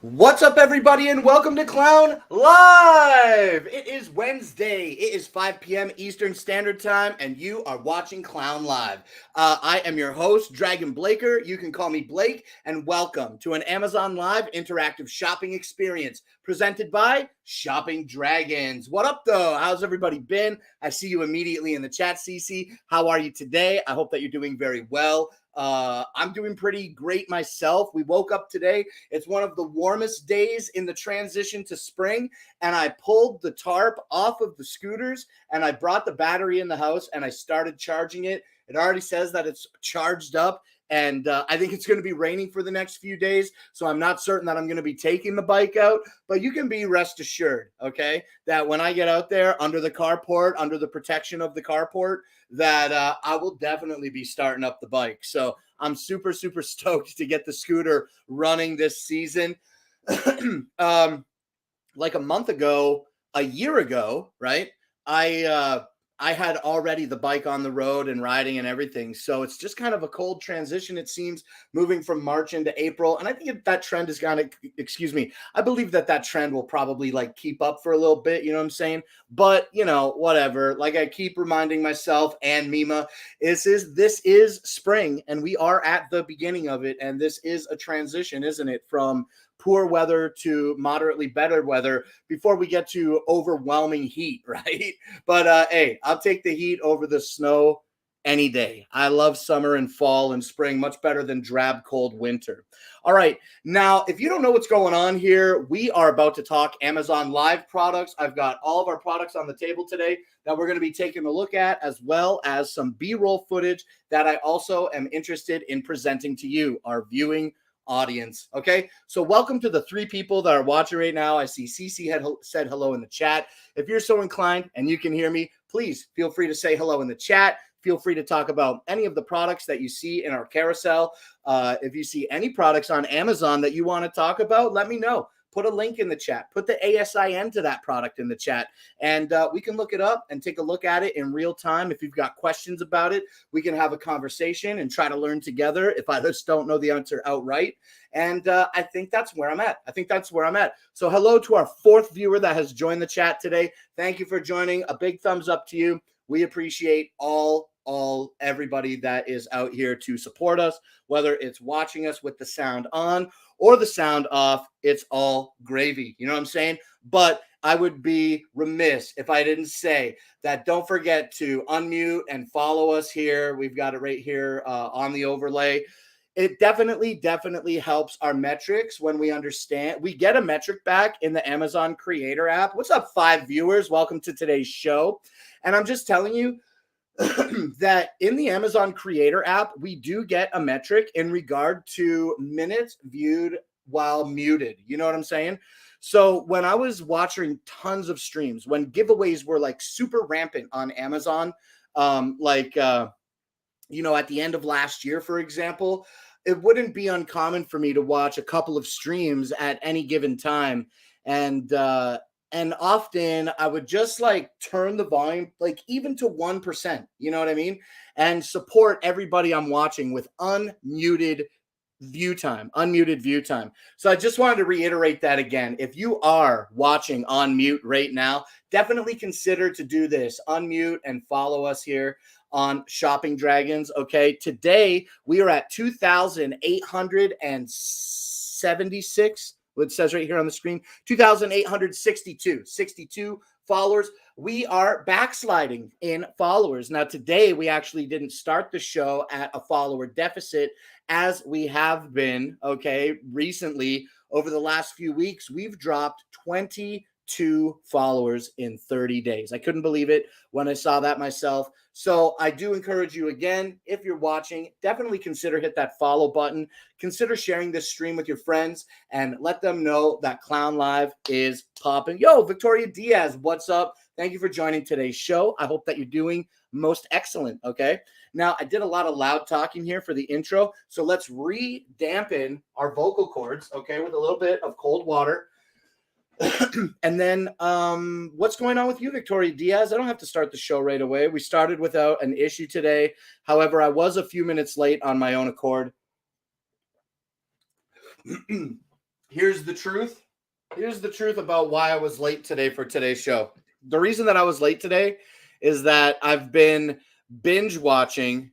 What's up, everybody, and welcome to Clown Live! It is Wednesday. It is 5 p.m. Eastern Standard Time, and you are watching Clown Live. I am your host, Dragon Blaker. You can call me Blake, and welcome to an Amazon Live interactive shopping experience presented by Shopping Dragons. What up, though? How's everybody been? I see you immediately in the chat, CC. How are you today? I hope that you're doing very well. I'm doing pretty great myself. We woke up today. It's one of the warmest days in the transition to spring, and I pulled the tarp off of the scooters, and I brought the battery in the house, and I started charging it. It already says that it's charged up, and I think it's going to be raining for the next few days, so I'm not certain that I'm going to be taking the bike out, but you can be rest assured, okay, that when I get out there under the carport, under the protection of the carport, that I will definitely be starting up the bike. So I'm super, super stoked to get the scooter running this season. Like a year ago, right? I had already the bike on the road and riding and everything. So it's just kind of a cold transition, it seems, moving from March into April. And I think that trend is going to, I believe that trend will probably like keep up for a little bit. You know what I'm saying? But, whatever. Like I keep reminding myself and Mima, this is spring and we are at the beginning of it. And this is a transition, isn't it? From poor weather to moderately better weather before we get to overwhelming heat, right? But hey, I'll take the heat over the snow any day. I love summer and fall and spring much better than drab, cold winter. All right. Now, if you don't know what's going on here, we are about to talk Amazon Live products. I've got all of our products on the table today that we're going to be taking a look at, as well as some B-roll footage that I also am interested in presenting to you, our viewing audience. Okay, so welcome to the three people that are watching right now. I see CC had said hello in the chat. If you're so inclined and you can hear me, please feel free to say hello in the chat. Feel free to talk about any of the products that you see in our carousel. If you see any products on Amazon that you want to talk about, let me know. Put a link in the chat. Put the ASIN to that product in the chat. And we can look it up and take a look at it in real time. If you've got questions about it, we can have a conversation and try to learn together if I just don't know the answer outright. And I think that's where I'm at. So hello to our fourth viewer that has joined the chat today. Thank you for joining. A big thumbs up to you. We appreciate everybody that is out here to support us, whether it's watching us with the sound on or the sound off. It's all gravy. You know what I'm saying? But I would be remiss if I didn't say that don't forget to unmute and follow us here. We've got it right here on the overlay. It definitely helps our metrics when we understand. We get a metric back in the Amazon Creator app. What's up, 5 viewers? Welcome to today's show. And I'm just telling you, that in the Amazon Creator app, we do get a metric in regard to minutes viewed while muted. You know what I'm saying? So when I was watching tons of streams, when giveaways were like super rampant on Amazon, at the end of last year, for example, it wouldn't be uncommon for me to watch a couple of streams at any given time. And often I would just like turn the volume like even to 1%, you know what I mean? And support everybody I'm watching with unmuted view time. So I just wanted to reiterate that again. If you are watching on mute right now, definitely consider to do this. Unmute and follow us here on Shopping Dragons. Okay. Today we are at 2,876. It says right here on the screen, 2,862 followers. We are backsliding in followers. Now, today we actually didn't start the show at a follower deficit as we have been, recently over the last few weeks. We've dropped 22 followers in 30 days. I couldn't believe it when I saw that myself. So I do encourage you again, if you're watching, definitely consider hit that follow button. Consider sharing this stream with your friends and let them know that Clown Live is popping. Yo, Victoria Diaz, what's up? Thank you for joining today's show. I hope that you're doing most excellent. Okay. Now, I did a lot of loud talking here for the intro. So let's re-dampen our vocal cords, with a little bit of cold water. And then what's going on with you, Victoria Diaz? I don't have to start the show right away. We started without an issue today. However, I was a few minutes late on my own accord. Here's the truth. Here's the truth about why I was late today for today's show. The reason that I was late today is that I've been binge watching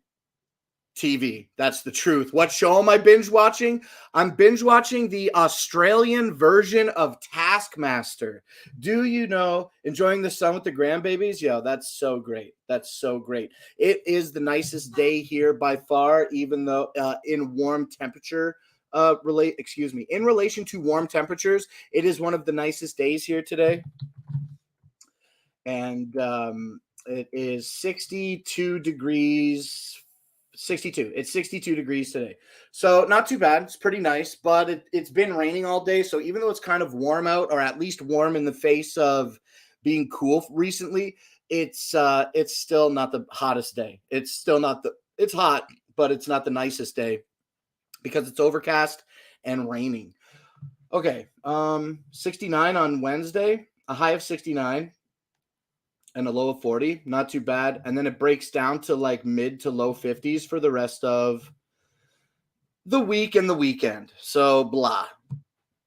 TV. That's the truth. What show am I binge watching? I'm binge watching the Australian version of Taskmaster. Do you know, enjoying the sun with the grandbabies? Yo, that's so great. That's so great. It is the nicest day here by far, even though in warm temperature, in relation to warm temperatures, it is one of the nicest days here today. And it is 62 degrees. 62. It's 62 degrees today. So not too bad. It's pretty nice, but it's been raining all day. So even though it's kind of warm out, or at least warm in the face of being cool recently, it's still not the hottest day. It's hot, but it's not the nicest day because it's overcast and raining. Okay. 69 on Wednesday, a high of 69. And a low of 40, not too bad. And then it breaks down to like mid to low 50s for the rest of the week and the weekend. So blah.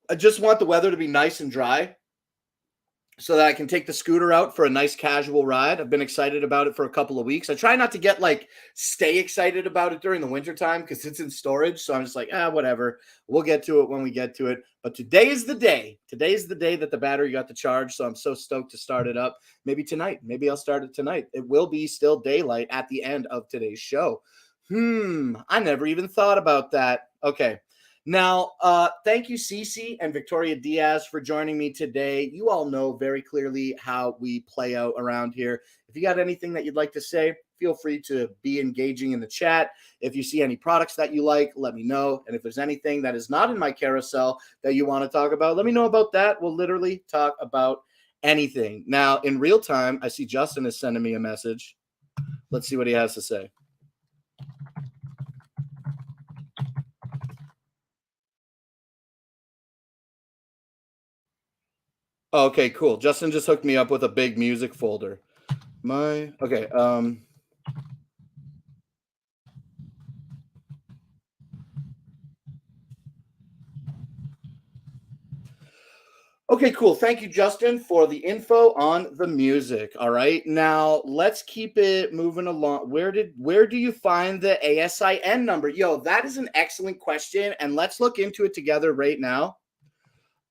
I just want the weather to be nice and dry so that I can take the scooter out for a nice casual ride. I've been excited about it for a couple of weeks. I try not to get stay excited about it during the wintertime because it's in storage. So I'm just like, whatever. We'll get to it when we get to it. But today is the day. Today's the day that the battery got the charge. So I'm so stoked to start it up. Maybe tonight. Maybe I'll start it tonight. It will be still daylight at the end of today's show. I never even thought about that. Okay. Now, thank you, Cece and Victoria Diaz, for joining me today. You all know very clearly how we play out around here. If you got anything that you'd like to say, feel free to be engaging in the chat. If you see any products that you like, let me know. And if there's anything that is not in my carousel that you want to talk about, let me know about that. We'll literally talk about anything. Now, in real time, I see Justin is sending me a message. Let's see what he has to say. Okay, cool. Justin just hooked me up with a big music folder. Okay, cool. Thank you, Justin, for the info on the music. All right. Now let's keep it moving along. Where do you find the ASIN number? Yo, that is an excellent question. And let's look into it together right now.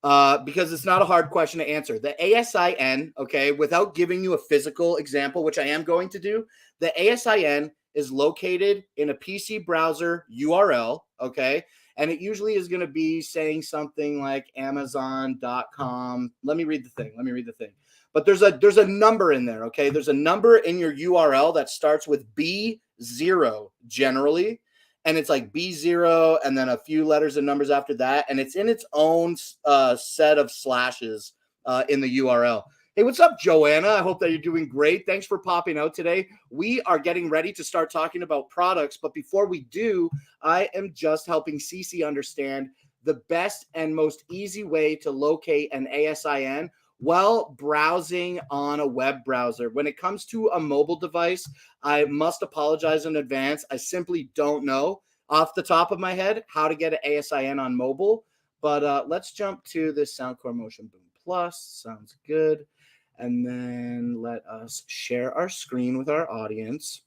Because it's not a hard question to answer. The ASIN, without giving you a physical example, which I am going to do, the ASIN is located in a PC browser URL, and it usually is going to be saying something like Amazon.com. Let me read the thing. but there's a number in there. Okay, there's a number in your URL that starts with B0 generally, and it's like B0 and then a few letters and numbers after that, and it's in its own set of slashes in the URL. Hey, what's up, Joanna? I hope that you're doing great. Thanks for popping out today. We are getting ready to start talking about products, but before we do, I am just helping Cece understand the best and most easy way to locate an ASIN while browsing on a web browser. When it comes to a mobile device, I must apologize in advance. I simply don't know off the top of my head how to get an ASIN on mobile, but let's jump to this Soundcore Motion Boom Plus. Sounds good. And then let us share our screen with our audience.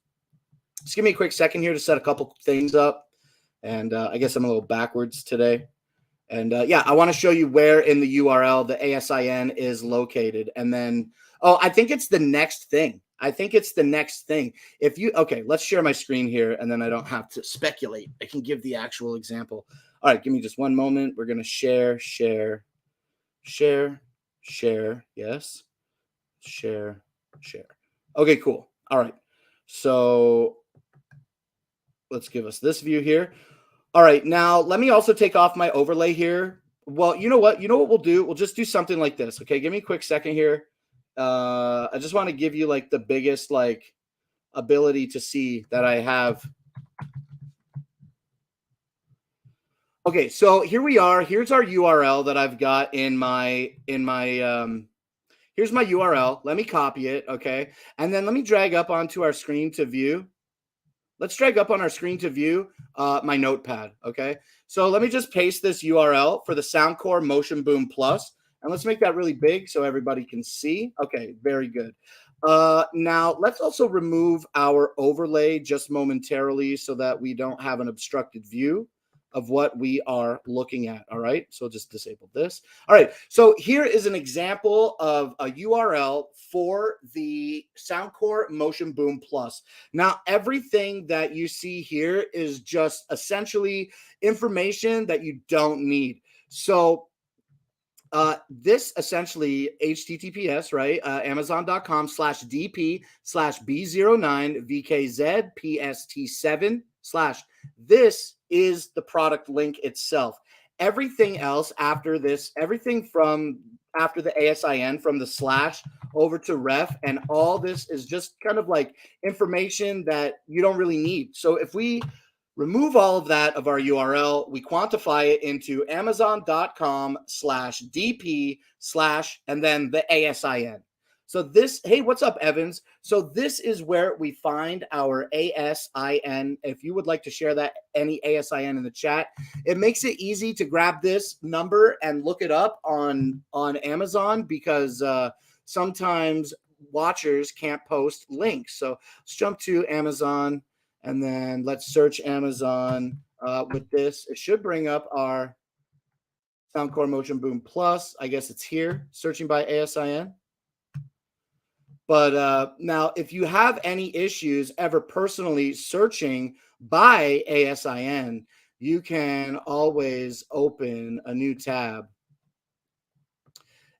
Just give me a quick second here to set a couple things up. And I guess I'm a little backwards today. And yeah, I want to show you where in the URL the ASIN is located. And then, oh, I think it's the next thing. If you, okay, let's share my screen here and then I don't have to speculate. I can give the actual example. All right, give me just one moment. We're going to share. Yes. Share. Okay, cool. All right. So let's give us this view here. All right. Now let me also take off my overlay here. Well, you know what we'll do? We'll just do something like this. Okay. Give me a quick second here. I just want to give you like the biggest like ability to see that I have. Okay. So here we are. Here's our URL that I've got in my here's my URL. Let me copy it, okay? And then let me drag up onto our screen to view. Let's drag up on our screen to view my notepad, okay? So let me just paste this URL for the Soundcore Motion Boom Plus, and let's make that really big so everybody can see. Okay, very good. Now, let's also remove our overlay just momentarily so that we don't have an obstructed view of what we are looking at. All right. So just disable this. All right. So here is an example of a URL for the Soundcore Motion Boom Plus. Now, everything that you see here is just essentially information that you don't need. So this essentially HTTPS, right? Amazon.com/DP/B09VKZPST7/ this is the product link itself. Everything else after this, everything from after the ASIN from the slash over to ref, and all this is just kind of like information that you don't really need. So if we remove all of that of our URL, we quantify it into Amazon.com/DP/ and then the ASIN. So this, hey, what's up, Evans? So this is where we find our ASIN. If you would like to share that, any ASIN in the chat, it makes it easy to grab this number and look it up on Amazon because sometimes watchers can't post links. So let's jump to Amazon and then let's search Amazon with this. It should bring up our Soundcore Motion Boom Plus. I guess it's here, searching by ASIN. But now, if you have any issues ever personally searching by ASIN, you can always open a new tab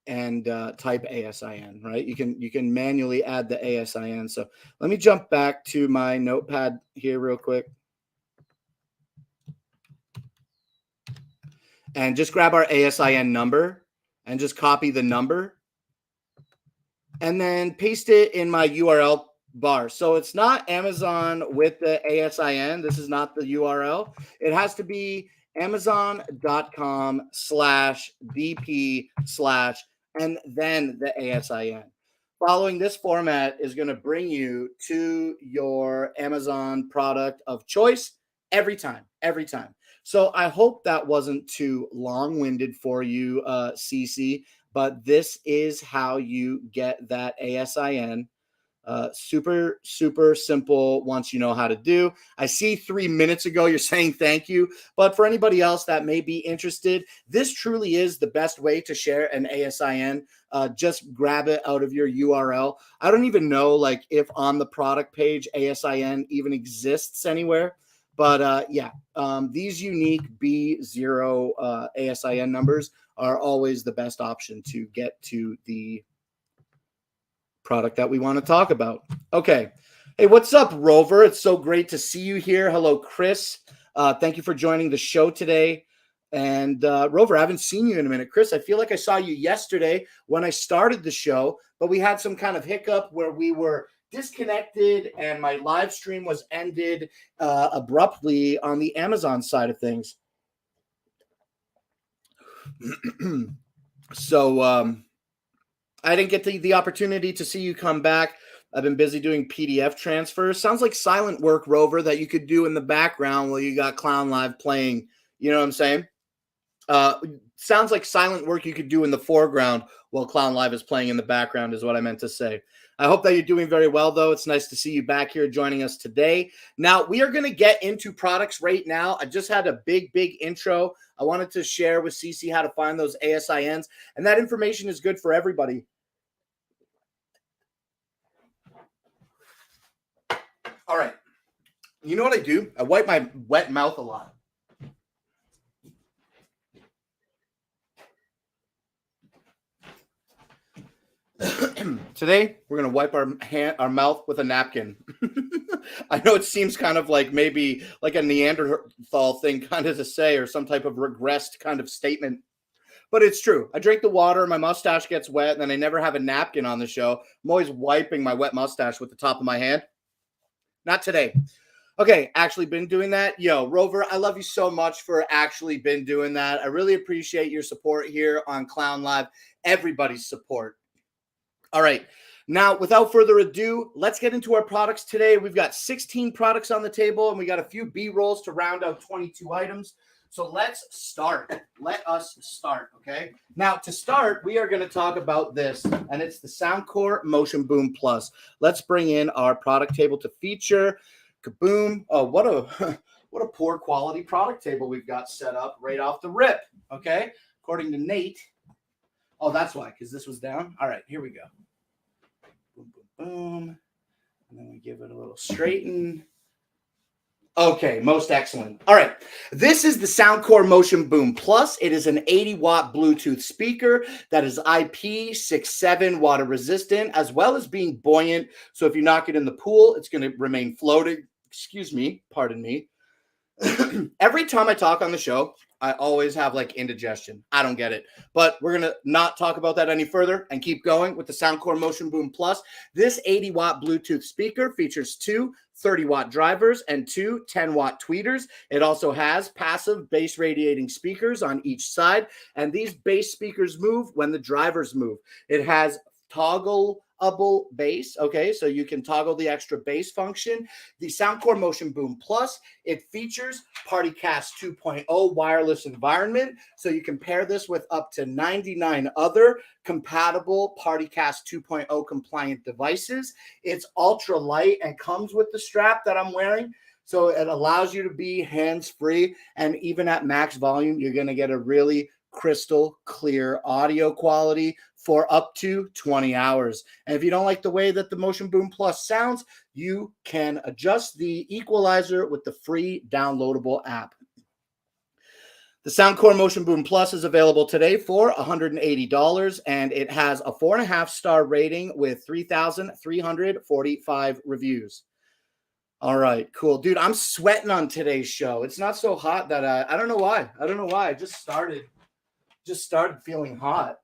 and type ASIN, right? You can manually add the ASIN. So let me jump back to my notepad here real quick. And just grab our ASIN number and just copy the number. And then paste it in my URL bar. So it's not Amazon with the ASIN. This is not the URL. It has to be Amazon.com/DP/ and then the ASIN. Following this format is going to bring you to your Amazon product of choice every time. So I hope that wasn't too long-winded for you, CC, but this is how you get that ASIN. Super, super simple once you know how to do. I see 3 minutes ago you're saying thank you, but for anybody else that may be interested, this truly is the best way to share an ASIN. Just grab it out of your URL. I don't even know like if on the product page ASIN even exists anywhere. But yeah, these unique B0 ASIN numbers are always the best option to get to the product that we want to talk about. Okay. Hey, what's up, Rover? It's so great to see you here. Hello, Chris. Thank you for joining the show today. And Rover, I haven't seen you in a minute. Chris, I feel like I saw you yesterday when I started the show, but we had some kind of hiccup where we were disconnected and my live stream was ended abruptly on the Amazon side of things. So I didn't get the opportunity to see you come back. I've been busy doing PDF transfers. Sounds like silent work, Rover, that you could do in the background while you got Clown Live playing. You know what I'm saying? Sounds like silent work you could do in the foreground while Clown Live is playing in the background is what I meant to say. I hope that you're doing very well, though. It's nice to see you back here joining us today. Now, we are going to get into products right now. I just had a big intro. I wanted to share with CC how to find those ASINs, and that information is good for everybody. All right. You know what I do? I wipe my wet mouth a lot. Today, we're going to wipe our mouth with a napkin. I know it seems kind of like maybe like a Neanderthal thing kind of to say or some type of regressed kind of statement. But it's true. I drink the water, my mustache gets wet, and then I never have a napkin on the show. I'm always wiping my wet mustache with the top of my hand. Not today. Okay, actually been doing that. Yo, Rover, I love you so much for actually been doing that. I really appreciate your support here on Clown Live. Everybody's support. All right. Now, without further ado, let's get into our products today. We've got 16 products on the table, and we got a few B-rolls to round out 22 items. So let's start. Let us start, okay? Now, to start, we are going to talk about this, and it's the Soundcore Motion Boom Plus. Let's bring in our product table to feature. Kaboom. Oh, what a poor quality product table we've got set up right off the rip, okay? According to Nate. Oh, that's why, because this was down. All right, here we go. Boom, boom, boom. And then we give it a little straighten. Okay, most excellent. All right, this is the Soundcore Motion Boom Plus. It is an 80-watt Bluetooth speaker that is IP67 water resistant, as well as being buoyant. So if you knock it in the pool, it's going to remain floating. Excuse me, pardon me. Every time I talk on the show, I always have like indigestion. I don't get it. But we're going to not talk about that any further and keep going with the Soundcore Motion Boom Plus. This 80-watt Bluetooth speaker features two 30-watt drivers and two 10-watt tweeters. It also has passive bass radiating speakers on each side, and these bass speakers move when the drivers move. It has toggleable bass, okay, so you can toggle the extra bass function. The Soundcore Motion Boom Plus, it features PartyCast 2.0 wireless environment, so you can pair this with up to 99 other compatible PartyCast 2.0 compliant devices. It's ultra light and comes with the strap that I'm wearing, so it allows you to be hands-free, and even at max volume, you're going to get a really crystal clear audio quality for up to 20 hours. And if you don't like the way that the Motion Boom Plus sounds, you can adjust the equalizer with the free downloadable app. The Soundcore Motion Boom Plus is available today for $180, and it has a 4.5-star rating with 3,345 reviews. All right, cool. Dude, I'm sweating on today's show. It's not so hot that I don't know why. I just started feeling hot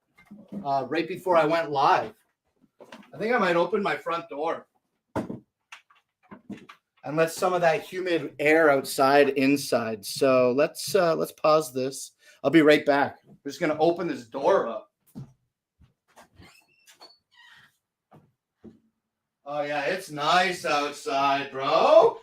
right before I went live. I think I might open my front door and let some of that humid air outside inside. So let's pause this. I'll be right back. I'm just gonna open this door up. Oh yeah, it's nice outside, bro.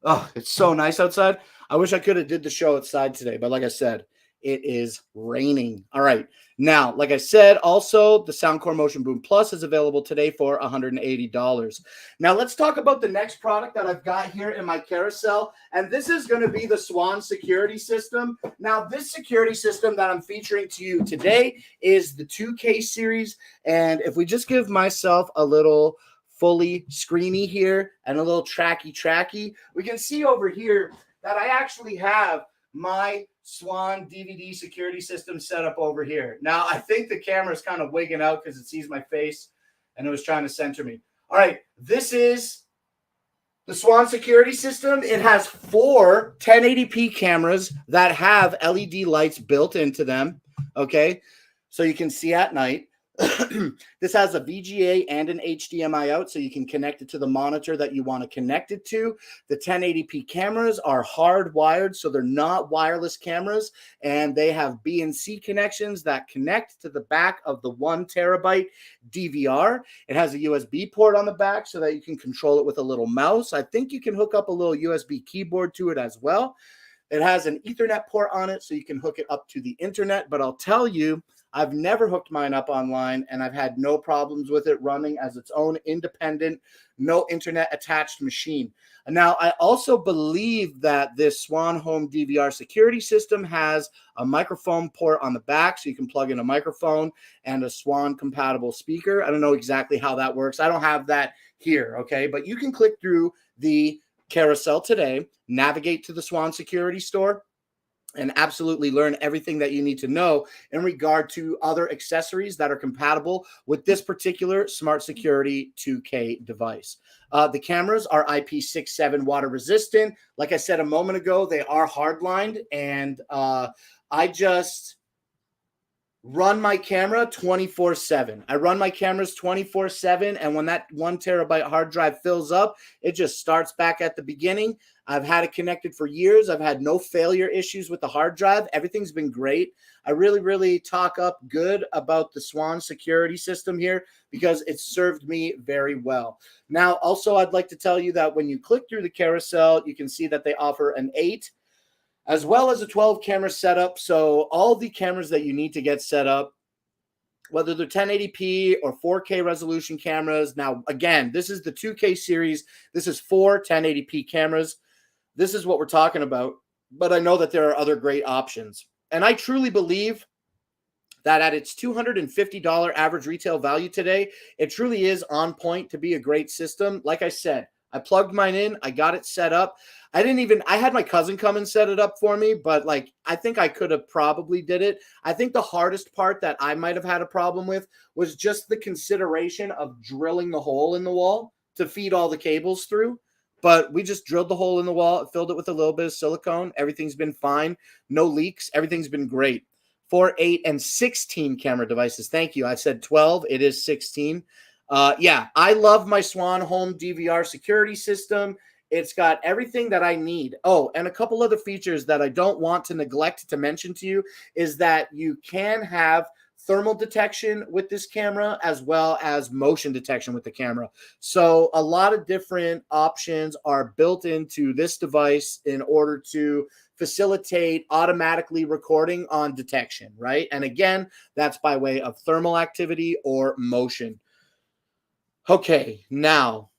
Oh, it's so nice outside. I wish I could have did the show outside today, but like I said, it is raining. All right. Now, like I said, also the Soundcore Motion Boom Plus is available today for $180. Now, let's talk about the next product that I've got here in my carousel, and this is going to be the Swan security system. Now, this security system that I'm featuring to you today is the 2K series, and if we just give myself a little fully screeny here and a little tracky, we can see over here that I actually have my Swan DVD security system set up over here. Now, I think the camera is kind of wigging out because it sees my face. and it was trying to center me. All right, this is the Swan security system. It has 4 1080p cameras that have LED lights built into them, okay? So you can see at night. This has a VGA and an HDMI out, so you can connect it to the monitor that you want to connect it to. The 1080p cameras are hardwired, so they're not wireless cameras, and they have BNC connections that connect to the back of the 1 terabyte DVR. It has a USB port on the back so that you can control it with a little mouse. I think you can hook up a little USB keyboard to it as well. It has an Ethernet port on it, so you can hook it up to the internet, but I'll tell you, I've never hooked mine up online, and I've had no problems with it running as its own independent, no internet attached machine. Now, I also believe that this Swan Home DVR security system has a microphone port on the back, so you can plug in a microphone and a Swan compatible speaker. I don't know exactly how that works. I don't have that here, okay? But you can click through the carousel today, navigate to the Swan security store, and absolutely learn everything that you need to know in regard to other accessories that are compatible with this particular Smart Security 2K device. The cameras are IP67 water resistant. Like I said a moment ago, they are hardlined, and I just run my camera 24/7. I run my cameras 24/7, and when that 1 terabyte hard drive fills up, it just starts back at the beginning. I've had it connected for years. I've had no failure issues with the hard drive. Everything's been great. I really talk up good about the Swan security system here because it's served me very well. Now, also, I'd like to tell you that when you click through the carousel, you can see that they offer an 8 as well as a 12 camera setup. So all the cameras that you need to get set up, whether they're 1080p or 4K resolution cameras. Now, again, this is the 2K series. This is 4 1080p cameras. This is what we're talking about, but I know that there are other great options. And I truly believe that at its $250 average retail value today, it truly is on point to be a great system. Like I said, I plugged mine in, I got it set up. I had my cousin come and set it up for me, but like, I think I could have probably did it. I think the hardest part that I might have had a problem with was just the consideration of drilling the hole in the wall to feed all the cables through. But we just drilled the hole in the wall, filled it with a little bit of silicone. Everything's been fine. No leaks. Everything's been great. 4, 8, and 16 camera devices. Thank you. I said 12. It is 16. Yeah, I love my Swan Home DVR security system. It's got everything that I need. Oh, and a couple other features that I don't want to neglect to mention to you is that you can have thermal detection with this camera as well as motion detection with the camera. So a lot of different options are built into this device in order to facilitate automatically recording on detection, right? And again, that's by way of thermal activity or motion. Okay, now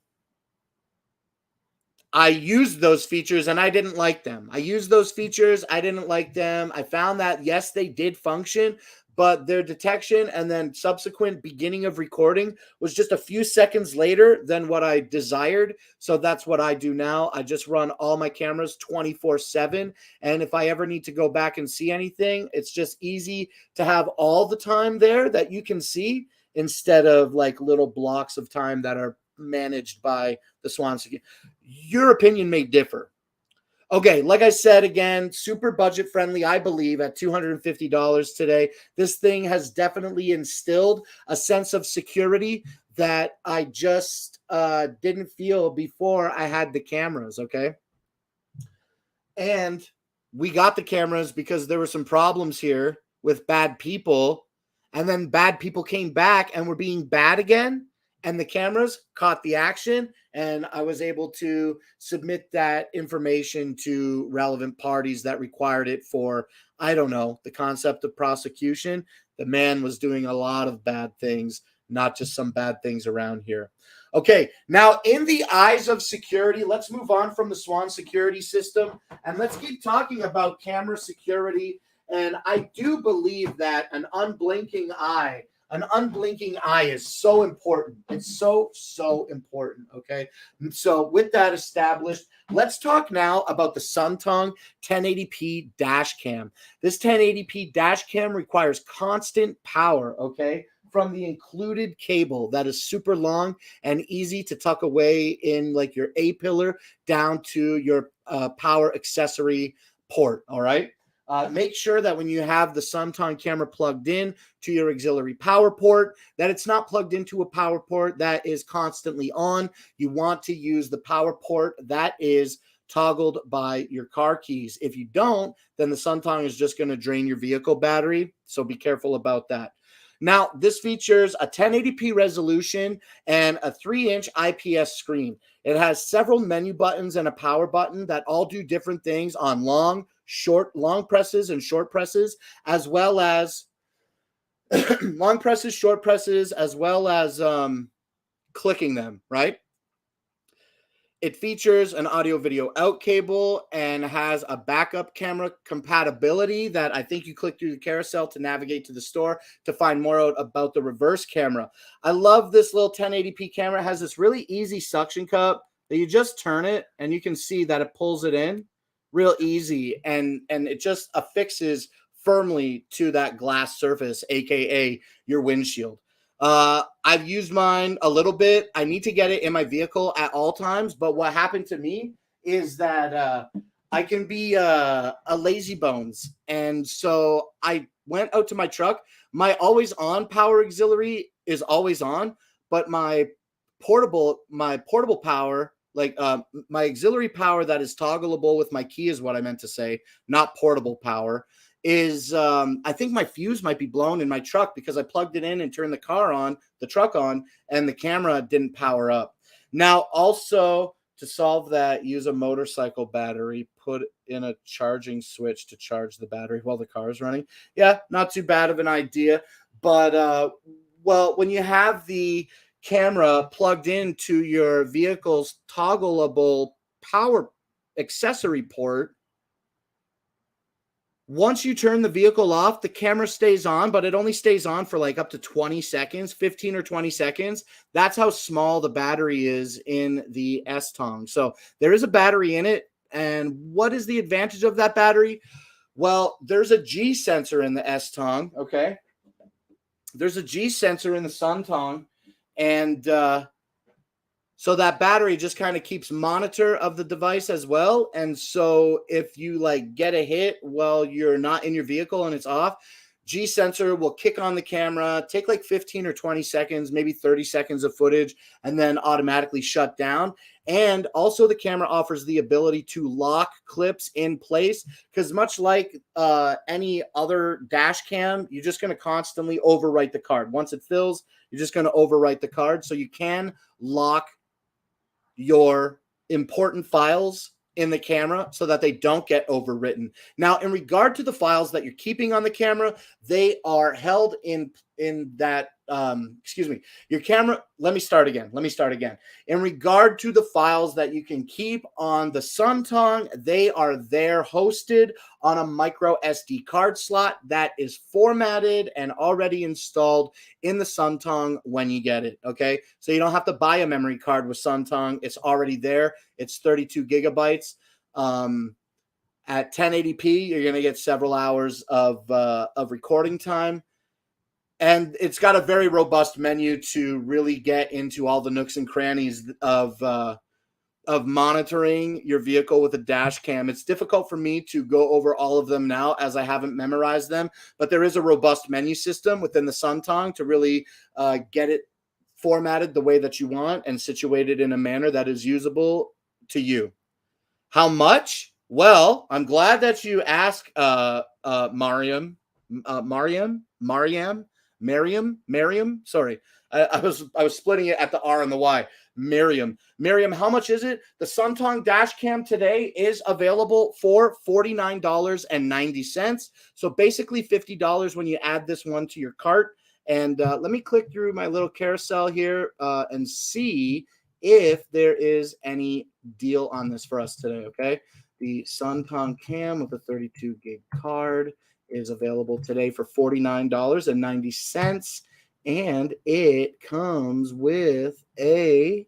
I used those features and I didn't like them. I used those features. I didn't like them. I found that, yes, they did function, but their detection and then subsequent beginning of recording was just a few seconds later than what I desired. So that's what I do now. I just run all my cameras 24/7. And if I ever need to go back and see anything, it's just easy to have all the time there that you can see instead of like little blocks of time that are managed by the Swan. Your opinion may differ. Okay, like I said, again, super budget friendly, I believe, at $250 today. This thing has definitely instilled a sense of security that I just didn't feel before I had the cameras, okay? And we got the cameras because there were some problems here with bad people, and then bad people came back and were being bad again. And the cameras caught the action, and I was able to submit that information to relevant parties that required it for, I don't know, the concept of prosecution. The man was doing a lot of bad things, not just some bad things around here. Okay, now in the eyes of security, let's move on from the Swan security system, and let's keep talking about camera security. And I do believe that an unblinking eye is so important. It's so important, okay? So with that established, let's talk now about the Suntong 1080p dash cam. This 1080p dash cam requires constant power, okay, from the included cable that is super long and easy to tuck away in like your A-pillar down to your power accessory port. All right. Make sure that when you have the Suntong camera plugged in to your auxiliary power port, that it's not plugged into a power port that is constantly on. You want to use the power port that is toggled by your car keys. If you don't, then the Suntong is just going to drain your vehicle battery. So be careful about that. Now, this features a 1080p resolution and a 3-inch IPS screen. It has several menu buttons and a power button that all do different things on long presses and short presses, as well as long presses, short presses, as well as clicking them, right? It features an audio video out cable and has a backup camera compatibility that I think you click through the carousel to navigate to the store to find more out about the reverse camera. I love this little 1080p camera. It has this really easy suction cup that you just turn it and you can see that it pulls it in real easy, and it just affixes firmly to that glass surface, aka your windshield. I've used mine a little bit. I need to get it in my vehicle at all times. But what happened to me is that I can be a lazy bones. And so I went out to my truck. My always on power auxiliary is always on, but my portable power, like my auxiliary power that is toggleable with my key is what I meant to say, not portable power, is I think my fuse might be blown in my truck because I plugged it in and turned the truck on, and the camera didn't power up. Now, also to solve that, use a motorcycle battery, put in a charging switch to charge the battery while the car is running. Yeah, not too bad of an idea. But, well, when you have the camera plugged into your vehicle's toggleable power accessory port, once you turn the vehicle off, the camera stays on, but it only stays on for like up to 20 seconds, 15 or 20 seconds. That's how small the battery is in the S-Tong. So there is a battery in it. And what is the advantage of that battery? Well, there's a G sensor in the S-Tong, okay? There's a G sensor in the Suntong. And so that battery just kind of keeps monitor of the device as well. And so if you like get a hit while you're not in your vehicle and it's off, G sensor will kick on the camera, take like 15 or 20 seconds, maybe 30 seconds of footage, and then automatically shut down. And also the camera offers the ability to lock clips in place, because much like any other dash cam, you're just going to constantly overwrite the card. Once it fills, you're just going to overwrite the card. So you can lock your important files in the camera so that they don't get overwritten. Now, in regard to the files that you're keeping on the camera, they are held in that, your camera. Let me start again. In regard to the files that you can keep on the Suntong, they are there hosted on a micro SD card slot that is formatted and already installed in the Suntong when you get it. Okay. So you don't have to buy a memory card with Suntong. It's already there. It's 32 gigabytes. At 1080p, you're going to get several hours of recording time. And it's got a very robust menu to really get into all the nooks and crannies of monitoring your vehicle with a dash cam. It's difficult for me to go over all of them now as I haven't memorized them, but there is a robust menu system within the Suntong to really get it formatted the way that you want and situated in a manner that is usable to you. How much? Well, I'm glad that you asked, Mariam. Sorry, I was splitting it at the R and the Y. Miriam, how much is it? The Suntong dash cam today is available for $49.90. So basically $50 when you add this one to your cart. And let me click through my little carousel here and see if there is any deal on this for us today. Okay, the Suntong cam with a 32 gig card is available today for $49.90, and it comes with a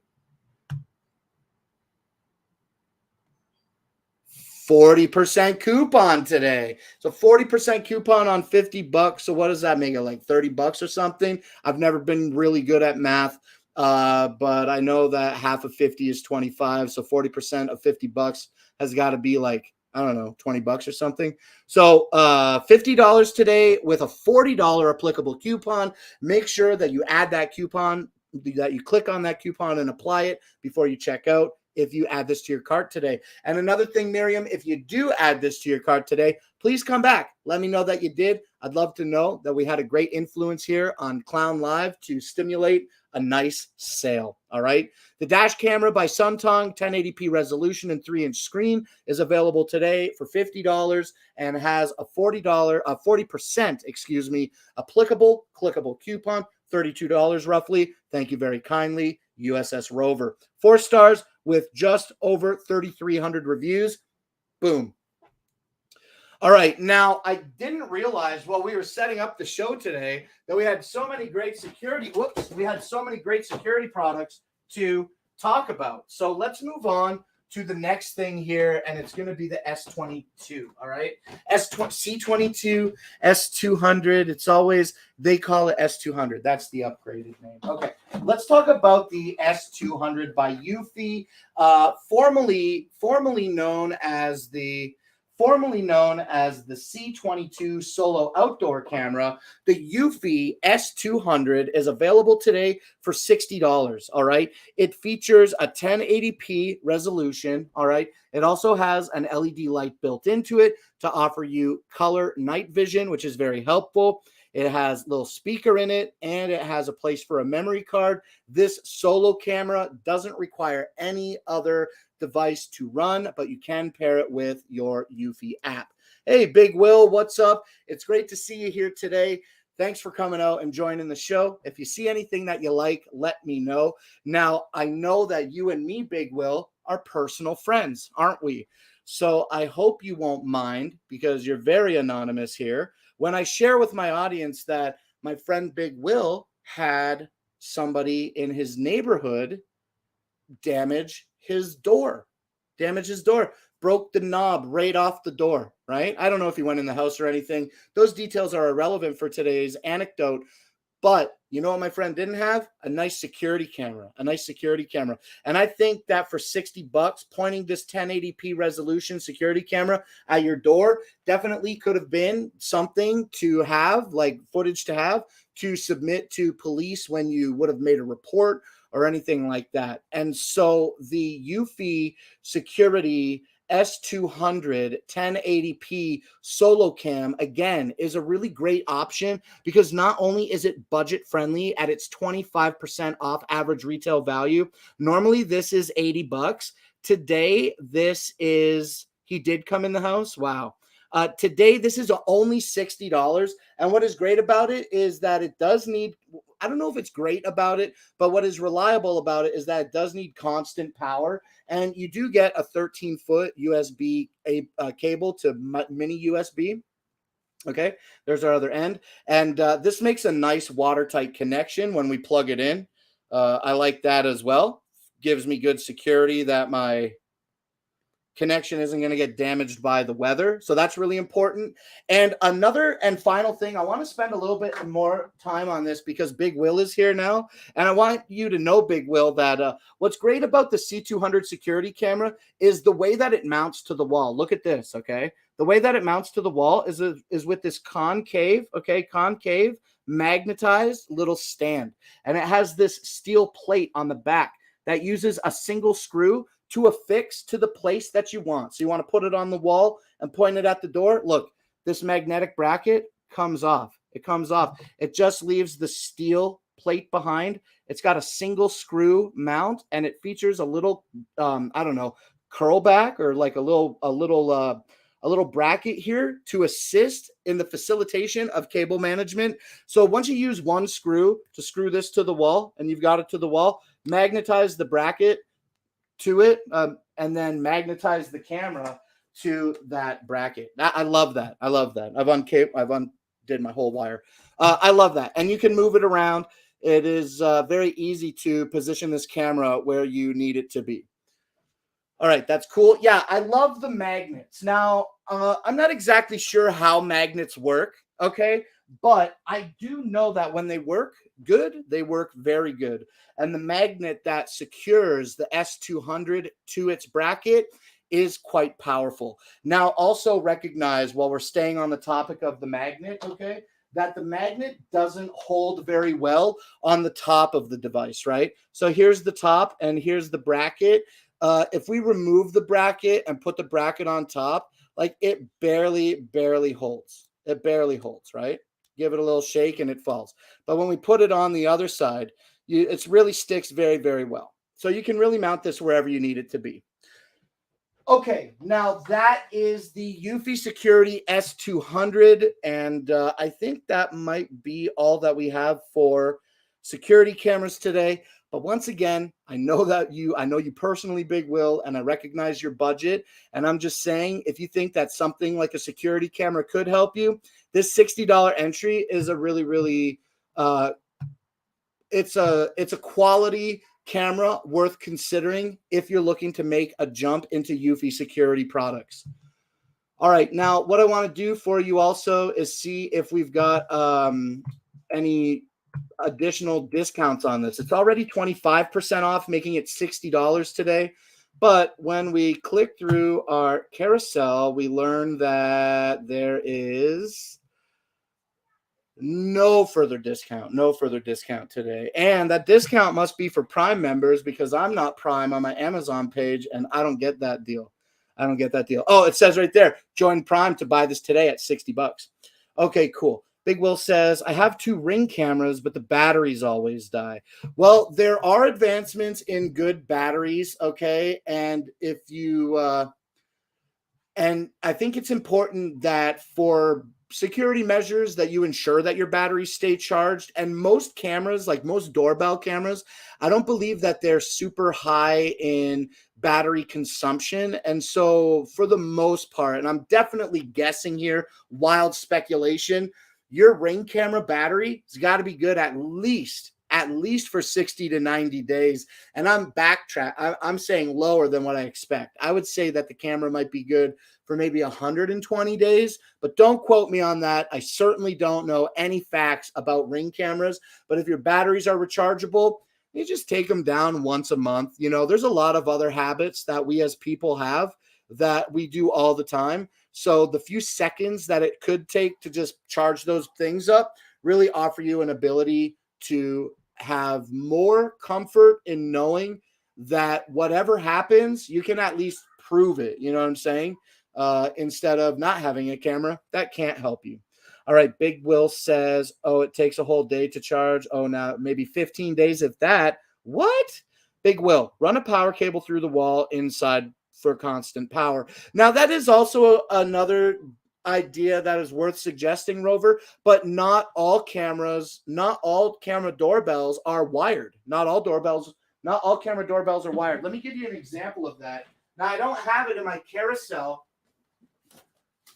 40% coupon today. So 40% coupon on 50 bucks. So what does that make it, like 30 bucks or something? I've never been really good at math, but I know that half of 50 is 25. So 40% of 50 bucks has got to be like, I don't know, 20 bucks or something. So $50 today with a $40 applicable coupon. Make sure that you add that coupon, that you click on that coupon and apply it before you check out, if you add this to your cart today. And another thing, Miriam, if you do add this to your cart today, please come back. Let me know that you did. I'd love to know that we had a great influence here on Clown Live to stimulate a nice sale. All right. The dash camera by Suntong, 1080p resolution and 3-inch screen, is available today for $50 and has a $40% applicable clickable coupon, $32 roughly. Thank you very kindly, USS Rover. 4 stars with just over 3,300 reviews. Boom. All right. Now, I didn't realize while we were setting up the show today that we had so many great security. We had so many great security products to talk about. So let's move on to the next thing here, and it's going to be the S22. All right. C22, S200. It's always, they call it S200. That's the upgraded name. Okay. Let's talk about the S200 by Eufy, formerly known as the C22 solo outdoor camera. The Eufy S200 is available today for $60. All right. It features a 1080p resolution. All right. It also has an LED light built into it to offer you color night vision, which is very helpful. It has a little speaker in it, and it has a place for a memory card. This solo camera doesn't require any other device to run, but you can pair it with your Eufy app. Hey, Big Will, what's up? It's great to see you here today. Thanks for coming out and joining the show. If you see anything that you like, let me know. Now, I know that you and me, Big Will, are personal friends, aren't we? So I hope you won't mind, because you're very anonymous here, when I share with my audience that my friend Big Will had somebody in his neighborhood damage his door, broke the knob right off the door, right? I don't know if he went in the house or anything. Those details are irrelevant for today's anecdote. But you know what my friend didn't have? A nice security camera. And I think that for $60, pointing this 1080p resolution security camera at your door definitely could have been something to have, like footage to have, to submit to police when you would have made a report or anything like that. And so the Eufy Security S200 1080p solo cam, again, is a really great option, because not only is it budget friendly at its 25% off average retail value. Normally this is $80. Today this is, he did come in the house. Wow. Today this is only $60. And what is great about it is that it does need, I don't know if it's great about it, but what is reliable about it is that it does need constant power. And you do get a 13-foot USB cable to mini USB. Okay, there's our other end. And this makes a nice watertight connection when we plug it in. I like that as well. Gives me good security that my connection isn't going to get damaged by the weather. So that's really important. And another and final thing, I want to spend a little bit more time on this because Big Will is here now. And I want you to know, Big Will, that what's great about the C200 security camera is the way that it mounts to the wall. Look at this, okay? The way that it mounts to the wall is with this concave magnetized little stand. And it has this steel plate on the back that uses a single screw to affix to the place that you want. So you want to put it on the wall and point it at the door. Look, this magnetic bracket comes off. It comes off. It just leaves the steel plate behind. It's got a single screw mount, and it features a little, I don't know, curl back or like a little bracket here to assist in the facilitation of cable management. So once you use one screw to screw this to the wall and you've got it to the wall, magnetize the bracket to it, and then magnetize the camera to that bracket. I love that. I've undid my whole wire. I love that. And you can move it around. It is very easy to position this camera where you need it to be. All right, that's cool. Yeah, I love the magnets. Now, I'm not exactly sure how magnets work, okay? But I do know that when they work good, they work very good. And the magnet that secures the S200 to its bracket is quite powerful. Now, also recognize while we're staying on the topic of the magnet, okay, that the magnet doesn't hold very well on the top of the device, right? So here's the top and here's the bracket. If we remove the bracket and put the bracket on top, like it barely holds. It barely holds, right? Give it a little shake and it falls. But when we put it on the other side, it really sticks very well. So you can really mount this wherever you need it to be. Okay, now that is the Eufy Security S200, and I think that might be all that we have for security cameras today. But once again, I know you personally, Big Will, and I recognize your budget. And I'm just saying, if you think that something like a security camera could help you, this $60 entry is a really uh, it's a quality camera worth considering if you're looking to make a jump into Eufy security products. All right, now what I want to do for you also is see if we've got any additional discounts on this. It's already 25% off, making it $60 today. But when we click through our carousel, we learn that there is no further discount today. And that discount must be for Prime members because I'm not Prime on my Amazon page and I don't get that deal. Oh, it says right there, join Prime to buy this today at $60. Okay, cool. Big Will says, I have 2 Ring cameras, but the batteries always die. Well, there are advancements in good batteries, okay? And if you and I think it's important that for security measures that you ensure that your batteries stay charged. And most cameras, like most doorbell cameras, I don't believe that they're super high in battery consumption. And so for the most part, and I'm definitely guessing here, wild speculation, your Ring camera battery has got to be good at least for 60 to 90 days. And I'm saying lower than what I expect. I would say that the camera might be good for maybe 120 days, but don't quote me on that. I certainly don't know any facts about Ring cameras, but if your batteries are rechargeable, you just take them down once a month. You know, there's a lot of other habits that we as people have that we do all the time. So the few seconds that it could take to just charge those things up really offer you an ability to have more comfort in knowing that whatever happens, you can at least prove it. You know what I'm saying? Instead of not having a camera that can't help you. All right. Big Will says, oh, it takes a whole day to charge. Oh, now maybe 15 days if that. What? Big Will, run a power cable through the wall inside for constant power. Now, that is also another idea that is worth suggesting, Rover, but not all camera doorbells are wired. Not all camera doorbells are wired. Let me give you an example of that. Now, I don't have it in my carousel.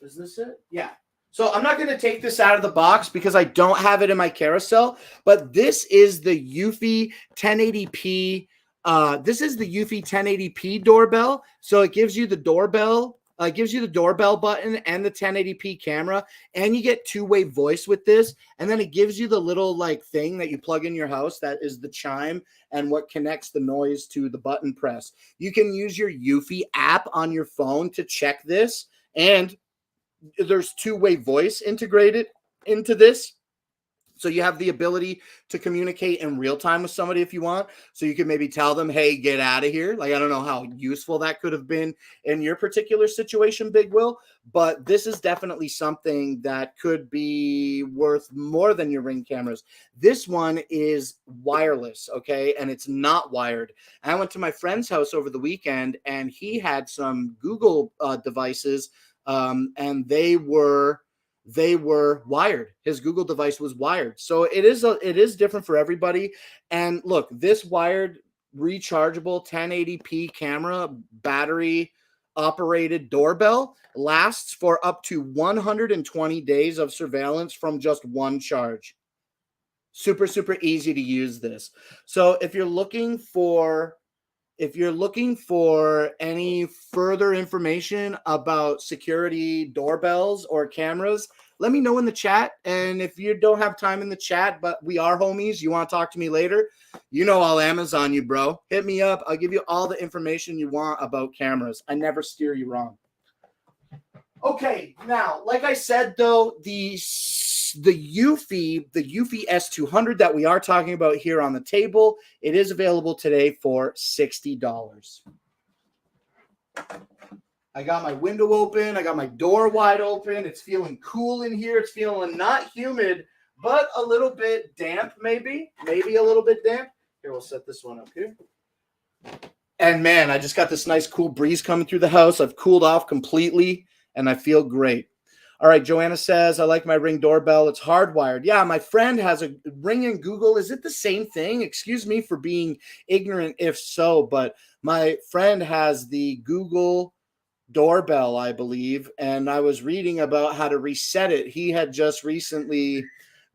Is this it? Yeah. So I'm not going to take this out of the box because I don't have it in my carousel, but this is the Eufy 1080p. This is the Eufy 1080p doorbell. So it gives you the doorbell. Gives you the doorbell button and the 1080p camera, and you get 2-way voice with this. And then it gives you the little like thing that you plug in your house that is the chime and what connects the noise to the button press. You can use your Eufy app on your phone to check this, and there's 2-way voice integrated into this. So you have the ability to communicate in real time with somebody if you want. So you can maybe tell them, hey, get out of here. Like, I don't know how useful that could have been in your particular situation, Big Will, but this is definitely something that could be worth more than your Ring cameras. This one is wireless, okay? And it's not wired. I went to my friend's house over the weekend and he had some Google devices and they were wired. His Google device was wired. So it is different for everybody. And look, this wired rechargeable 1080p camera battery operated doorbell lasts for up to 120 days of surveillance from just one charge. Super easy to use this. So if you're looking for if you're looking for any further information about security doorbells or cameras, let me know in the chat. And if you don't have time in the chat, but we are homies, you want to talk to me later, you know I'll Amazon you, bro. Hit me up. I'll give you all the information you want about cameras. I never steer you wrong. Okay, now, like I said, though, the Eufy S200 that we are talking about here on the table, it is available today for $60. I got my window open. I got my door wide open. It's feeling cool in here. It's feeling not humid, but a little bit damp, maybe a little bit damp. Here, we'll set this one up here. And man, I just got this nice cool breeze coming through the house. I've cooled off completely, and I feel great. All right, Joanna says, I like my Ring doorbell. It's hardwired. Yeah, my friend has a Ring and Google. Is it the same thing? Excuse me for being ignorant if so, but my friend has the Google doorbell, I believe, and I was reading about how to reset it. He had just recently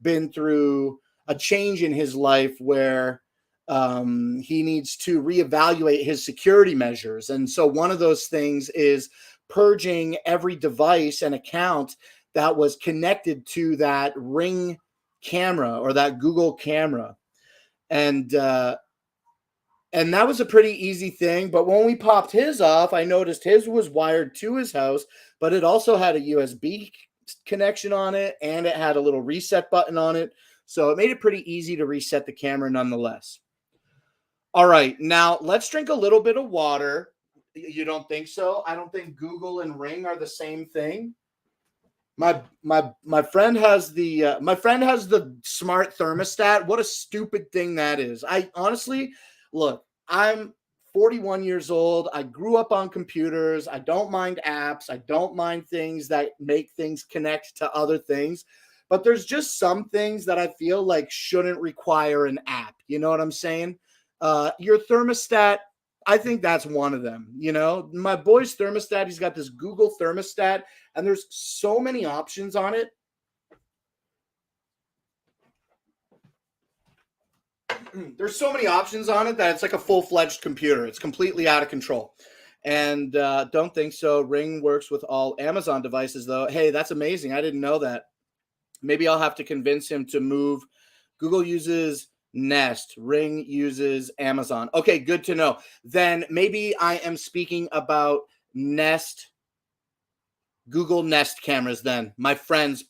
been through a change in his life where he needs to reevaluate his security measures. And so one of those things is purging every device and account that was connected to that Ring camera or that Google camera. And that was a pretty easy thing. But when we popped his off, I noticed his was wired to his house, but it also had a USB connection on it, and it had a little reset button on it. So it made it pretty easy to reset the camera nonetheless. All right, now let's drink a little bit of water. You don't think so? I don't think Google and Ring are the same thing. My friend has the smart thermostat. What a stupid thing that is. I honestly, look, I'm 41 years old. I grew up on computers. I don't mind apps. I don't mind things that make things connect to other things. But there's just some things that I feel like shouldn't require an app. You know what I'm saying? Your thermostat, I think that's one of them. You know, my boy's thermostat, he's got this Google thermostat, and there's so many options on it. There's so many options on it that it's like a full-fledged computer. It's completely out of control. And don't think so. Ring works with all Amazon devices, though. Hey, that's amazing. I didn't know that. Maybe I'll have to convince him to move. Google uses Nest. Ring uses Amazon. Okay, good to know. Then maybe I am speaking about Nest, Google Nest cameras then. My friends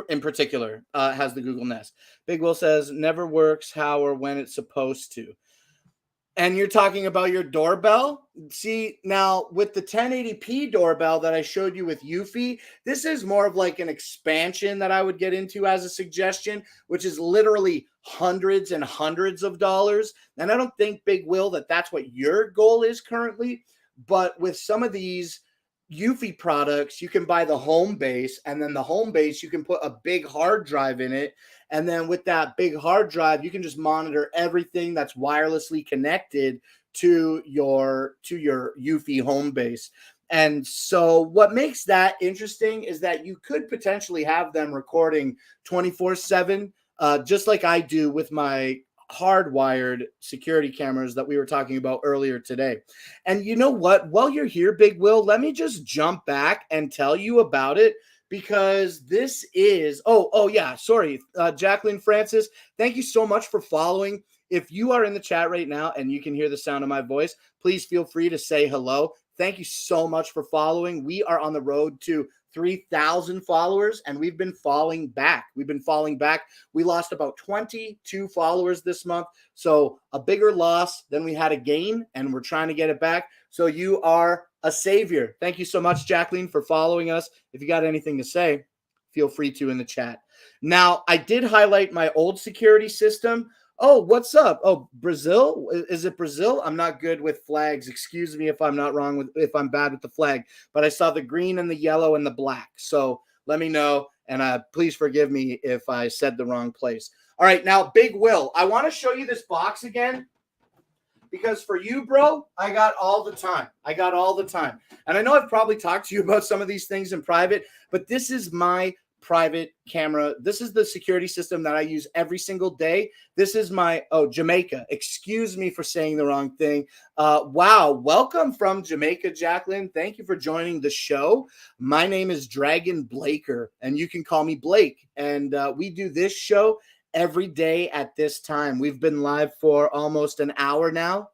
in particular has the Google Nest. Big Will says, never works how or when it's supposed to. And you're talking about your doorbell? See, now with the 1080p doorbell that I showed you with Eufy, this is more of like an expansion that I would get into as a suggestion, which is literally hundreds and hundreds of dollars. And I don't think, Big Will, that that's what your goal is currently. But with some of these Eufy products, you can buy the home base, and then the home base, you can put a big hard drive in it. And then with that big hard drive, you can just monitor everything that's wirelessly connected to your Eufy home base. And so what makes that interesting is that you could potentially have them recording 24/7, just like I do with my hardwired security cameras that we were talking about earlier today. And you know what? While you're here, Big Will, let me just jump back and tell you about it. Because this is, sorry, Jacqueline Francis, thank you so much for following. If you are in the chat right now and you can hear the sound of my voice, please feel free to say hello. Thank you so much for following. We are on the road to 3,000 followers, and we've been falling back. We lost about 22 followers this month, so a bigger loss than we had a gain, and we're trying to get it back. So you are a savior. Thank you so much, Jacqueline, for following us. If you got anything to say, feel free to in the chat. Now, I did highlight my old security system. Oh, what's up? Oh, Brazil? Is it Brazil? I'm not good with flags. Excuse me if I'm not wrong if I'm bad with the flag, but I saw the green and the yellow and the black. So let me know, and please forgive me if I said the wrong place. All right, now, Big Will, I want to show you this box again. Because for you, bro, I got all the time. And I know I've probably talked to you about some of these things in private, but this is my private camera. This is the security system that I use every single day. This is my, Jamaica. Excuse me for saying the wrong thing. Wow. Welcome from Jamaica, Jacqueline. Thank you for joining the show. My name is Dragon Blaker, and you can call me Blake. And we do this show every day at this time. We've been live for almost an hour now,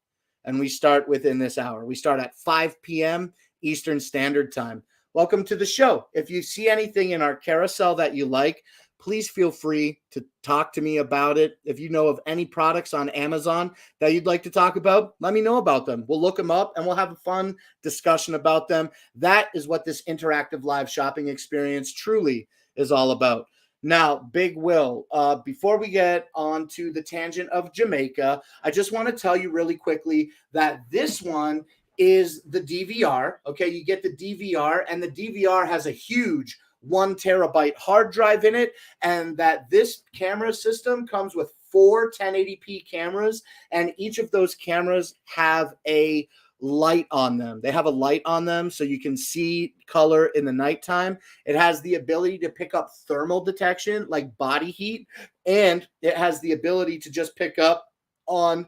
and we start within this hour. We start at 5 p.m. Eastern Standard Time. Welcome to the show. If you see anything in our carousel that you like, please feel free to talk to me about it. If you know of any products on Amazon that you'd like to talk about, let me know about them. We'll look them up and we'll have a fun discussion about them. That is what this interactive live shopping experience truly is all about. Now, Big Will, before we get on to the tangent of Jamaica, I just want to tell you really quickly that this one is the DVR. Okay, you get the DVR, and the DVR has a huge 1 terabyte hard drive in it, and that this camera system comes with 4 1080p cameras, and each of those cameras have a light on them. They have a light on them so you can see color in the nighttime. It has the ability to pick up thermal detection like body heat, and it has the ability to just pick up on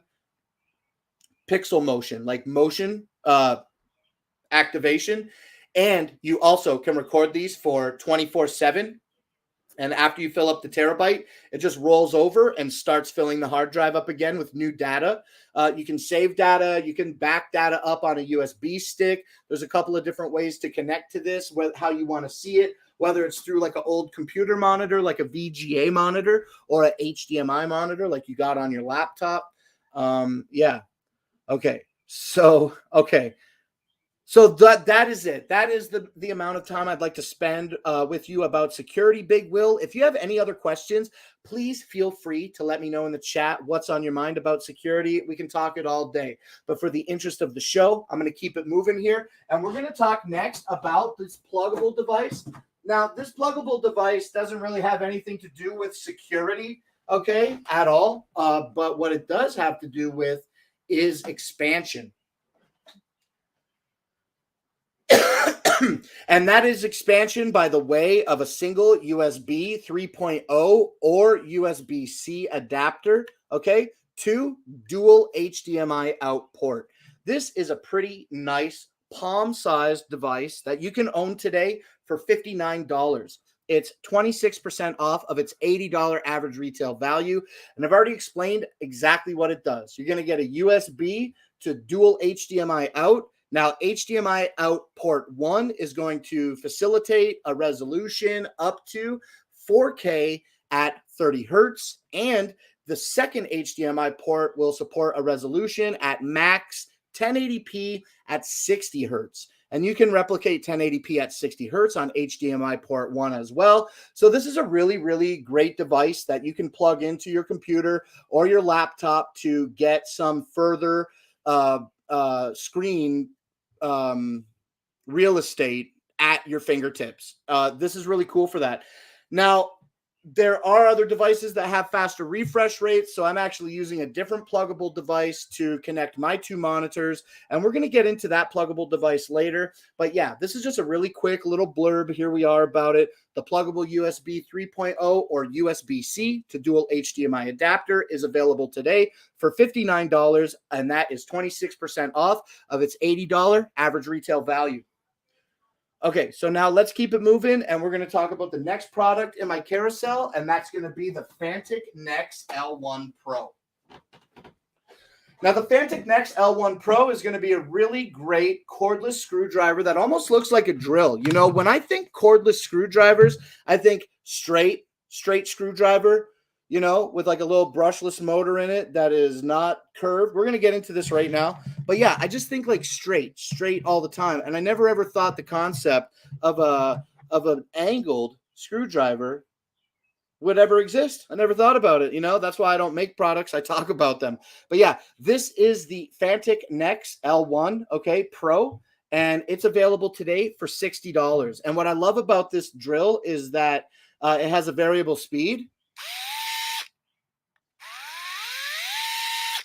pixel motion, like motion activation. And you also can record these for 24/7. And after you fill up the terabyte, it just rolls over and starts filling the hard drive up again with new data. You can save data. You can back data up on a USB stick. There's a couple of different ways to connect to this, how you want to see it, whether it's through like an old computer monitor, like a VGA monitor, or a HDMI monitor like you got on your laptop. Yeah. Okay. So that is it. That is the amount of time I'd like to spend with you about security, Big Will. If you have any other questions, please feel free to let me know in the chat what's on your mind about security. We can talk it all day. But for the interest of the show, I'm going to keep it moving here. And we're going to talk next about this pluggable device. Now, this pluggable device doesn't really have anything to do with security, okay, at all. But what it does have to do with is expansion. And that is expansion by the way of a single USB 3.0 or USB-C adapter, okay, to dual HDMI out port. This is a pretty nice palm-sized device that you can own today for $59. It's 26% off of its $80 average retail value. And I've already explained exactly what it does. You're going to get a USB to dual HDMI out. Now, HDMI out port 1 is going to facilitate a resolution up to 4K at 30 hertz. And the second HDMI port will support a resolution at max 1080p at 60 hertz. And you can replicate 1080p at 60 hertz on HDMI port 1 as well. So this is a really, really great device that you can plug into your computer or your laptop to get some further screen real estate at your fingertips. This is really cool for that. Now, there are other devices that have faster refresh rates, so I'm actually using a different pluggable device to connect my 2 monitors, and we're going to get into that pluggable device later. But yeah, this is just a really quick little blurb. Here we are about it. The pluggable USB 3.0 or USB-C to dual HDMI adapter is available today for $59, and that is 26% off of its $80 average retail value. Okay, so now let's keep it moving, and we're going to talk about the next product in my carousel, and that's going to be the Fantic Nex L1 Pro. Now, the Fantic Nex L1 Pro is going to be a really great cordless screwdriver that almost looks like a drill. You know, when I think cordless screwdrivers, I think straight screwdriver, you know, with like a little brushless motor in it that is not curved. We're going to get into this right now. But yeah, I just think like straight all the time. And I never ever thought the concept of an angled screwdriver would ever exist. I never thought about it. You know, that's why I don't make products. I talk about them. But yeah, this is the Fantic Nex L1, okay, Pro. And it's available today for $60. And what I love about this drill is that it has a variable speed.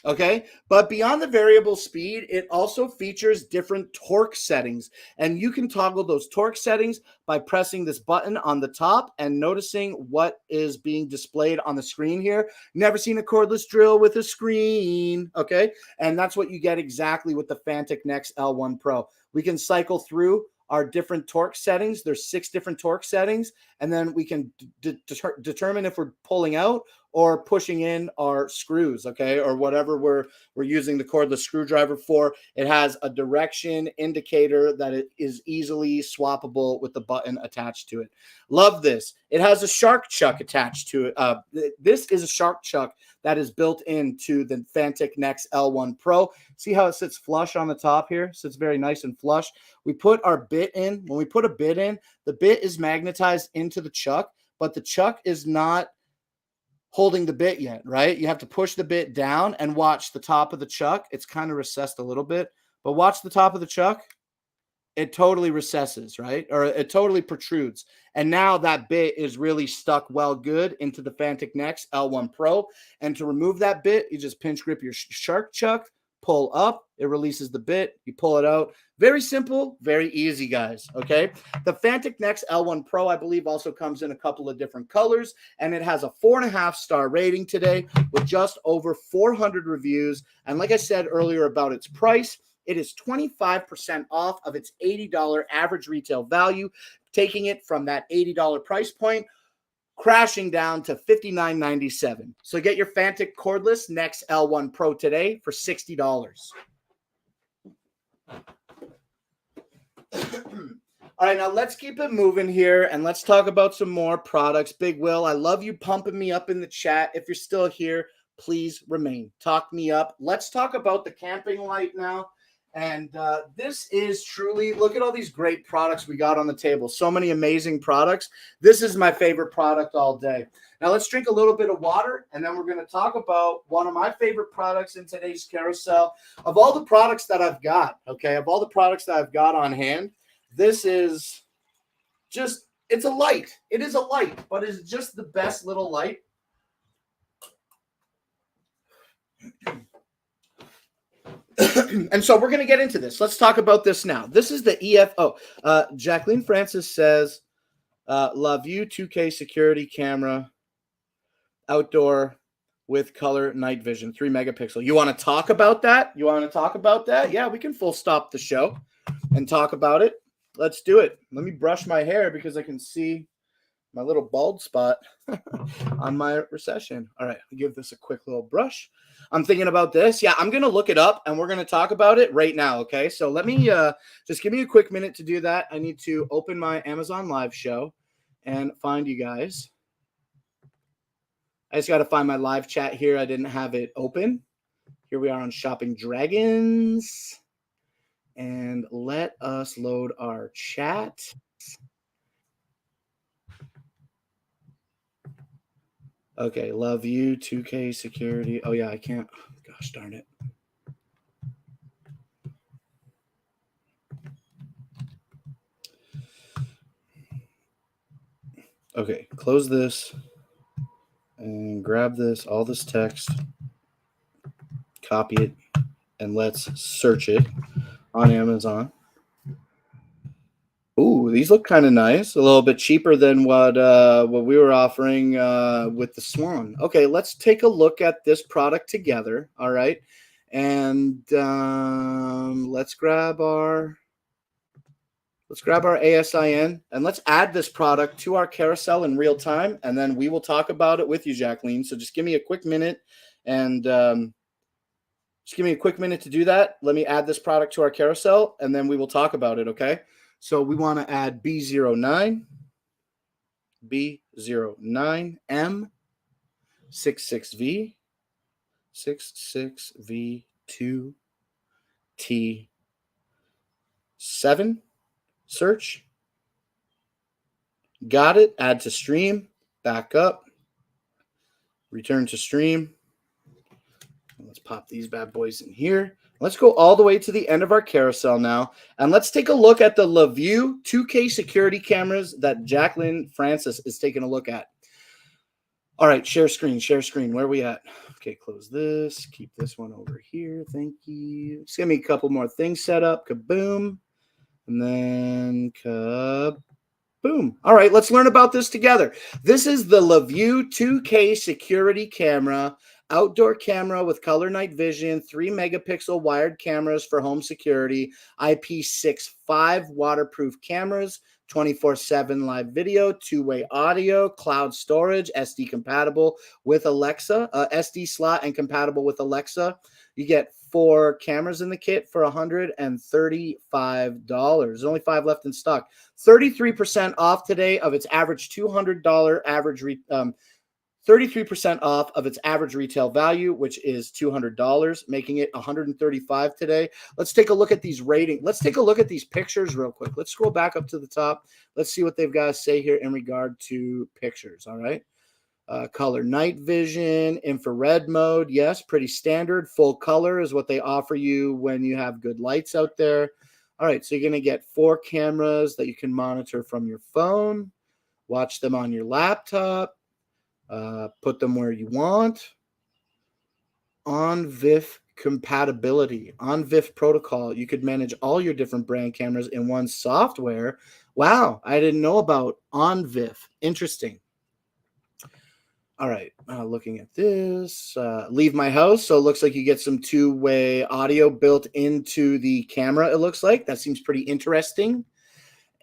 Okay, but beyond the variable speed, it also features different torque settings, and you can toggle those torque settings by pressing this button on the top and noticing what is being displayed on the screen here. Never seen a cordless drill with a screen. Okay, and that's what you get exactly with the Fantic Next L1 Pro. We can cycle through our different torque settings. There's 6 different torque settings, and then we can determine if we're pulling out or pushing in our screws, okay, or whatever we're using the cordless screwdriver for. It has a direction indicator that it is easily swappable with the button attached to it. Love this. It has a shark chuck attached to it. This is a shark chuck that is built into the Fantic Next L1 Pro. See how it sits flush on the top here? Sits very nice and flush. We put our bit in. When we put a bit in, the bit is magnetized into the chuck, but the chuck is not holding the bit yet, right? You have to push the bit down and watch the top of the chuck. It's kind of recessed a little bit, but watch the top of the chuck. It totally recesses, right? Or it totally protrudes. And now that bit is really stuck well good into the Fantic Next L1 Pro. And to remove that bit, you just pinch grip your shark chuck, pull up, it releases the bit, you pull it out. Very simple, very easy, guys, okay? The Fantic Next L1 Pro, I believe, also comes in a couple of different colors, and it has a 4.5-star rating today with just over 400 reviews. And like I said earlier about its price, it is 25% off of its $80 average retail value, taking it from that $80 price point, crashing down to $59.97. So get your Fantic cordless Next L1 Pro today for $60. All right, now let's keep it moving here and let's talk about some more products. Big Will, I love you pumping me up in the chat. If you're still here, please remain. Talk me up. Let's talk about the camping light now. And this is truly, look at all these great products we got on the table. So many amazing products. This is my favorite product all day. Now let's drink a little bit of water, and then we're going to talk about one of my favorite products in today's carousel. Of all the products that I've got, okay, of all the products that I've got on hand, this is just, it's a light. It is a light, but it's just the best little light. And so we're going to get into this. Let's talk about this now. This is the EFO. Jacqueline Francis says, love you, 2K security camera, outdoor with color night vision, 3 megapixel. You want to talk about that? You want to talk about that? Yeah, we can full stop the show and talk about it. Let's do it. Let me brush my hair because I can see my little bald spot on my recession. All right, I'll give this a quick little brush. I'm thinking about this. Yeah, I'm going to look it up and we're going to talk about it right now, okay? So let me just give me a quick minute to do that. I need to open my Amazon Live show and find you guys. I just got to find my live chat here. I didn't have it open. Here we are on Shopping Dragons. And let us load our chat. Okay, love you, 2K security. Oh, yeah, I can't. Gosh darn it. Okay, close this and grab this, all this text, copy it, and let's search it on Amazon. Ooh, these look kind of nice. A little bit cheaper than what we were offering with the Swan. Okay, let's take a look at this product together. All right, and let's grab our ASIN and let's add this product to our carousel in real time, and then we will talk about it with you, Jacqueline. So just give me a quick minute and just give me a quick minute to do that. Let me add this product to our carousel, and then we will talk about it. Okay. So we want to add B09, B09M, 66V, 66V2T7. Search. Got it. Add to stream. Back up. Return to stream. Let's pop these bad boys in here. Let's go all the way to the end of our carousel now, and let's take a look at the LaView 2K security cameras that Jacqueline Francis is taking a look at. All right, share screen, share screen. Where are we at? Okay, close this. Keep this one over here. Thank you. Just give me a couple more things set up. Kaboom. And then kaboom. All right, let's learn about this together. This is the LaView 2K security camera, outdoor camera with color night vision, 3 megapixel wired cameras for home security, IP65 waterproof cameras, 24/7 live video, two-way audio, cloud storage, SD compatible with Alexa, SD slot and compatible with Alexa. You get 4 cameras in the kit for $135. There's only 5 left in stock. 33% off today of its average $200 average 33% off of its average retail value, which is $200, making it $135 today. Let's take a look at these ratings. Let's take a look at these pictures real quick. Let's scroll back up to the top. Let's see what they've got to say here in regard to pictures. All right. Color night vision, infrared mode. Yes, pretty standard. Full color is what they offer you when you have good lights out there. All right. So you're going to get 4 cameras that you can monitor from your phone, watch them on your laptop. Put them where you want. OnVIF compatibility, OnVIF protocol. You could manage all your different brand cameras in one software. Wow, I didn't know about OnVIF. Interesting. All right, looking at this, leave my house. So it looks like you get some two-way audio built into the camera, it looks like. That seems pretty interesting.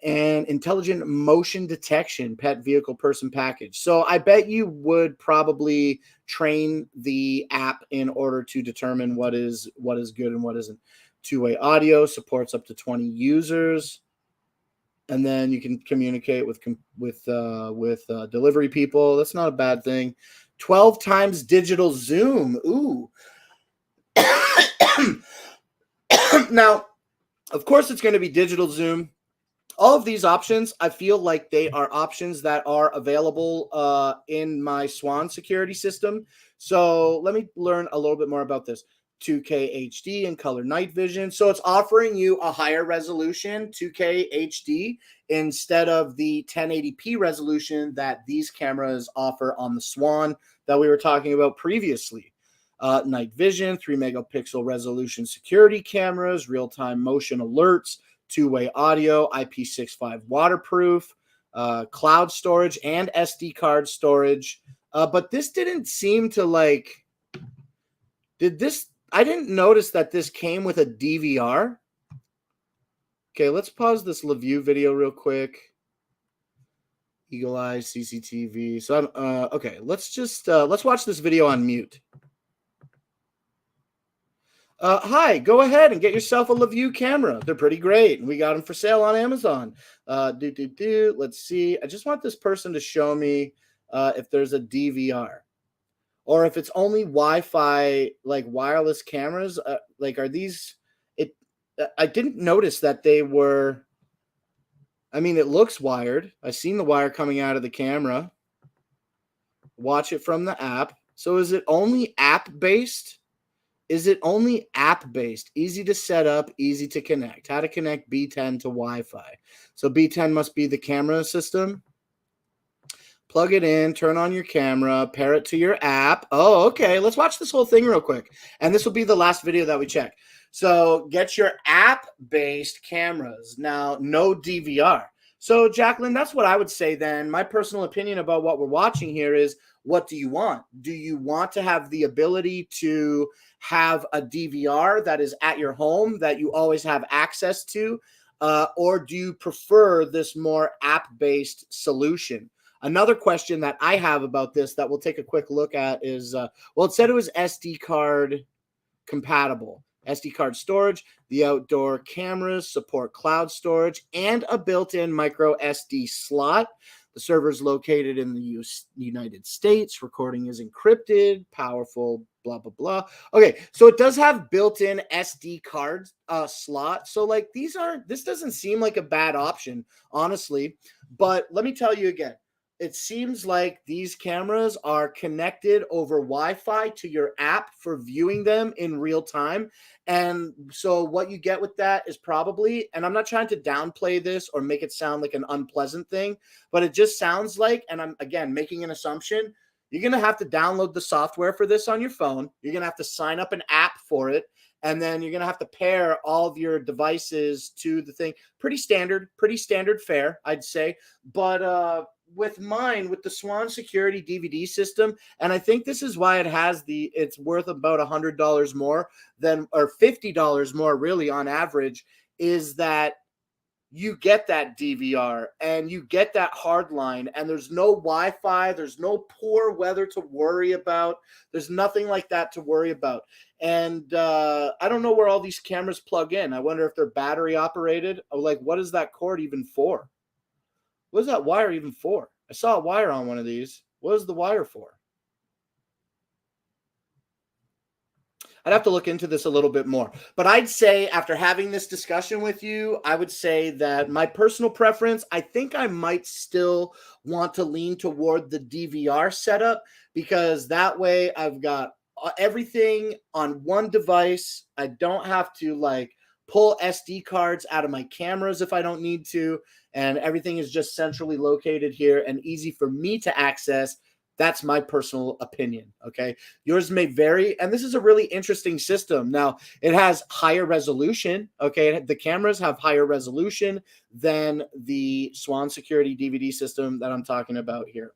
And intelligent motion detection, pet vehicle person package. So I bet you would probably train the app in order to determine what is good and what isn't. Two-way audio, supports up to 20 users, and then you can communicate with delivery people. That's not a bad thing. 12 times digital zoom. Ooh. Now, of course, it's going to be digital zoom. All of these options, I feel like they are options that are available in my Swan security system. So let me learn a little bit more about this. 2K HD and color night vision. So it's offering you a higher resolution, 2K HD, instead of the 1080p resolution that these cameras offer on the Swan that we were talking about previously. Night vision, 3 megapixel resolution security cameras, real-time motion alerts, two-way audio, IP65 waterproof, cloud storage, and SD card storage. But this didn't seem to I didn't notice that this came with a DVR. Okay, let's pause this LaView video real quick. Eagle Eye, CCTV. So okay, let's watch this video on mute. Hi, go ahead and get yourself a LaView camera. They're pretty great. We got them for sale on Amazon. Let's see. I just want this person to show me if there's a DVR or if it's only Wi-Fi, like wireless cameras. Are these? I didn't notice that they were. I mean, it looks wired. I've seen the wire coming out of the camera. Watch it from the app. So is it only app-based? Is it only app-based? Easy to set up, easy to connect. How to connect B10 to Wi-Fi. So B10 must be the camera system. Plug it in, turn on your camera, pair it to your app. Oh, okay. Let's watch this whole thing real quick. And this will be the last video that we check. So get your app-based cameras. Now, no DVR. So, Jacqueline, that's what I would say then. My personal opinion about what we're watching here is, what do you want? Do you want to have the ability to have a DVR that is at your home that you always have access to? Or do you prefer this more app-based solution? Another question that I have about this that we'll take a quick look at is, well, it said it was SD card compatible. SD card storage, the outdoor cameras support cloud storage and a built-in micro SD slot. The server is located in the United States. Recording is encrypted, powerful, blah, blah, blah. Okay, so it does have built-in SD card slot. So this doesn't seem like a bad option, honestly. But let me tell you again, it seems like these cameras are connected over Wi-Fi to your app for viewing them in real time. And so what you get with that is probably, and I'm not trying to downplay this or make it sound like an unpleasant thing, but it just sounds like, and I'm again making an assumption, You're going to have to download the software for this on your phone. You're going to have to sign up an app for it. And then you're going to have to pair all of your devices to the thing. Pretty standard fare, I'd say. But with mine, with the Swan Security DVD system, and I think this is why it's worth about $100 more than, or $50 more really on average, is that you get that DVR and you get that hard line, and there's no Wi-Fi, there's no poor weather to worry about. There's nothing like that to worry about. And I don't know where all these cameras plug in. I wonder if they're battery operated. Like, what is that cord even for? What is that wire even for? I saw a wire on one of these. What is the wire for? I'd have to look into this a little bit more. But I'd say after having this discussion with you, I would say that my personal preference, I think I might still want to lean toward the DVR setup, because that way I've got everything on one device. I don't have to like pull SD cards out of my cameras if I don't need to. And everything is just centrally located here and easy for me to access. That's my personal opinion, okay? Yours may vary, and this is a really interesting system. Now, it has higher resolution, okay? The cameras have higher resolution than the Swan Security DVD system that I'm talking about here.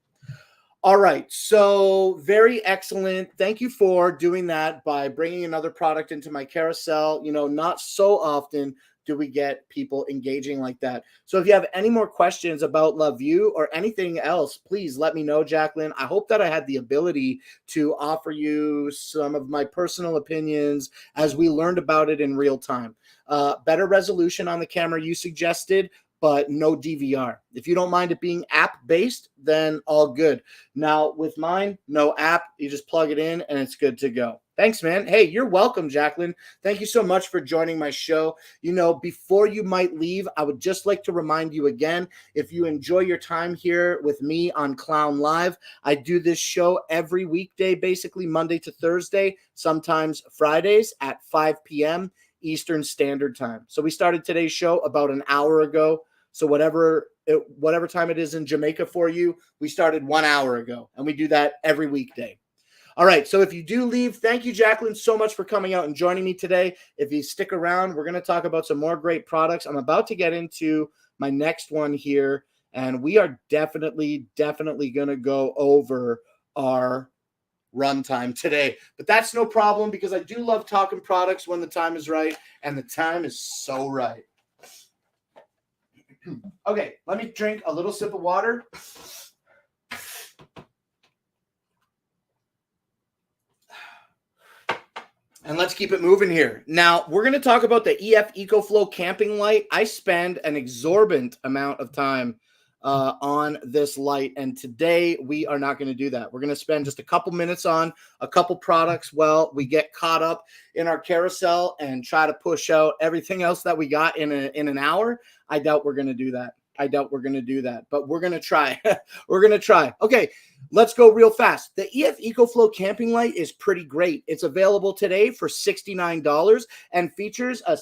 All right, so very excellent. Thank you for doing that by bringing another product into my carousel. You know, not so often do we get people engaging like that. So if you have any more questions about LaView or anything else, please let me know, Jacqueline. I hope that I had the ability to offer you some of my personal opinions as we learned about it in real time. Better resolution on the camera you suggested, but no DVR. If you don't mind it being app-based, then all good. Now, with mine, no app. You just plug it in, and it's good to go. Thanks, man. Hey, you're welcome, Jacqueline. Thank you so much for joining my show. You know, before you might leave, I would just like to remind you again, if you enjoy your time here with me on Clown Live, I do this show every weekday, basically Monday to Thursday, sometimes Fridays at 5 p.m. Eastern Standard Time. So we started today's show about an hour ago. So whatever time it is in Jamaica for you, we started 1 hour ago, and we do that every weekday. All right, so if you do leave, thank you, Jacqueline, so much for coming out and joining me today. If you stick around, we're going to talk about some more great products. I'm about to get into my next one here, and we are definitely going to go over our runtime today. But that's no problem, because I do love talking products when the time is right, and the time is so right. Okay, let me drink a little sip of water. And let's keep it moving here. Now, we're going to talk about the EF EcoFlow camping light. I spend an exorbitant amount of time on this light, and today we are not going to do that. We're going to spend just a couple minutes on a couple products while we get caught up in our carousel and try to push out everything else that we got in an hour. I doubt we're going to do that. But we're going to try. We're going to try. Okay, let's go real fast. The EF EcoFlow camping light is pretty great. It's available today for $69 and features a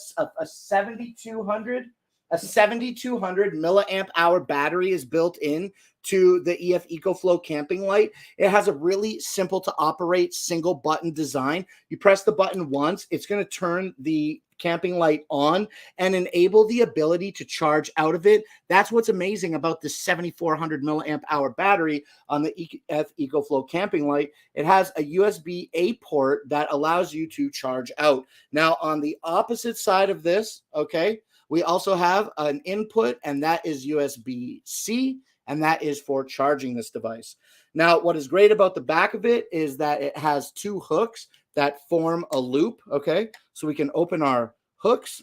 7,200 milliamp hour battery is built in to the EF EcoFlow camping light. It has a really simple to operate single button design. You press the button once, it's going to turn the camping light on and enable the ability to charge out of it. That's what's amazing about this 7,400 milliamp hour battery on the EF EcoFlow camping light. It has a USB-A port that allows you to charge out. Now, on the opposite side of this, okay, we also have an input, and that is USB-C, and that is for charging this device. Now, what is great about the back of it is that it has two hooks that form a loop, okay? So we can open our hooks,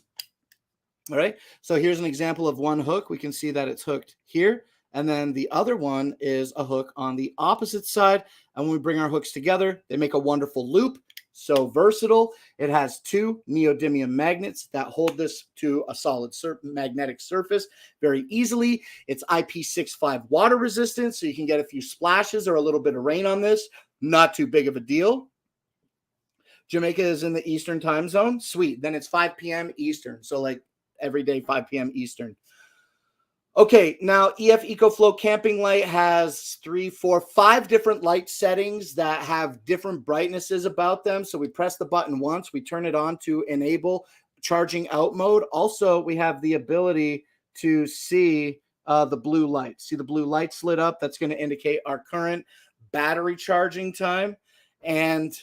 all right? So here's an example of one hook. We can see that it's hooked here, and then the other one is a hook on the opposite side, and when we bring our hooks together, they make a wonderful loop. So versatile. It has two neodymium magnets that hold this to a solid magnetic surface very easily. It's IP65 water resistant, so you can get a few splashes or a little bit of rain on this. Not too big of a deal. Jamaica is in the Eastern time zone. Sweet. Then it's 5 p.m. Eastern. So like every day, 5 p.m. Eastern. Okay, now EF EcoFlow camping light has 3, 4, 5 different light settings that have different brightnesses about them. So we press the button once, we turn it on to enable charging out mode. Also, we have the ability to see the blue light. See the blue lights lit up? That's going to indicate our current battery charging time. And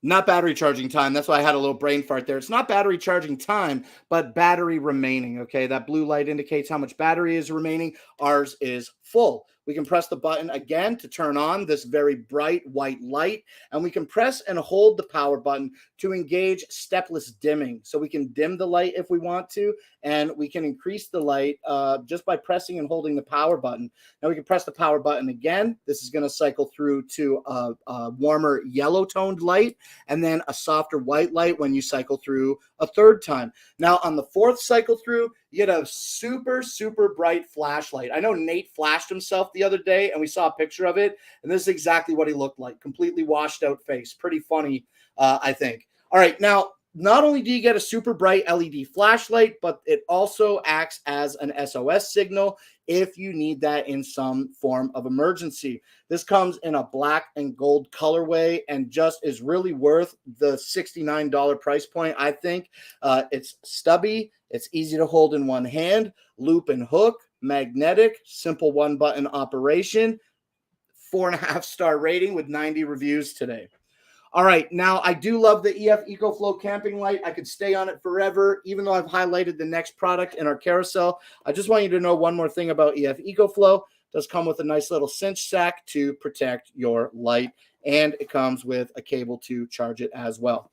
not battery charging time. That's why I had a little brain fart there. It's not battery charging time, but battery remaining. Okay. That blue light indicates how much battery is remaining. Ours is full. We can press the button again to turn on this very bright white light, and we can press and hold the power button to engage stepless dimming. So we can dim the light if we want to, and we can increase the light just by pressing and holding the power button. Now we can press the power button again. This is going to cycle through to a warmer yellow toned light, and then a softer white light when you cycle through a third time. Now on the fourth cycle through, you get a super, super bright flashlight. I know Nate flashed himself the other day and we saw a picture of it, and this is exactly what he looked like. Completely washed out face. Pretty funny, I think. All right, now not only do you get a super bright LED flashlight, but it also acts as an SOS signal if you need that in some form of emergency. This comes in a black and gold colorway and just is really worth the $69 price point, I think. It's stubby, it's easy to hold in one hand, loop and hook, magnetic, simple one-button operation, 4.5-star rating with 90 reviews today. All right, now I do love the EF EcoFlow camping light. I could stay on it forever, even though I've highlighted the next product in our carousel. I just want you to know one more thing about EF EcoFlow. It does come with a nice little cinch sack to protect your light, and it comes with a cable to charge it as well.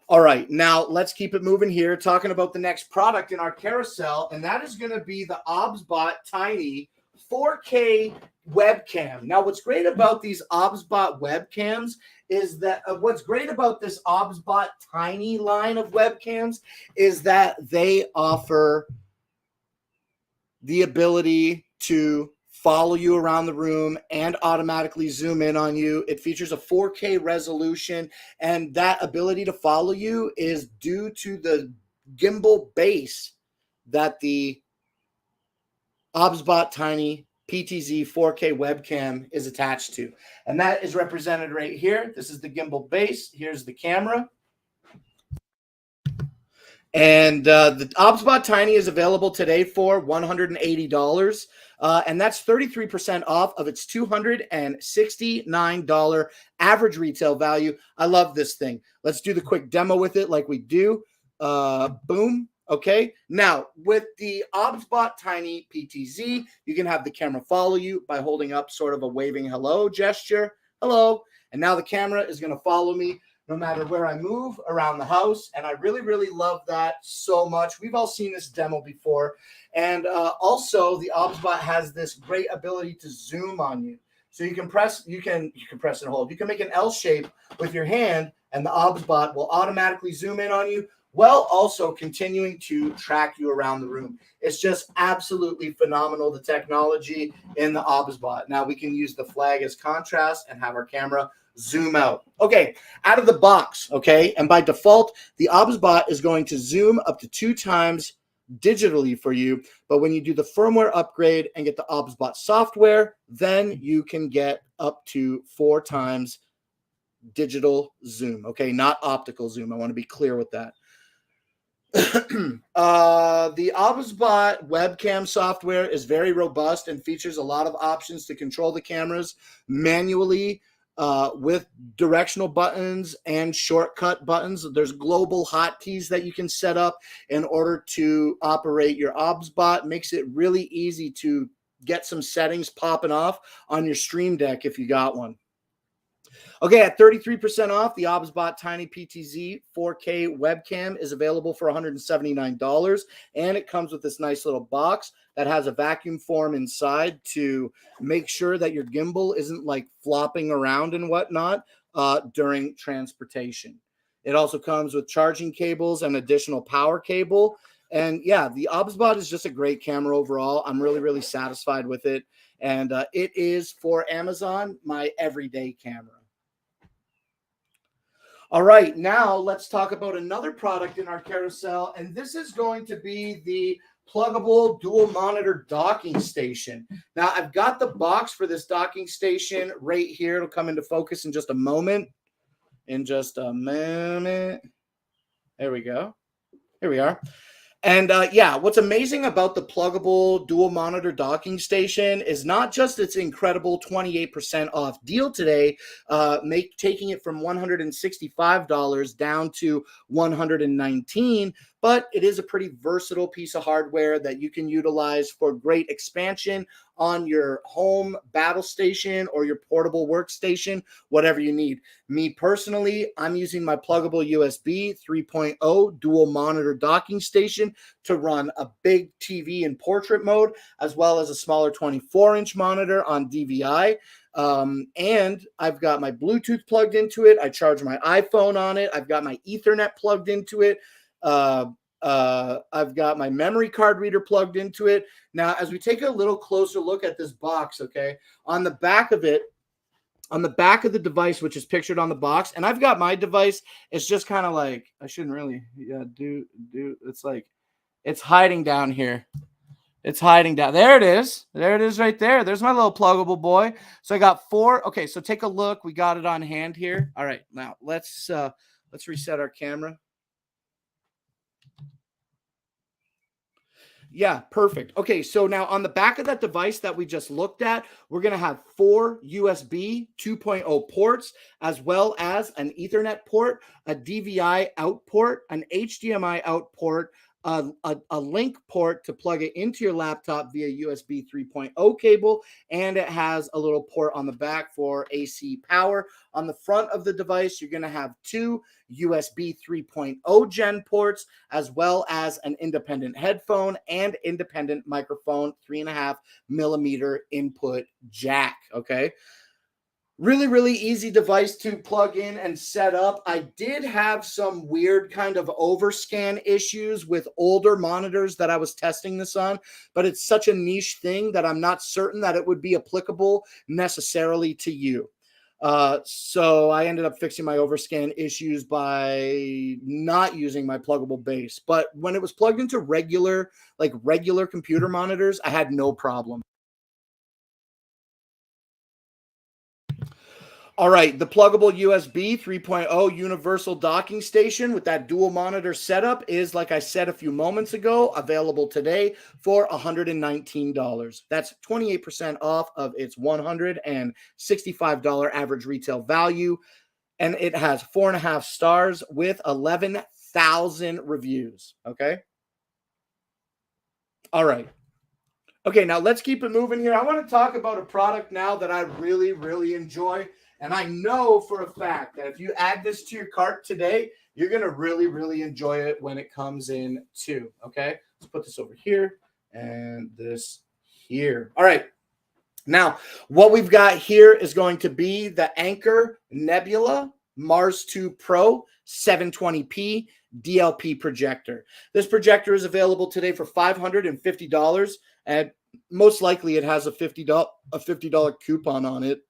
All right, now let's keep it moving here, talking about the next product in our carousel, and that is going to be the OBSBot Tiny 4K webcam. Now, what's great about these OBSBot webcams is that what's great about this OBSBot Tiny line of webcams is that they offer the ability to follow you around the room and automatically zoom in on you. It features a 4K resolution, and that ability to follow you is due to the gimbal base that the OBSBot Tiny PTZ 4K webcam is attached to. And that is represented right here. This is the gimbal base. Here's the camera. And the OBSBot Tiny is available today for $180. And that's 33% off of its $269 average retail value. I love this thing. Let's do the quick demo with it like we do. Boom. Okay. Now, with the OBSBot Tiny PTZ, you can have the camera follow you by holding up sort of a waving hello gesture. Hello. And now the camera is going to follow me no matter where I move around the house. And I really, really love that so much. We've all seen this demo before. And also the OBSBot has this great ability to zoom on you. So you can press and hold. You can make an L shape with your hand and the OBSBot will automatically zoom in on you while also continuing to track you around the room. It's just absolutely phenomenal, the technology in the OBSBot. Now we can use the flag as contrast and have our camera zoom out. Okay, out of the box, okay, and by default, the OBSBot is going to zoom up to 2 times digitally for you, but when you do the firmware upgrade and get the OBSBot software, then you can get up to 4 times digital zoom, okay, not optical zoom. I want to be clear with that. The OBSBot webcam software is very robust and features a lot of options to control the cameras manually with directional buttons and shortcut buttons. There's global hotkeys that you can set up in order to operate your OBSBot. Makes it really easy to get some settings popping off on your Stream Deck if you got one. Okay, at 33% off, the OBSBot Tiny PTZ 4K webcam is available for $179, and it comes with this nice little box that has a vacuum form inside to make sure that your gimbal isn't like flopping around and whatnot during transportation. It also comes with charging cables and additional power cable. And yeah, the OBSBot is just a great camera overall. I'm really, really satisfied with it. And it is, for Amazon, my everyday camera. All right, now let's talk about another product in our carousel, and this is going to be the pluggable dual monitor docking station. Now, I've got the box for this docking station right here. It'll come into focus in just a moment. In just a moment. There we go. Here we are. And yeah, what's amazing about the pluggable dual monitor docking station is not just its incredible 28% off deal today, taking it from $165 down to $119, but it is a pretty versatile piece of hardware that you can utilize for great expansion on your home battle station or your portable workstation, whatever you need. Me personally, I'm using my pluggable USB 3.0 dual monitor docking station to run a big TV in portrait mode, as well as a smaller 24-inch monitor on DVI. And I've got my Bluetooth plugged into it. I charge my iPhone on it. I've got my Ethernet plugged into it. I've got my memory card reader plugged into it. Now, as we take a little closer look at this box, okay, on the back of it, on the back of the device, which is pictured on the box, and I've got my device, it's just kind of like, I shouldn't really, it's like, it's hiding down here. It's hiding down. There it is. There it is right there. There's my little pluggable boy. So I got 4. Okay, so take a look. We got it on hand here. All right, now let's reset our camera. Yeah, perfect. Okay, so now on the back of that device that we just looked at, we're going to have 4 USB 2.0 ports, as well as an Ethernet port, a DVI out port, an HDMI out port, a link port to plug it into your laptop via USB 3.0 cable, and it has a little port on the back for AC power. On the front of the device, you're going to have 2 USB 3.0 gen ports, as well as an independent headphone and independent microphone, 3.5 millimeter input jack. Okay. Really, really easy device to plug in and set up. I did have some weird kind of overscan issues with older monitors that I was testing this on, but it's such a niche thing that I'm not certain that it would be applicable necessarily to you. So I ended up fixing my overscan issues by not using my pluggable base. But when it was plugged into regular computer monitors, I had no problem. All right, the pluggable USB 3.0 universal docking station with that dual monitor setup is, like I said a few moments ago, available today for $119. That's 28% off of its $165 average retail value. And it has 4.5 stars with 11,000 reviews. Okay. All right. Okay, now let's keep it moving here. I want to talk about a product now that I really, really enjoy. And I know for a fact that if you add this to your cart today, you're going to really, really enjoy it when it comes in too. Okay, let's put this over here and this here. All right. Now, what we've got here is going to be the Anker Nebula Mars 2 Pro 720p DLP projector. This projector is available today for $550, and most likely it has a $50 coupon on it.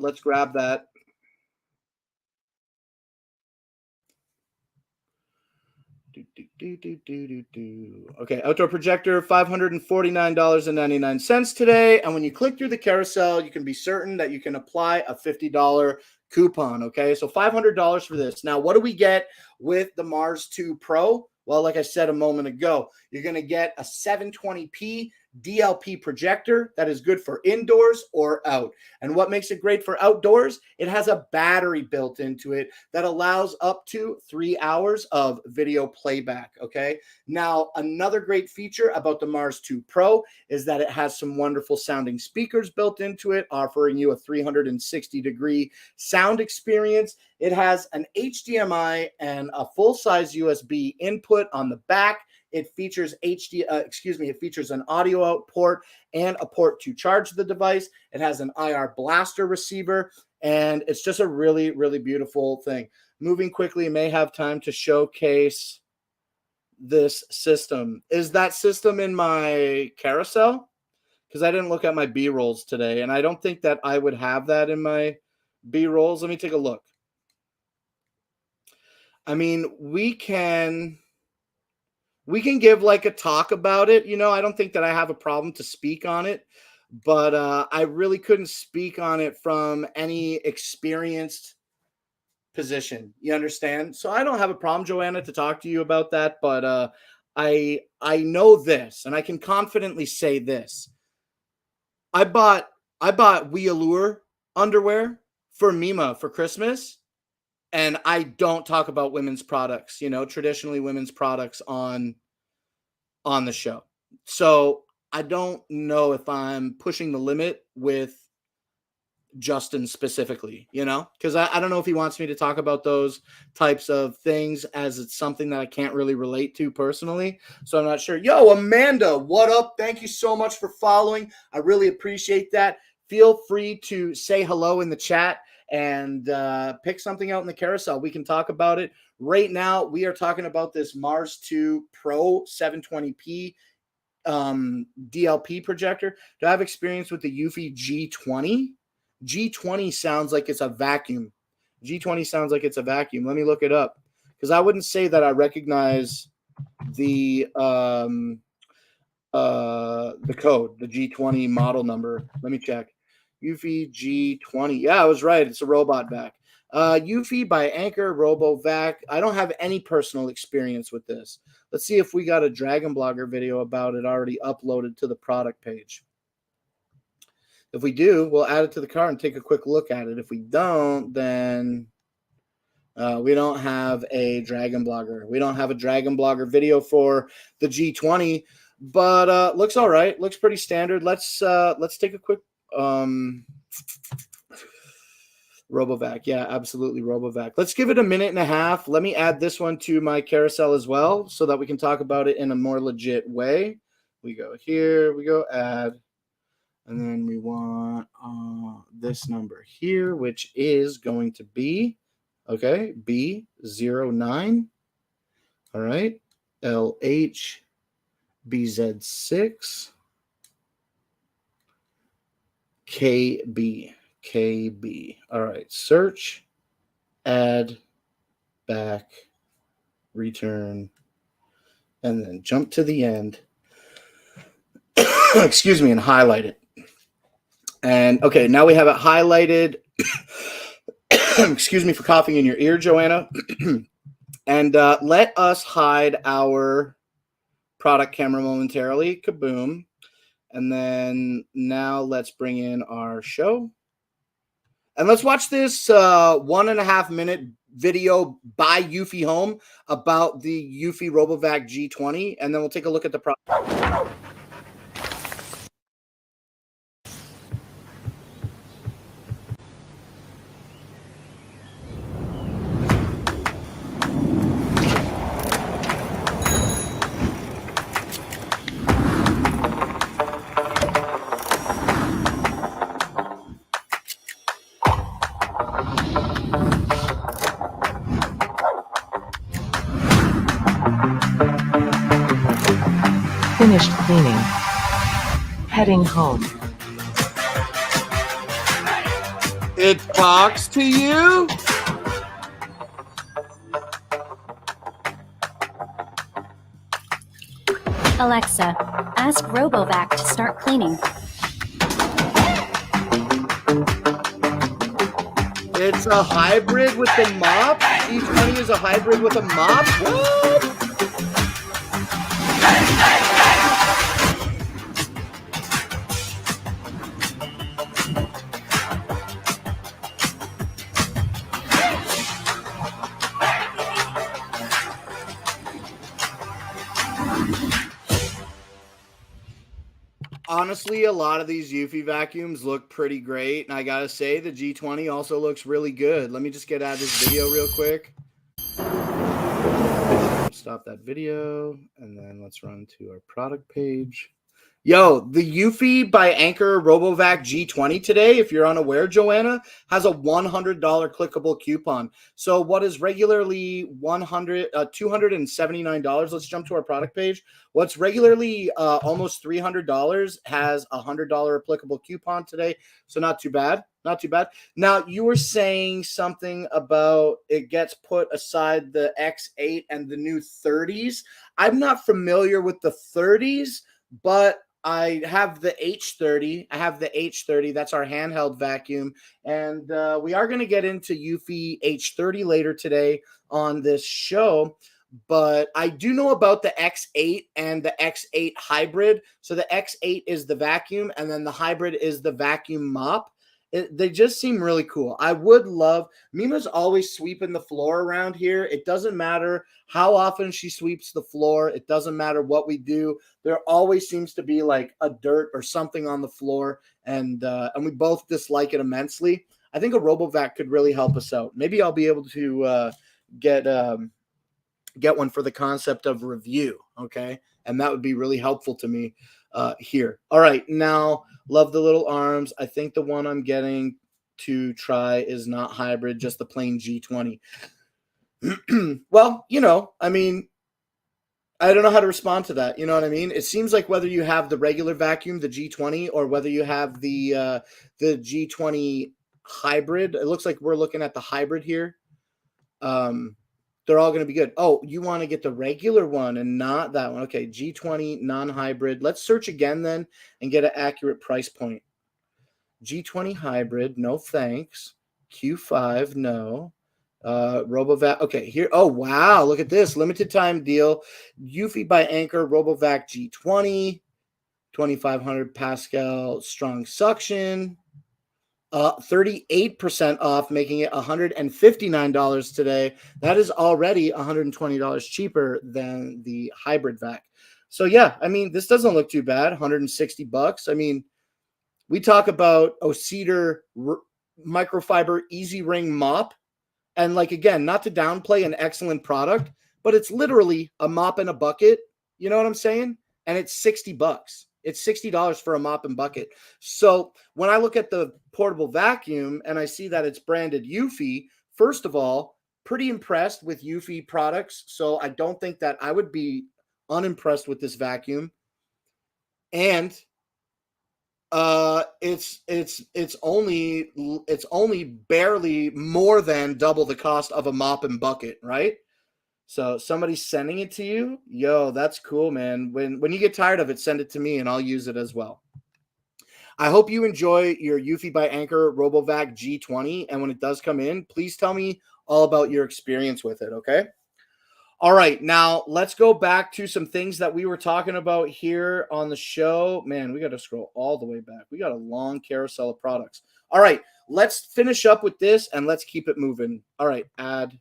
Let's grab that. Okay, outdoor projector, $549.99 today. And when you click through the carousel, you can be certain that you can apply a $50 coupon. Okay, so $500 for this. Now, what do we get with the Mars 2 Pro? Well, like I said a moment ago, you're going to get a 720p DLP projector that is good for indoors or out. And what makes it great for outdoors? It has a battery built into it that allows up to 3 hours of video playback. Okay. Now, another great feature about the Mars 2 Pro is that it has some wonderful sounding speakers built into it, offering you a 360-degree sound experience. It has an HDMI and a full-size USB input on the back. It features it features an audio out port and a port to charge the device. It has an IR blaster receiver, and it's just a really, really beautiful thing. Moving quickly, may have time to showcase this system. Is that system in my carousel? Because I didn't look at my B-rolls today, and I don't think that I would have that in my B-rolls. Let me take a look. I mean, we can give like a talk about it. I don't think that I have a problem to speak on it, but I really couldn't speak on it from any experienced position. You understand? So I don't have a problem, Joanna, to talk to you about that, but I know this, and I can confidently say this. I bought We Allure underwear for Mima for Christmas, and I don't talk about women's products, traditionally women's products on the show. So I don't know if I'm pushing the limit with Justin specifically, because I don't know if he wants me to talk about those types of things, as it's something that I can't really relate to personally. So I'm not sure. Yo, Amanda, what up? Thank you so much for following. I really appreciate that. Feel free to say hello in the chat and pick something out in the carousel. We can talk about it. Right now, we are talking about this Mars 2 Pro 720p DLP projector. Do I have experience with the Eufy G20? G20 sounds like it's a vacuum. G20 sounds like it's a vacuum. Let me look it up, because I wouldn't say that I recognize the code, the G20 model number. Let me check. Eufy G20. Yeah, I was right. It's a robot vac. Eufy by Anker RoboVac. I don't have any personal experience with this. Let's see if we got a Dragon Blogger video about it already uploaded to the product page. If we do, we'll add it to the cart and take a quick look at it. If we don't, then we don't have a Dragon Blogger. We don't have a Dragon Blogger video for the G20, but looks all right. Looks pretty standard. Let's take a quick RoboVac. Yeah, absolutely, RoboVac. Let's give it a minute and a half. Let me add this one to my carousel as well, so that we can talk about it in a more legit way. We go here. We go add. And then we want this number here, which is going to be, okay, B09. All right, LH BZ6 KB. All right, search, add, back, return, and then jump to the end. Excuse me, and highlight it. And okay, now we have it highlighted. Excuse me for coughing in your ear, Joanna. And let us hide our product camera momentarily. Kaboom. And then now let's bring in our show. And let's watch this 1.5 minute video by Eufy Home about the Eufy RoboVac G20. And then we'll take a look at the product. Finished cleaning. Heading home. It talks to you? Alexa, ask RoboVac to start cleaning. It's a hybrid with the mop? G20 is a hybrid with a mop? What? Honestly, a lot of these Eufy vacuums look pretty great, and I gotta say the G20 also looks really good. Let me just get out of this video real quick. Stop that video, and then let's run to our product page. Yo, the Eufy by Anker RoboVac G20 today, if you're unaware, Joanna, has a $100 clickable coupon. So what is regularly $279? Let's jump to our product page. What's regularly almost $300 has a $100 applicable coupon today. So not too bad. not too bad. Now, you were saying something about it gets put aside the X8 and the new 30s. I'm not familiar with the 30s, but I have the H30. I have the H30. That's our handheld vacuum. And we are going to get into Eufy H30 later today on this show. But I do know about the X8 and the X8 hybrid. So the X8 is the vacuum, and then the hybrid is the vacuum mop. They just seem really cool. I would love, Mima's always sweeping the floor around here. It doesn't matter how often she sweeps the floor. It doesn't matter what we do. There always seems to be like a dirt or something on the floor, and we both dislike it immensely. I think a RoboVac could really help us out. Maybe I'll be able to get one for the concept of review, okay? And that would be really helpful to me here. All right, now, love the little arms. I think the one I'm getting to try is not hybrid, just the plain G20. Well, I mean, I don't know how to respond to that. You know what I mean? It seems like whether you have the regular vacuum, the G20, or whether you have the G20 hybrid, it looks like we're looking at the hybrid here. They're all going to be good. Oh, you want to get the regular one and not that one. Okay, G20 non-hybrid. Let's search again then and get an accurate price point. G20 hybrid, no thanks. Q5, no. RoboVac. Okay, here. Oh, wow. Look at this. Limited time deal. Eufy by Anker, RoboVac G20. 2,500 Pascal strong suction. 38% off, making it $159 today. That is already $120 cheaper than the hybrid vac. So yeah, I mean, this doesn't look too bad. $160. I mean, we talk about Cedar microfiber easy ring mop, and like again, not to downplay an excellent product, but it's literally a mop and a bucket. You know what I'm saying? And it's $60. It's $60 for a mop and bucket. So when I look at the portable vacuum and I see that it's branded Eufy, first of all, pretty impressed with Eufy products. So I don't think that I would be unimpressed with this vacuum. And it's only barely more than double the cost of a mop and bucket, right? So somebody's sending it to you. Yo, that's cool, man. When you get tired of it, send it to me and I'll use it as well. I hope you enjoy your Eufy by Anker RoboVac G20. And when it does come in, please tell me all about your experience with it, okay? All right, now let's go back to some things that we were talking about here on the show. Man, we got to scroll all the way back. We got a long carousel of products. All right, let's finish up with this and let's keep it moving. All right, add.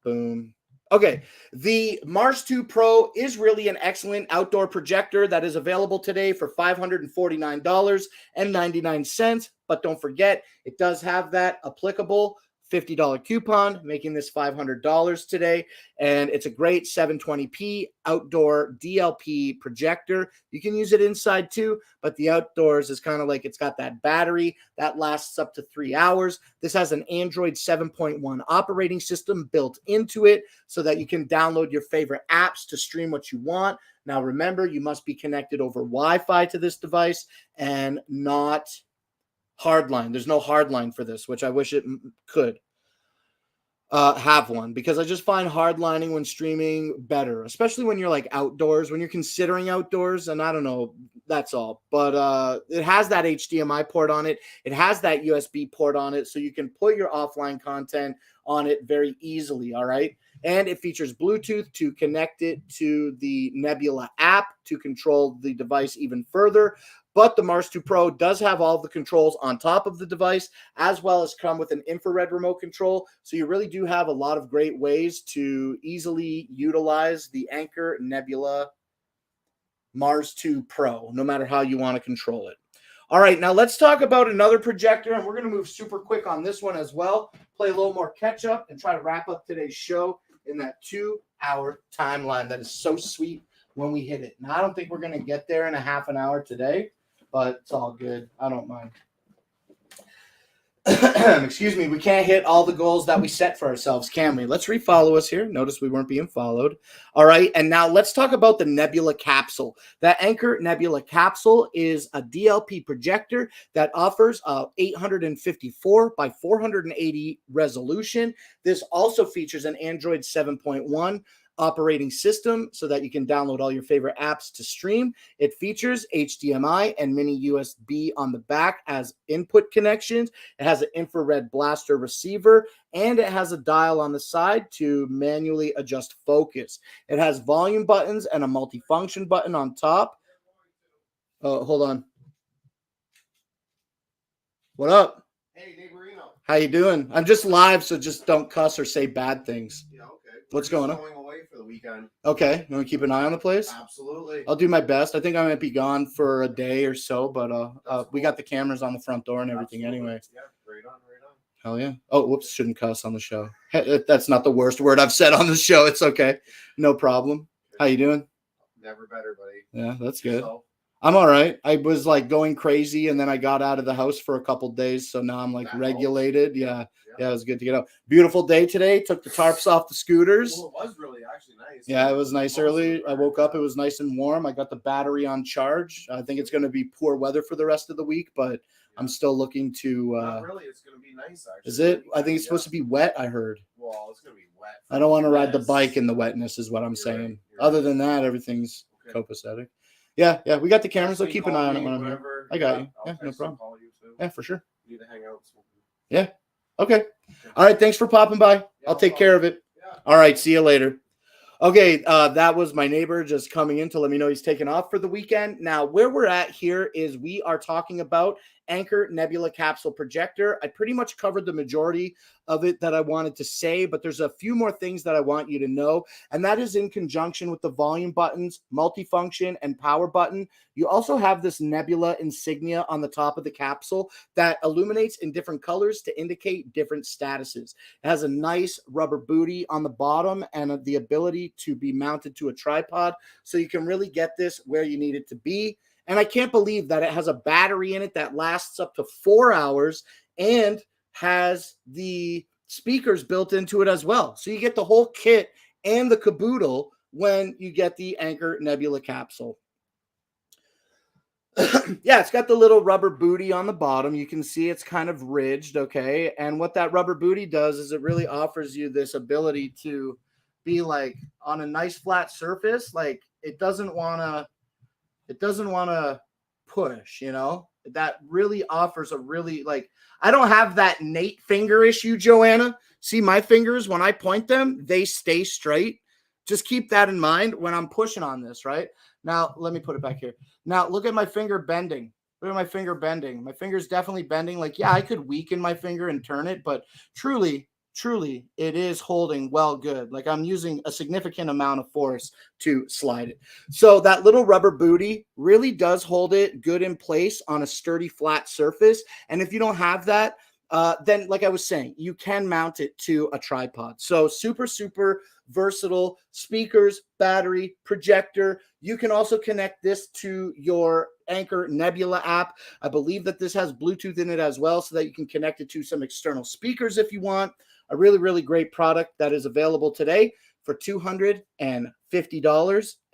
Boom. Okay, the Mars 2 Pro is really an excellent outdoor projector that is available today for $549.99. But don't forget, it does have that applicable $50 coupon, making this $500 today. And it's a great 720p outdoor DLP projector. You can use it inside too, but the outdoors is kind of like it's got that battery that lasts up to 3 hours. This has an Android 7.1 operating system built into it so that you can download your favorite apps to stream what you want. Now, remember, you must be connected over Wi-Fi to this device and not hardline. There's no hardline for this, which I wish it could have one, because I just find hardlining when streaming better, especially when you're like outdoors, when you're considering outdoors. And I don't know, that's all. But it has that HDMI port on it. It has that USB port on it, so you can put your offline content on it very easily. All right. And it features Bluetooth to connect it to the Nebula app to control the device even further. But the Mars 2 Pro does have all the controls on top of the device, as well as come with an infrared remote control. So you really do have a lot of great ways to easily utilize the Anker Nebula Mars 2 Pro, no matter how you want to control it. All right, now let's talk about another projector, and we're going to move super quick on this one as well, play a little more catch up, and try to wrap up today's show in that 2-hour timeline that is so sweet when we hit it. Now, I don't think we're going to get there in a half an hour today, but it's all good. I don't mind. Excuse me, we can't hit all the goals that we set for ourselves, can we? Let's refollow us here. Notice we weren't being followed. All right, and now let's talk about the Nebula capsule. That Anker Nebula capsule is a DLP projector that offers a 854 by 480 resolution. This also features an Android 7.1 operating system so that you can download all your favorite apps to stream. It features HDMI and mini USB on the back as input connections. It has an infrared blaster receiver, and it has a dial on the side to manually adjust focus. It has volume buttons and a multifunction button on top. Oh, hold on. What up? Hey, Neighborino. How you doing? I'm just live, so just don't cuss or say bad things. Yeah, okay. What's We're going just on? Going away for the weekend. Okay, you want to keep an eye on the place? Absolutely. I'll do my best. I think I might be gone for a day or so, but That's we cool. got the cameras on the front door and everything Absolutely. anyway. Yeah, right on, right on. Hell yeah. Oh, whoops, shouldn't cuss on the show. That's not the worst word I've said on the show. It's okay. No problem. How you doing? Never better, buddy. Yeah, that's good. So, I'm all right. I was like going crazy and then I got out of the house for a couple days, so now I'm like That helps. regulated. Yeah. Yeah, it was good to get out. Beautiful day today. Took the tarps off the scooters. Well, it was really actually nice. Yeah, it was nice Most of early. the I woke up. It was nice and warm. I got the battery on charge. I think it's going to be poor weather for the rest of the week, but I'm still looking to. Not really. It's going to be nice, actually. Is it? I think it's supposed to be wet. I heard. Well, it's going to be wet. I don't want to ride the Yes. bike in the wetness, is what I'm You're saying. right, you're Other right. than that, everything's Okay. copacetic. Yeah, yeah. We got the cameras. So Text keep me, an eye call on it me, when I'm here. whatever. I got you. I'll Yeah, no text you, problem. call you too. Yeah, for sure. Need to hang out. Okay. All right. Thanks for popping by. I'll take care of it. Yeah. All right. See you later. Okay, that was my neighbor just coming in to let me know he's taking off for the weekend. Now, where we're at here is we are talking about Anker Nebula Capsule Projector. I pretty much covered the majority of it that I wanted to say, but there's a few more things that I want you to know, and that is in conjunction with the volume buttons, multifunction, and power button. You also have this Nebula insignia on the top of the capsule that illuminates in different colors to indicate different statuses. It has a nice rubber booty on the bottom and the ability to be mounted to a tripod, so you can really get this where you need it to be. And I can't believe that it has a battery in it that lasts up to 4 hours and has the speakers built into it as well. So you get the whole kit and the caboodle when you get the Anker Nebula capsule. Yeah, it's got the little rubber booty on the bottom. You can see it's kind of ridged, okay? And what that rubber booty does is it really offers you this ability to be like on a nice flat surface. Like it doesn't want to push, you know? That really offers a really like I don't have that Nate finger issue, Joanna. See my fingers when I point them, they stay straight. Just keep that in mind when I'm pushing on this, right? Now, let me put it back here. Now, look at my finger bending. Look at my finger bending. My finger's definitely bending. Like, yeah, I could weaken my finger and turn it, but truly, it is holding well good. Like I'm using a significant amount of force to slide it. So that little rubber booty really does hold it good in place on a sturdy, flat surface. And if you don't have that, then like I was saying, you can mount it to a tripod. So super versatile speakers, battery, projector. You can also connect this to your Anker Nebula app. I believe that this has Bluetooth in it as well so that you can connect it to some external speakers if you want. A really great product that is available today for $250,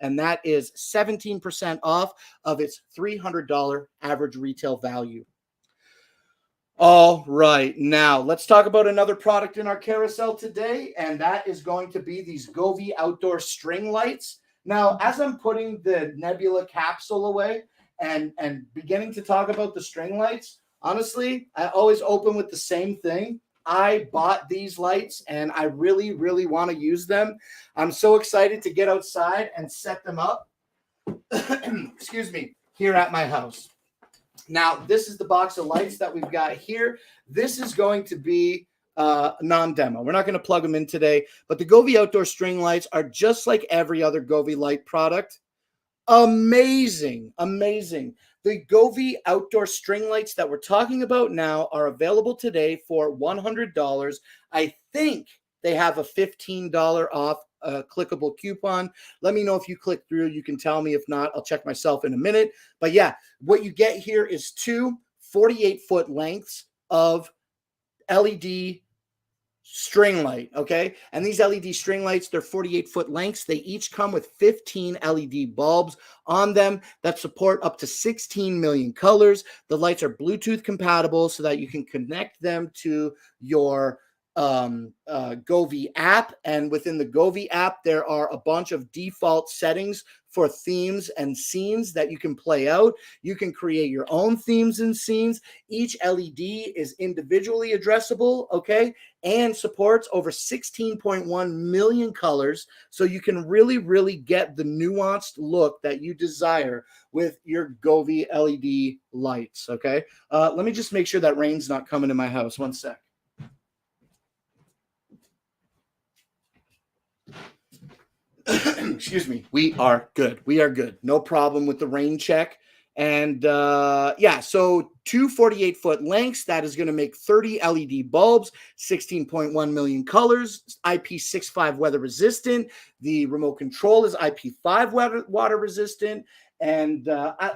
and that is 17% off of its $300 average retail value. All right, now let's talk about another product in our carousel today, and that is going to be these Govee outdoor string lights. Now, as I'm putting the Nebula capsule away and beginning to talk about the string lights, honestly, I always open with the same thing. I bought these lights and I really want to use them. I'm so excited to get outside and set them up. Excuse me, here at my house. Now, this is the box of lights that we've got here. This is going to be non-demo. We're not going to plug them in today, but the Govee outdoor string lights are just like every other Govee light product. Amazing. The Govee outdoor string lights that we're talking about now are available today for $100. I think they have a $15 off clickable coupon. Let me know if you click through. You can tell me. If not, I'll check myself in a minute. But yeah, what you get here is two 48-foot lengths of LED string light, okay? And these LED string lights, they're 48-foot lengths. They each come with 15 LED bulbs on them that support up to 16 million colors. The lights are Bluetooth compatible so that you can connect them to your Govee app. And within the Govee app, there are a bunch of default settings for themes and scenes that you can play out. You can create your own themes and scenes. Each LED is individually addressable, okay, and supports over 16.1 million colors. So you can really get the nuanced look that you desire with your Govee LED lights, okay? Let me just make sure that rain's not coming to my house. One sec. Excuse me. We are good. We are good. No problem with the rain check. And yeah, so two 48-foot lengths, that is going to make 30 LED bulbs, 16.1 million colors, IP65 weather resistant. The remote control is IP5 water resistant. And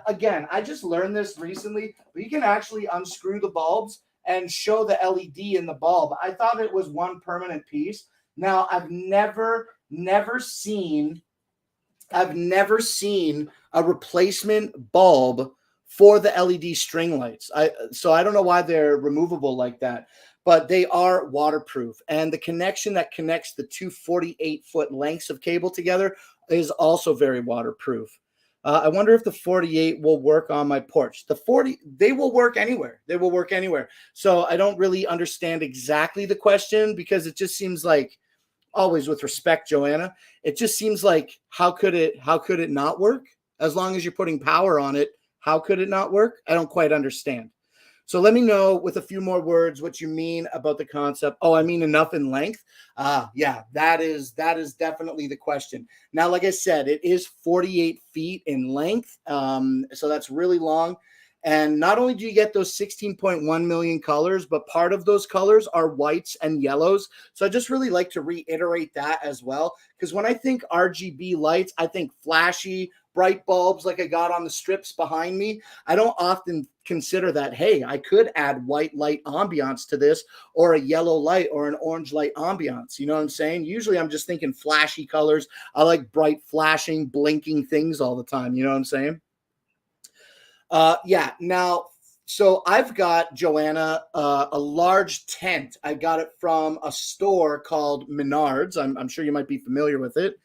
again, I just learned this recently, but you can actually unscrew the bulbs and show the LED in the bulb. I thought it was one permanent piece. Now, I've never seen a replacement bulb for the LED string lights. So I don't know why they're removable like that, but they are waterproof. And the connection that connects the two 48-foot lengths of cable together is also very waterproof. I wonder if the 48 will work on my porch. The 40, they will work anywhere. They will work anywhere. So I don't really understand exactly the question, because it just seems like, always with respect, Joanna, it just seems like, how could it not work? As long as you're putting power on it, how could it not work? I don't quite understand. So let me know with a few more words what you mean about the concept. Oh, I mean enough in length. Yeah, that is definitely the question. Now, like I said, it is 48 feet in length. So that's really long. And not only do you get those 16.1 million colors, but part of those colors are whites and yellows. So I just really like to reiterate that as well, because when I think RGB lights, I think flashy, bright bulbs like I got on the strips behind me. I don't often consider that, hey, I could add white light ambiance to this, or a yellow light or an orange light ambiance. You know what I'm saying? Usually I'm just thinking flashy colors. I like bright, flashing, blinking things all the time. You know what I'm saying? Yeah. Now, so I've got, Joanna, a large tent. I got it from a store called Menards. I'm sure you might be familiar with it.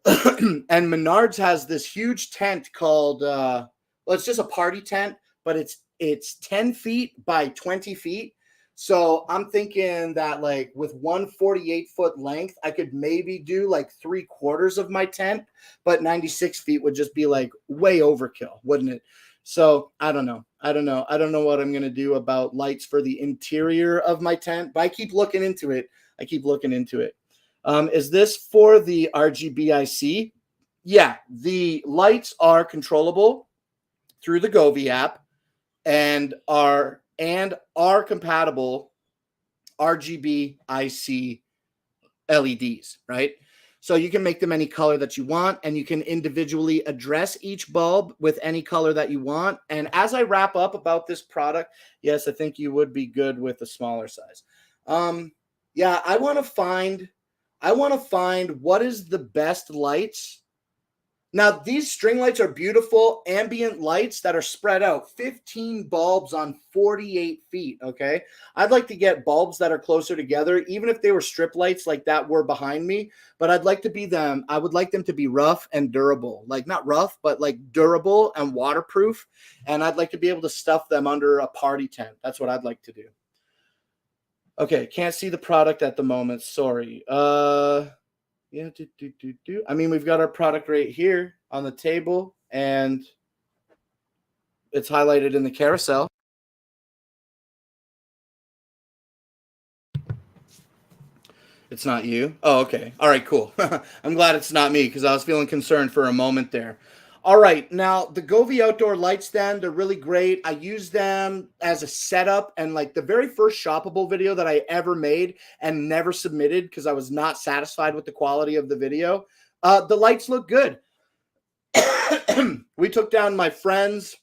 And Menards has this huge tent called, well, it's just a party tent, but it's 10 feet by 20 feet. So I'm thinking that, like, with one 48-foot length, I could maybe do like 3/4 of my tent, but 96 feet would just be like way overkill, wouldn't it? So I don't know. I don't know what I'm going to do about lights for the interior of my tent, but I keep looking into it. Is this for the RGBIC? Yeah, the lights are controllable through the Govee app and are compatible RGBIC LEDs, right? So you can make them any color that you want, and you can individually address each bulb with any color that you want. And as I wrap up about this product, yes, I think you would be good with a smaller size. Yeah, I want to find what is the best lights. Now, these string lights are beautiful ambient lights that are spread out, 15 bulbs on 48 feet, okay? I'd like to get bulbs that are closer together, even if they were strip lights like that were behind me, but I would like them to be rough and durable. Like, not rough, but like durable and waterproof, and I'd like to be able to stuff them under a party tent. That's what I'd like to do. Okay, can't see the product at the moment, sorry. Yeah, I mean, we've got our product right here on the table, and it's highlighted in the carousel. It's not you? Oh, okay. All right, cool. I'm glad it's not me, because I was feeling concerned for a moment there. All right, now the Govee outdoor lights, then, they're really great. I use them as a setup, and like the very first shoppable video that I ever made and never submitted because I was not satisfied with the quality of the video, the lights look good. We took down my friend's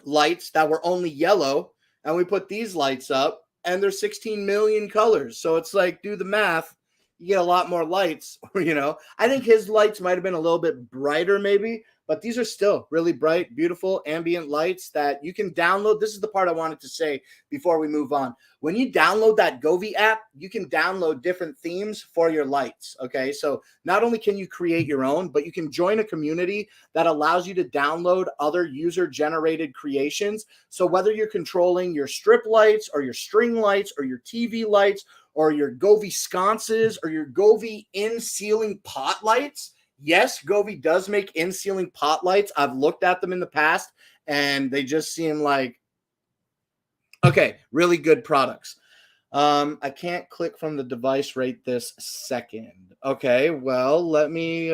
lights that were only yellow, and we put these lights up, and there's 16 million colors. So it's like, do the math. You get a lot more lights, you know. I think his lights might have been a little bit brighter maybe, but these are still really bright, beautiful ambient lights that you can download. This is the part I wanted to say before we move on. When you download that Govee app, you can download different themes for your lights, okay? So not only can you create your own, but you can join a community that allows you to download other user-generated creations. So whether you're controlling your strip lights or your string lights or your TV lights or your Govee sconces or your Govee in-ceiling pot lights. Yes, Govee does make in-ceiling pot lights. I've looked at them in the past, and they just seem like, okay, really good products. I can't click from the device right this second. Okay, well, let me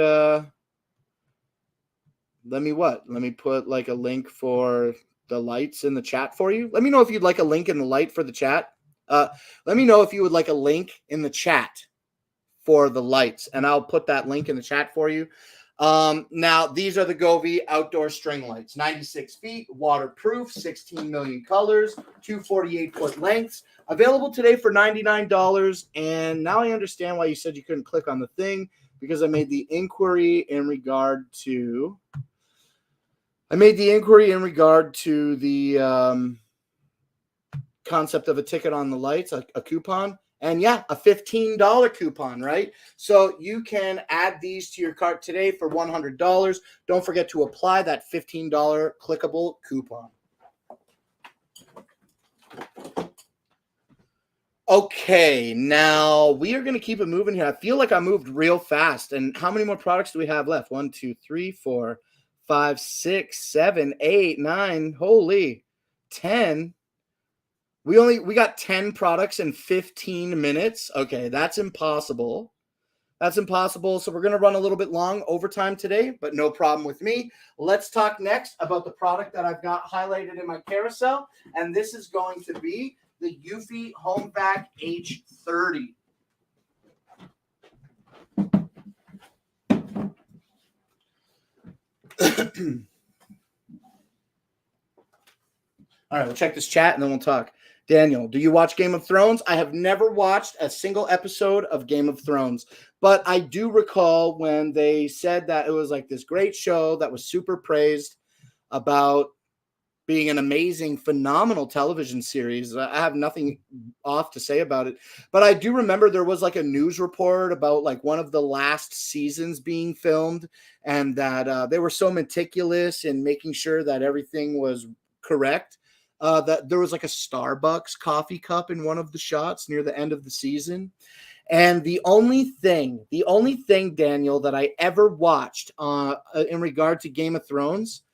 what? Let me put like a link for the lights in the chat for you. Let me know if you'd like a link in the light for the chat. Let me know if you would like a link in the chat for the lights, and I'll put that link in the chat for you. Now, these are the Govee outdoor string lights, 96 feet, waterproof, 16 million colors, 248-foot lengths, available today for $99. And now I understand why you said you couldn't click on the thing, because I made the inquiry in regard to the concept of a ticket on the lights, a coupon, and yeah, a $15 coupon, right? So you can add these to your cart today for $100. Don't forget to apply that $15 clickable coupon. Okay, now we are going to keep it moving here. I feel like I moved real fast. And how many more products do we have left? 1, 2, 3, 4, 5, 6, 7, 8, 9. Holy, 10. We got 10 products in 15 minutes. Okay, that's impossible. That's impossible. So we're going to run a little bit long overtime today, but no problem with me. Let's talk next about the product that I've got highlighted in my carousel. And this is going to be the Eufy HomeVac H30. All right, we'll check this chat and then we'll talk. Daniel, do you watch Game of Thrones? I have never watched a single episode of Game of Thrones, but I do recall when they said that it was like this great show that was super praised about being an amazing, phenomenal television series. I have nothing off to say about it, but I do remember there was like a news report about like one of the last seasons being filmed, and that they were so meticulous in making sure that everything was correct. That there was like a Starbucks coffee cup in one of the shots near the end of the season. And the only thing, Daniel, that I ever watched in regard to Game of Thrones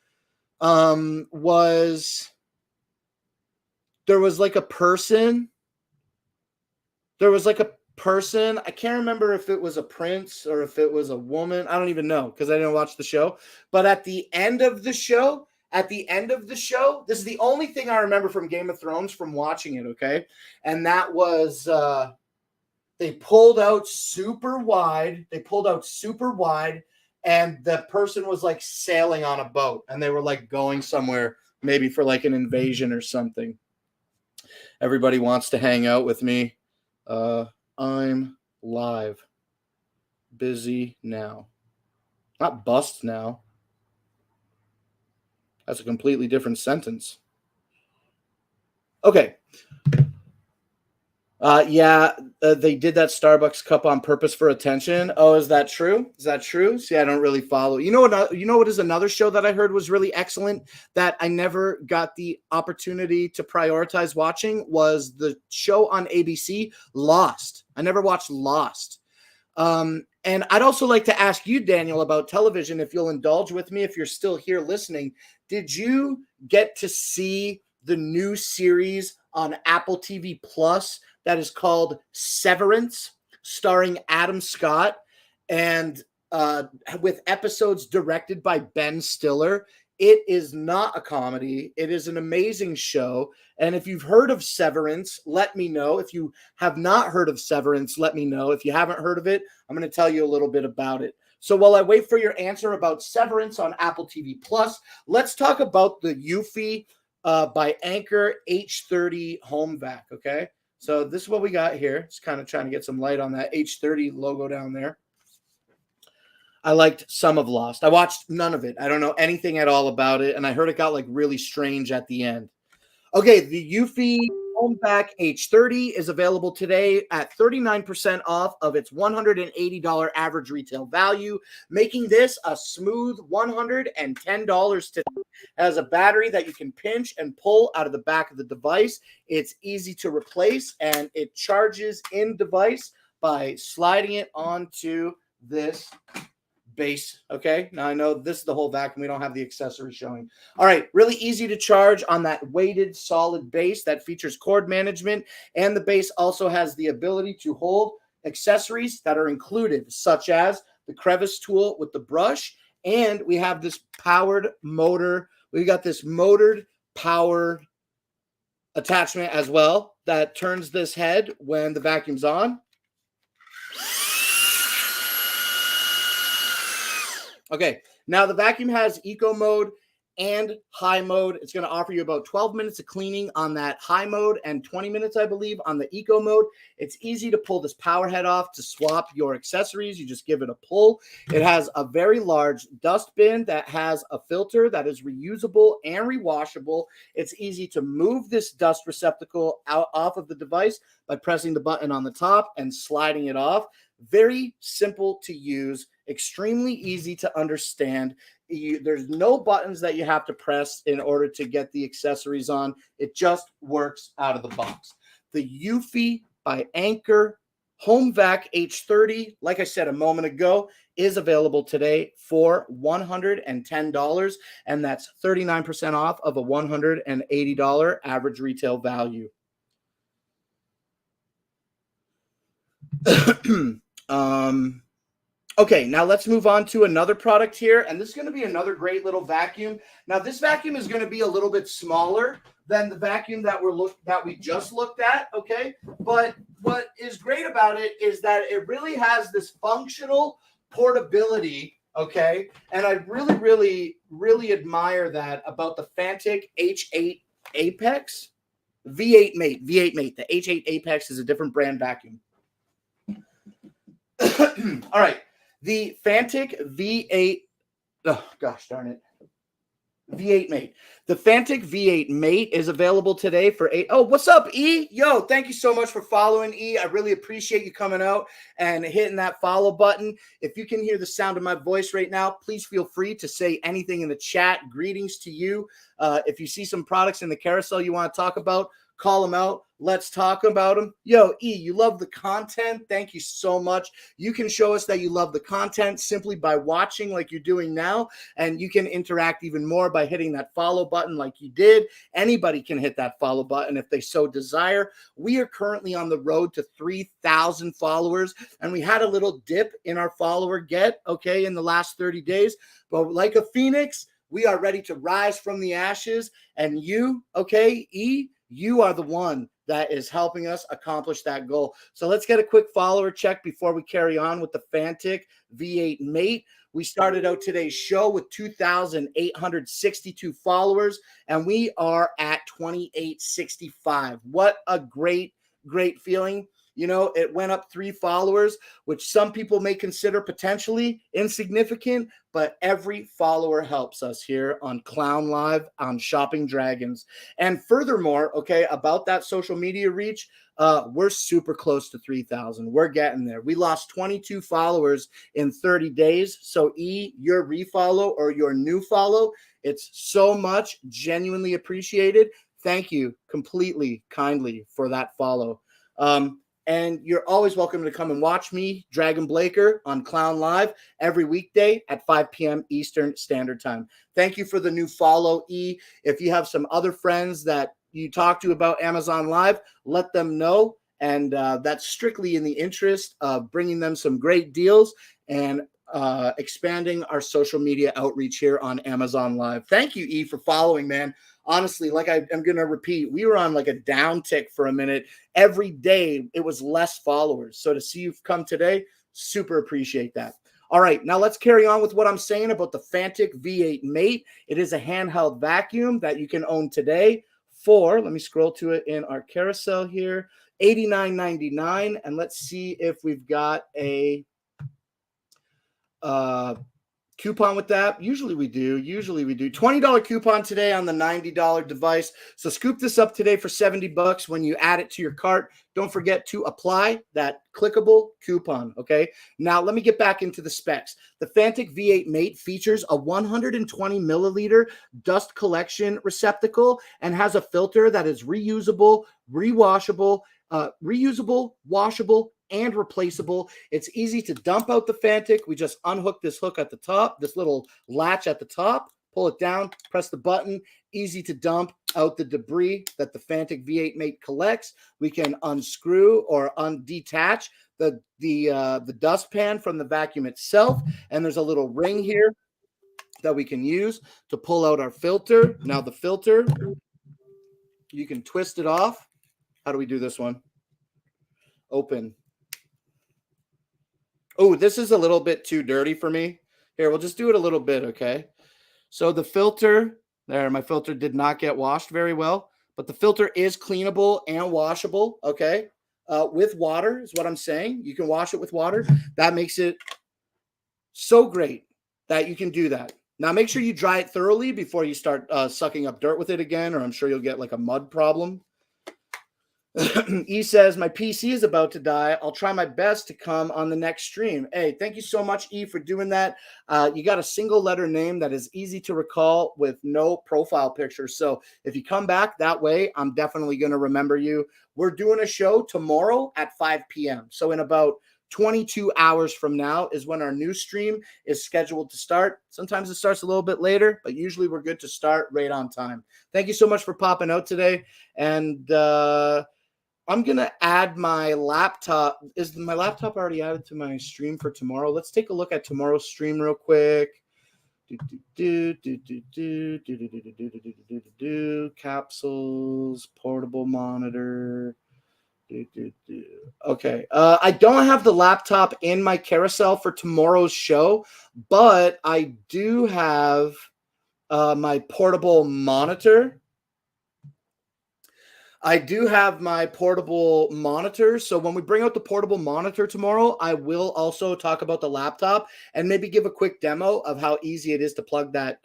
was there was like a person. I can't remember if it was a prince or if it was a woman. I don't even know because I didn't watch the show. But at the end of the show, this is the only thing I remember from Game of Thrones from watching it, okay? And that was they pulled out super wide, and the person was like sailing on a boat, and they were like going somewhere, maybe for like an invasion or something. Everybody wants to hang out with me. I'm live. Busy now. Not bust now. That's a completely different sentence. Okay. They did that Starbucks cup on purpose for attention. Oh, is that true? See, I don't really follow. You know what is another show that I heard was really excellent that I never got the opportunity to prioritize watching was the show on ABC, Lost. I never watched Lost. And I'd also like to ask you, Daniel, about television, if you'll indulge with me, if you're still here listening. Did you get to see the new series on Apple TV Plus that is called Severance, starring Adam Scott, and with episodes directed by Ben Stiller? It is not a comedy. It is an amazing show. And if you've heard of Severance, let me know. If you have not heard of Severance, let me know. If you haven't heard of it, I'm going to tell you a little bit about it. So while I wait for your answer about Severance on Apple TV Plus, let's talk about the Eufy by Anker H30 HomeVac, okay? So this is what we got here. It's kind of trying to get some light on that H30 logo down there. I liked some of Lost. I watched none of it. I don't know anything at all about it, and I heard it got like really strange at the end. Okay, the Eufy HomeVac H30 is available today at 39% off of its $180 average retail value, making this a smooth $110 today. It has a battery that you can pinch and pull out of the back of the device. It's easy to replace, and it charges in device by sliding it onto this base. Okay, now I know this is the whole vacuum. We don't have the accessory showing. All right, really easy to charge on that weighted solid base that features cord management, and the base also has the ability to hold accessories that are included, such as the crevice tool with the brush, and we have this powered motor. We got this motored power attachment as well that turns this head when the vacuum's on. Okay, now the vacuum has eco mode and high mode. It's going to offer you about 12 minutes of cleaning on that high mode and 20 minutes, I believe, on the eco mode. It's easy to pull this power head off to swap your accessories. You just give it a pull. It has a very large dust bin that has a filter that is reusable and rewashable. It's easy to move this dust receptacle off of the device by pressing the button on the top and sliding it off. Very simple to use, extremely easy to understand. There's no buttons that you have to press in order to get the accessories on. It just works out of the box. The Eufy by Anker HomeVac H30, like I said a moment ago, is available today for $110, and that's 39% off of a $180 average retail value. Okay, now let's move on to another product here, and this is going to be another great little vacuum. Now, this vacuum is going to be a little bit smaller than the vacuum that we just looked at, okay? But what is great about it is that it really has this functional portability, okay? And I really, really, really admire that about the Fantic H8 Apex V8 Mate. The H8 Apex is a different brand vacuum. All right. The Fantic V8, oh gosh darn it, V8 Mate. The Fantic V8 Mate is available today for Oh, what's up, E? Yo, thank you so much for following, E. I really appreciate you coming out and hitting that follow button. If you can hear the sound of my voice right now, please feel free to say anything in the chat. Greetings to you. If you see some products in the carousel you want to talk about, call them out. Let's talk about them. Yo, E, you love the content. Thank you so much. You can show us that you love the content simply by watching like you're doing now, and you can interact even more by hitting that follow button like you did. Anybody can hit that follow button if they so desire. We are currently on the road to 3,000 followers, and we had a little dip in our follower get, okay, in the last 30 days. But like a phoenix, we are ready to rise from the ashes, and you, okay, E, you are the one that is helping us accomplish that goal. So let's get a quick follower check before we carry on with the Fantic V8 Mate. We started out today's show with 2,862 followers, and we are at 2,865. What a great, great feeling. You know, it went up 3 followers, which some people may consider potentially insignificant, but every follower helps us here on Clown Live on Shopping Dragons. And furthermore, okay, about that social media reach, we're super close to 3,000. We're getting there. We lost 22 followers in 30 days. So E, your refollow or your new follow, it's so much genuinely appreciated. Thank you completely, kindly for that follow. And you're always welcome to come and watch me, Dragon Blaker, on Clown Live every weekday at 5 p.m. Eastern Standard Time. Thank you for the new follow, E. If you have some other friends that you talk to about Amazon Live, let them know. And that's strictly in the interest of bringing them some great deals and expanding our social media outreach here on Amazon Live. Thank you, E, for following, man. Honestly, like I'm going to repeat, we were on like a downtick for a minute. Every day it was less followers. So to see you come today, super appreciate that. All right, now let's carry on with what I'm saying about the Fantic V8 Mate. It is a handheld vacuum that you can own today for, let me scroll to it in our carousel here. $89.99. And let's see if we've got a coupon with that. Usually we do. $20 coupon today on the $90 device. So scoop this up today for $70 when you add it to your cart. Don't forget to apply that clickable coupon. Okay. Now let me get back into the specs. The Fantic V8 Mate features a 120 milliliter dust collection receptacle and has a filter that is reusable, washable, and replaceable. It's easy to dump out the Fantic. We just unhook this hook at the top, this little latch at the top, pull it down, press the button. Easy to dump out the debris that the Fantic V8 Mate collects. We can unscrew or detach the dustpan from the vacuum itself. And there's a little ring here that we can use to pull out our filter. Now the filter, you can twist it off. How do we do this one? Open. Oh, this is a little bit too dirty for me. Here, we'll just do it a little bit, okay? So the filter, there, my filter did not get washed very well, but the filter is cleanable and washable, okay? With water is what I'm saying. You can wash it with water. That makes it so great that you can do that. Now, make sure you dry it thoroughly before you start sucking up dirt with it again, or I'm sure you'll get like a mud problem. E says, my PC is about to die. I'll try my best to come on the next stream. Hey, thank you so much, E, for doing that. You got a single letter name that is easy to recall with no profile picture. So if you come back that way, I'm definitely going to remember you. We're doing a show tomorrow at 5 p.m. So in about 22 hours from now is when our new stream is scheduled to start. Sometimes it starts a little bit later, but usually we're good to start right on time. Thank you so much for popping out today. And I'm going to add my laptop. Is my laptop already added to my stream for tomorrow? Let's take a look at tomorrow's stream real quick. Capsules, portable monitor. Okay. I don't have the laptop in my carousel for tomorrow's show, but I do have my portable monitor. I do have my portable monitor. So when we bring out the portable monitor tomorrow, I will also talk about the laptop and maybe give a quick demo of how easy it is to plug that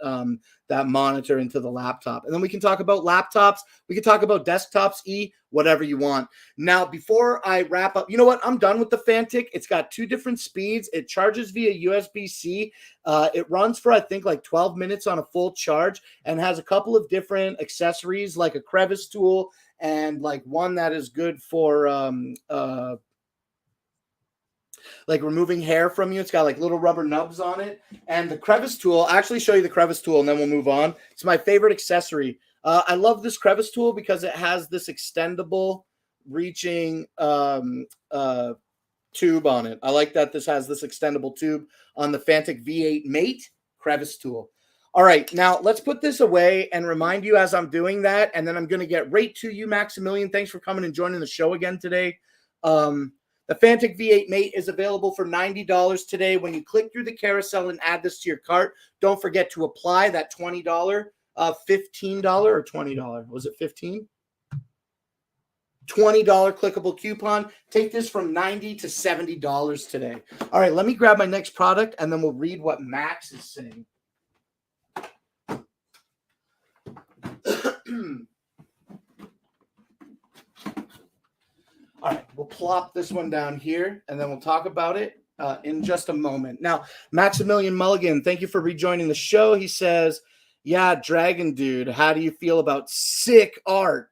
monitor into the laptop. And then we can talk about laptops. We can talk about desktops, whatever you want. Now, before I wrap up, you know what? I'm done with the Fantic. It's got 2 different speeds. It charges via USB-C. It runs for, I think, like 12 minutes on a full charge and has a couple of different accessories like a crevice tool and like one that is good for like removing hair from you. It's got like little rubber nubs on it. And the crevice tool, I'll actually show you the crevice tool and then we'll move on. It's my favorite accessory. I love this crevice tool because it has this extendable reaching tube on it. I like that this has this extendable tube on the Fantic V8 Mate crevice tool. All right, now let's put this away and remind you as I'm doing that, and then I'm going to get right to you, Maximilian. Thanks for coming and joining the show again today. The Fantic V8 Mate is available for $90 today. When you click through the carousel and add this to your cart, don't forget to apply that $20, $15 or $20. Was it 15? $20 clickable coupon. Take this from $90 to $70 today. All right, let me grab my next product, and then we'll read what Max is saying. All right, we'll plop this one down here, and then we'll talk about it in just a moment. Now, Maximilian Mulligan, thank you for rejoining the show. He says, yeah, Dragon Dude, how do you feel about sick art?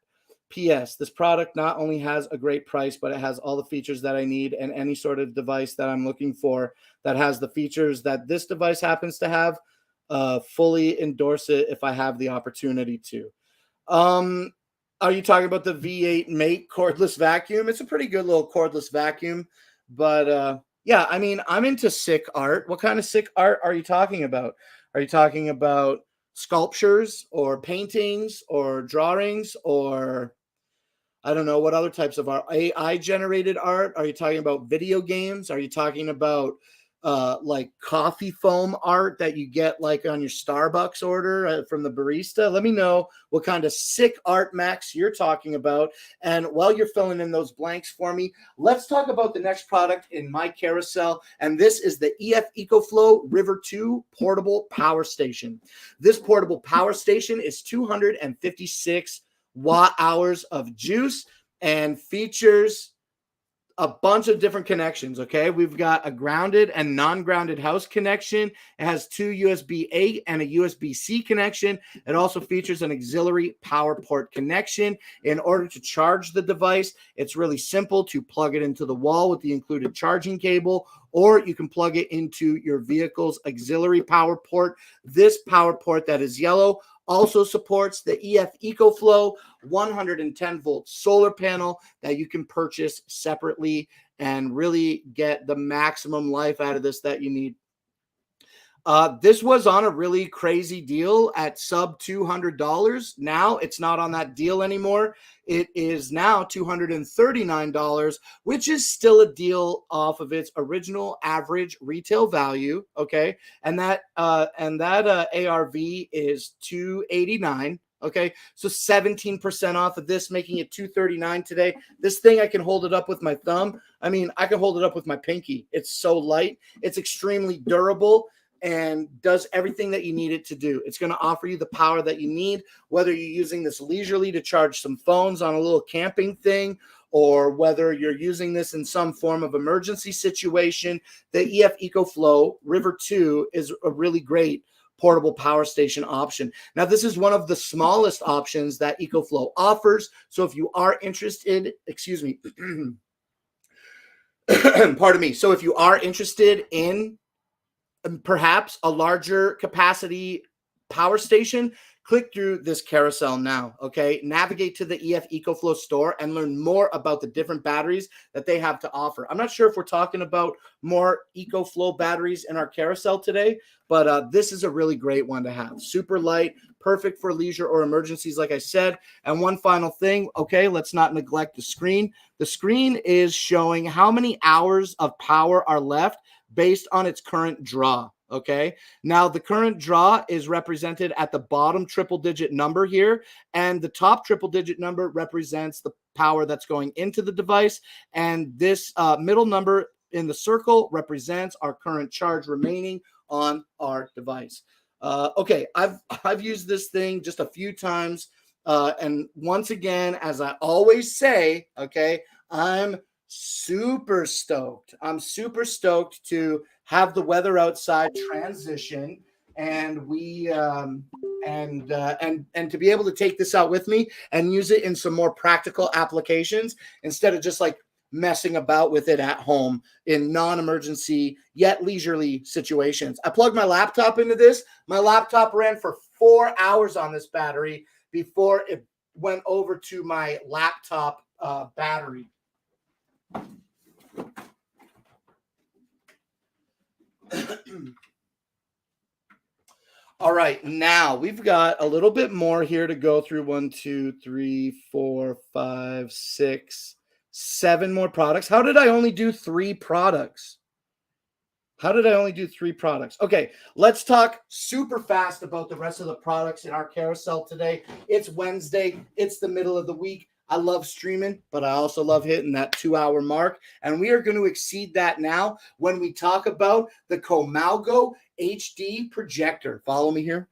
P.S. This product not only has a great price, but it has all the features that I need and any sort of device that I'm looking for that has the features that this device happens to have. Fully endorse it if I have the opportunity to. Are you talking about the V8 Mate cordless vacuum? It's a pretty good little cordless vacuum, but yeah, I mean, I'm into sick art. What kind of sick art are you talking about? Are you talking about sculptures or paintings or drawings or I don't know what other types of art? AI generated art? Are you talking about video games? Are you talking about like coffee foam art that you get like on your Starbucks order from the barista. Let me know what kind of sick art, Max, you're talking about. And while you're filling in those blanks for me, let's talk about the next product in my carousel. And this is the EF EcoFlow River 2 portable power station. This portable power station is 256 watt hours of juice and features a bunch of different connections. Okay, we've got a grounded and non-grounded house connection. It has two USB-A and a USB-C connection. It also features an auxiliary power port connection. In order to charge the device, it's really simple to plug it into the wall with the included charging cable, or you can plug it into your vehicle's auxiliary power port. This power port that is yellow also supports the EF EcoFlow 110 volt solar panel that you can purchase separately and really get the maximum life out of this that you need. This was on a really crazy deal at sub $200. Now it's not on that deal anymore. It is now $239, which is still a deal off of its original average retail value. Okay, and that ARV is $289. Okay, so 17% off of this, making it $239 today. This thing, I can hold it up with my thumb. I mean, I can hold it up with my pinky. It's so light. It's extremely durable and does everything that you need it to do. It's going to offer you the power that you need, whether you're using this leisurely to charge some phones on a little camping thing, or whether you're using this in some form of emergency situation. The EF EcoFlow River 2 is a really great portable power station option. Now, this is one of the smallest options that EcoFlow offers. So if you are interested, pardon me. So if you are interested in perhaps a larger capacity power station, click through this carousel now. Okay, navigate to the EF EcoFlow store and learn more about the different batteries that they have to offer. I'm not sure if we're talking about more EcoFlow batteries in our carousel today, but this is a really great one to have. Super light, perfect for leisure or emergencies, like I said. And one final thing, okay, let's not neglect the screen. The screen is showing how many hours of power are left based on its current draw. Okay, now the current draw is represented at the bottom triple digit number here, and the top triple digit number represents the power that's going into the device, and this middle number in the circle represents our current charge remaining on our device. Okay, I've used this thing just a few times, and once again, as I always say, okay, I'm super stoked. I'm super stoked to have the weather outside transition, and we and to be able to take this out with me and use it in some more practical applications instead of just like messing about with it at home in non-emergency yet leisurely situations. I plugged my laptop into this. My laptop ran for 4 hours on this battery before it went over to my laptop battery. All right, now we've got a little bit more here to go through. 1, 2, 3, 4, 5, 6, 7 more products. How did I only do 3 products? Okay, let's talk super fast about the rest of the products in our carousel today. It's Wednesday. It's the middle of the week. I love streaming, but I also love hitting that 2-hour mark. And we are going to exceed that now when we talk about the Comalgo HD projector. Follow me here.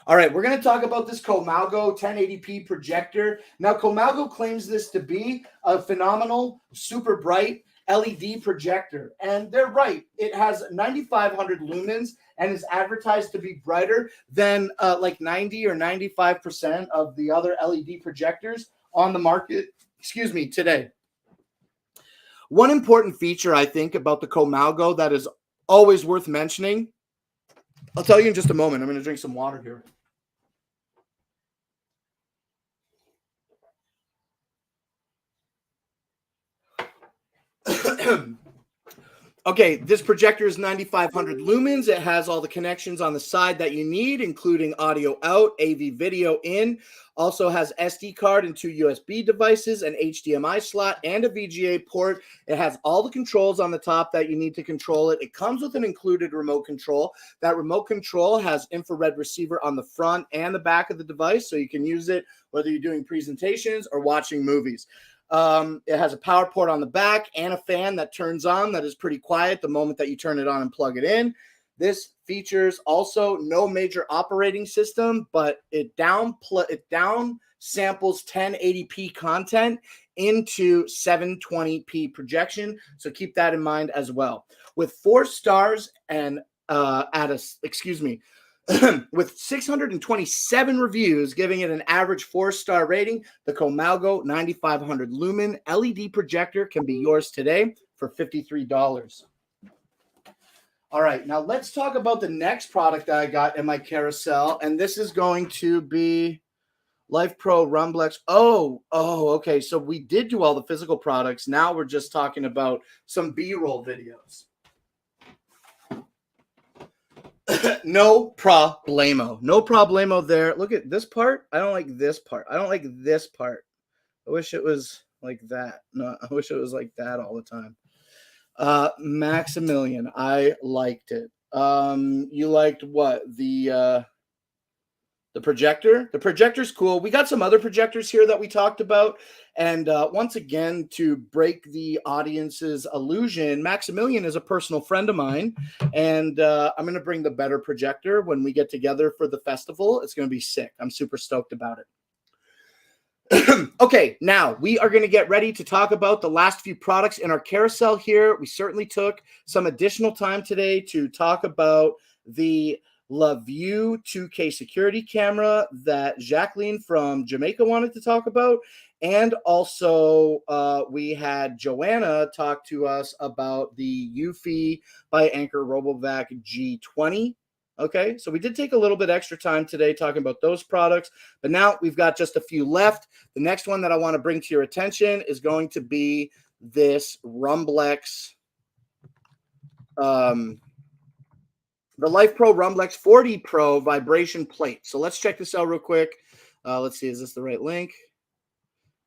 All right, we're going to talk about this Comalgo 1080p projector. Now, Comalgo claims this to be a phenomenal, super bright LED projector. And they're right. It has 9,500 lumens and is advertised to be brighter than like 90 or 95% of the other LED projectors on the market, today. One important feature, I think, about the Comalgo that is always worth mentioning, I'll tell you in just a moment. I'm going to drink some water here. Okay, this projector is 9,500 lumens. It has all the connections on the side that you need, including audio out, AV video in. Also has SD card and 2 USB devices, an HDMI slot, and a VGA port. It has all the controls on the top that you need to control it. It comes with an included remote control. That remote control has infrared receiver on the front and the back of the device, so you can use it whether you're doing presentations or watching movies. It has a power port on the back and a fan that turns on that is pretty quiet the moment that you turn it on and plug it in. This features also no major operating system, but it down samples 1080p content into 720p projection. So keep that in mind as well. With 4 stars and with 627 reviews, giving it an average 4-star rating, the Comalgo 9500 lumen LED projector can be yours today for $53. All right, now let's talk about the next product that I got in my carousel, and this is going to be LifePro Rumblex. Okay, so we did do all the physical products. Now we're just talking about some B-roll videos. No problemo there. Look at this part. I don't like this part. I don't like this part. I wish it was like that. No, I wish it was like that all the time. Maximilian, I liked it. You liked what? The projector? The projector's cool. We got some other projectors here that we talked about. And once again, to break the audience's illusion, Maximilian is a personal friend of mine. And I'm going to bring the better projector when we get together for the festival. It's going to be sick. I'm super stoked about it. Okay, now we are going to get ready to talk about the last few products in our carousel here. We certainly took some additional time today to talk about the LaView 2K security camera that Jacqueline from Jamaica wanted to talk about. And also we had Joanna talk to us about the Eufy by Anker RoboVac G20. Okay, so we did take a little bit extra time today talking about those products, but now we've got just a few left. The next one that I want to bring to your attention is going to be this Rumblex, the LifePro Rumblex 40 Pro vibration plate. So let's check this out real quick. Let's see, is this the right link?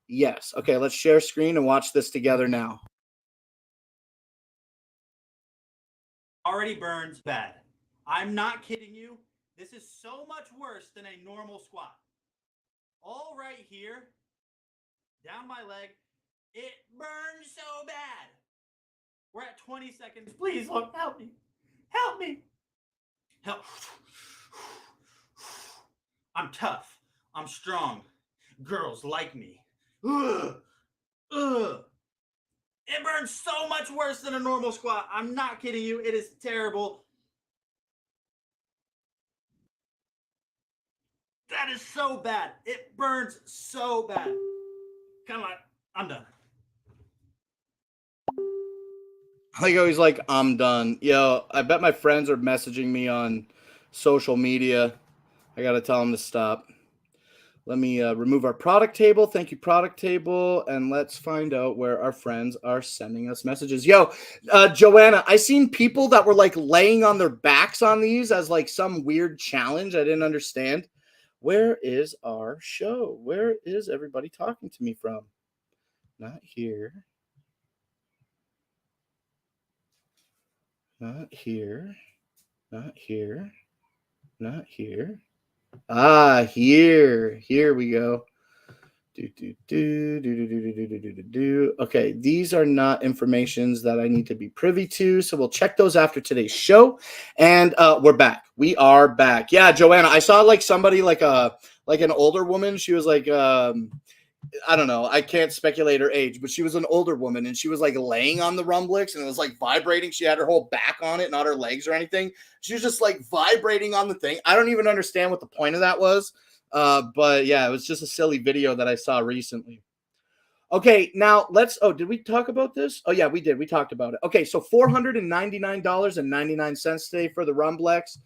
Yes. Okay, let's share screen and watch this together now. Already burns bad. I'm not kidding you. This is so much worse than a normal squat. All right here, down my leg, it burns so bad. We're at 20 seconds. Please, Lord, help me. Help me. Help. I'm tough. I'm strong. Girls like me. Ugh. Ugh. It burns so much worse than a normal squat. I'm not kidding you. It is terrible. That is so bad. It burns so bad. Come on. I'm done. I like how he's like, I'm done. Yo, I bet my friends are messaging me on social media. I got to tell them to stop. Let me remove our product table. Thank you, product table. And let's find out where our friends are sending us messages. Yo, Joanna, I seen people that were like laying on their backs on these as like some weird challenge. I didn't understand. Where is our show? Where is everybody talking to me from? Not here. Not here. Not here. Not here. Ah, here. Here we go. Okay, these are not informations that I need to be privy to, so we'll check those after today's show. And we're back. We are back. Yeah, Joanna, I saw like somebody like an older woman. She was like I don't know. I can't speculate her age, but she was an older woman and she was like laying on the Rumblex and it was like vibrating. She had her whole back on it, not her legs or anything. She was just like vibrating on the thing. I don't even understand what the point of that was. But yeah, it was just a silly video that I saw recently. Okay, now let's, did we talk about this? Oh yeah, we did. We talked about it. Okay, so $499.99 today for the Rumblex.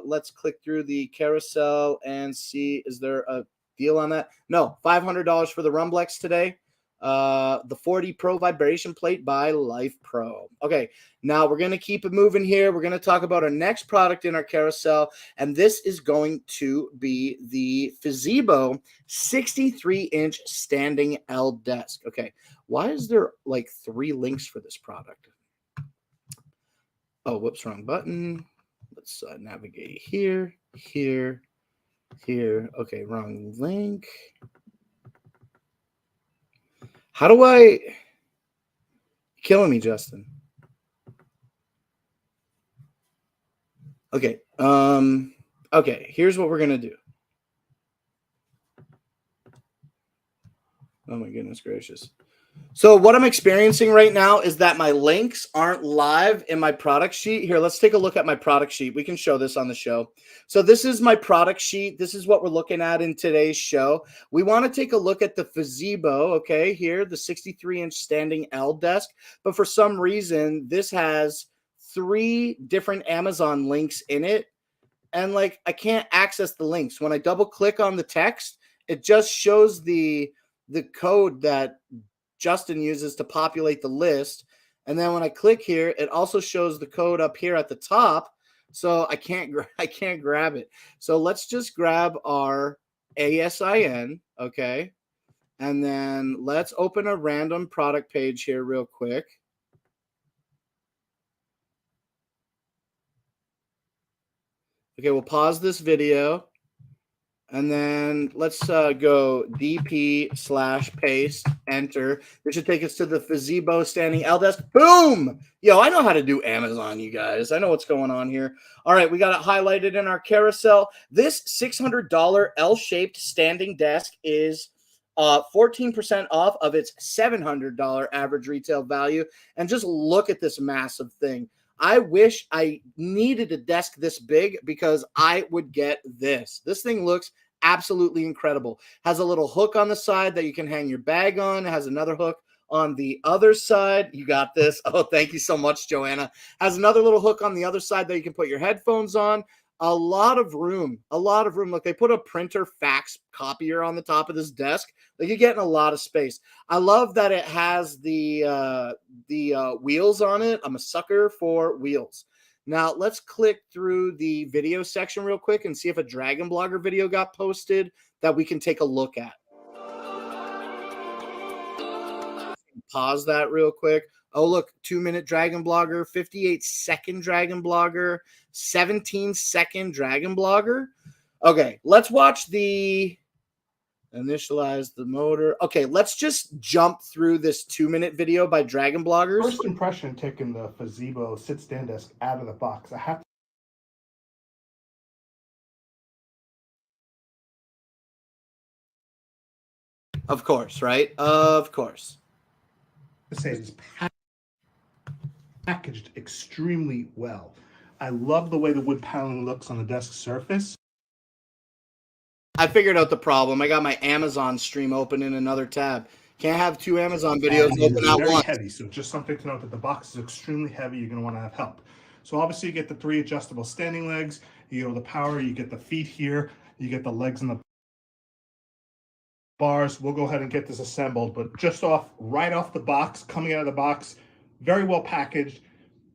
Let's click through the carousel and see, is there a deal on that? No, $500 for the Rumblex today. The 40 Pro vibration plate by Life Pro. Okay, now we're going to keep it moving here. We're going to talk about our next product in our carousel, and this is going to be the Fazebo 63-inch standing L desk. Okay, why is there like 3 links for this product? Oh, whoops, wrong button. Let's navigate here, here, here. Okay, wrong link. How do I... You're killing me, Justin. Okay. Okay, here's what we're going to do. Oh my goodness gracious. So what I'm experiencing right now is that my links aren't live in my product sheet. Here, let's take a look at my product sheet. We can show this on the show. So this is my product sheet. This is what we're looking at in today's show. We want to take a look at the Fazebo, okay, here, the 63-inch standing L desk. But for some reason, this has 3 different Amazon links in it. And like, I can't access the links. When I double click on the text, it just shows the code that Justin uses to populate the list. And then when I click here, it also shows the code up here at the top. So I can't grab it. So let's just grab our ASIN, okay? And then let's open a random product page here real quick. Okay, we'll pause this video. And then let's go DP/paste, enter. This should take us to the Fazebo standing L desk. Boom! Yo, I know how to do Amazon, you guys. I know what's going on here. All right, we got it highlighted in our carousel. This $600 L-shaped standing desk is 14% off of its $700 average retail value. And just look at this massive thing. I wish I needed a desk this big because I would get this. This thing looks absolutely incredible. Has a little hook on the side that you can hang your bag on. It has another hook on the other side. You got this. Oh, thank you so much, Joanna. Has another little hook on the other side that you can put your headphones on. A lot of room. Look, they put a printer fax copier on the top of this desk. Like, you're getting a lot of space. I love that it has the wheels on it. I'm a sucker for wheels. Now, let's click through the video section real quick and see if a Dragon Blogger video got posted that we can take a look at. Pause that real quick. Oh, look, 2-minute Dragon Blogger, 58-second Dragon Blogger, 17-second Dragon Blogger. Okay, let's watch the initialize the motor. Okay, let's just jump through this 2-minute video by Dragon Bloggers. First impression taking the Fazebo sit-stand desk out of the box. I have Of course, right? Of course. to say it's packaged extremely well. I love the way the wood paneling looks on the desk surface. I figured out the problem. I got my Amazon stream open in another tab. Can't have 2 Amazon videos And open it's at very once. heavy, so just something to note that the box is extremely heavy. You're going to want to have help. So obviously you get the 3 adjustable standing legs, you get all the power, you get the feet here, you get the legs and the bars. We'll go ahead and get this assembled, but just right off the box, coming out of the box, very well packaged.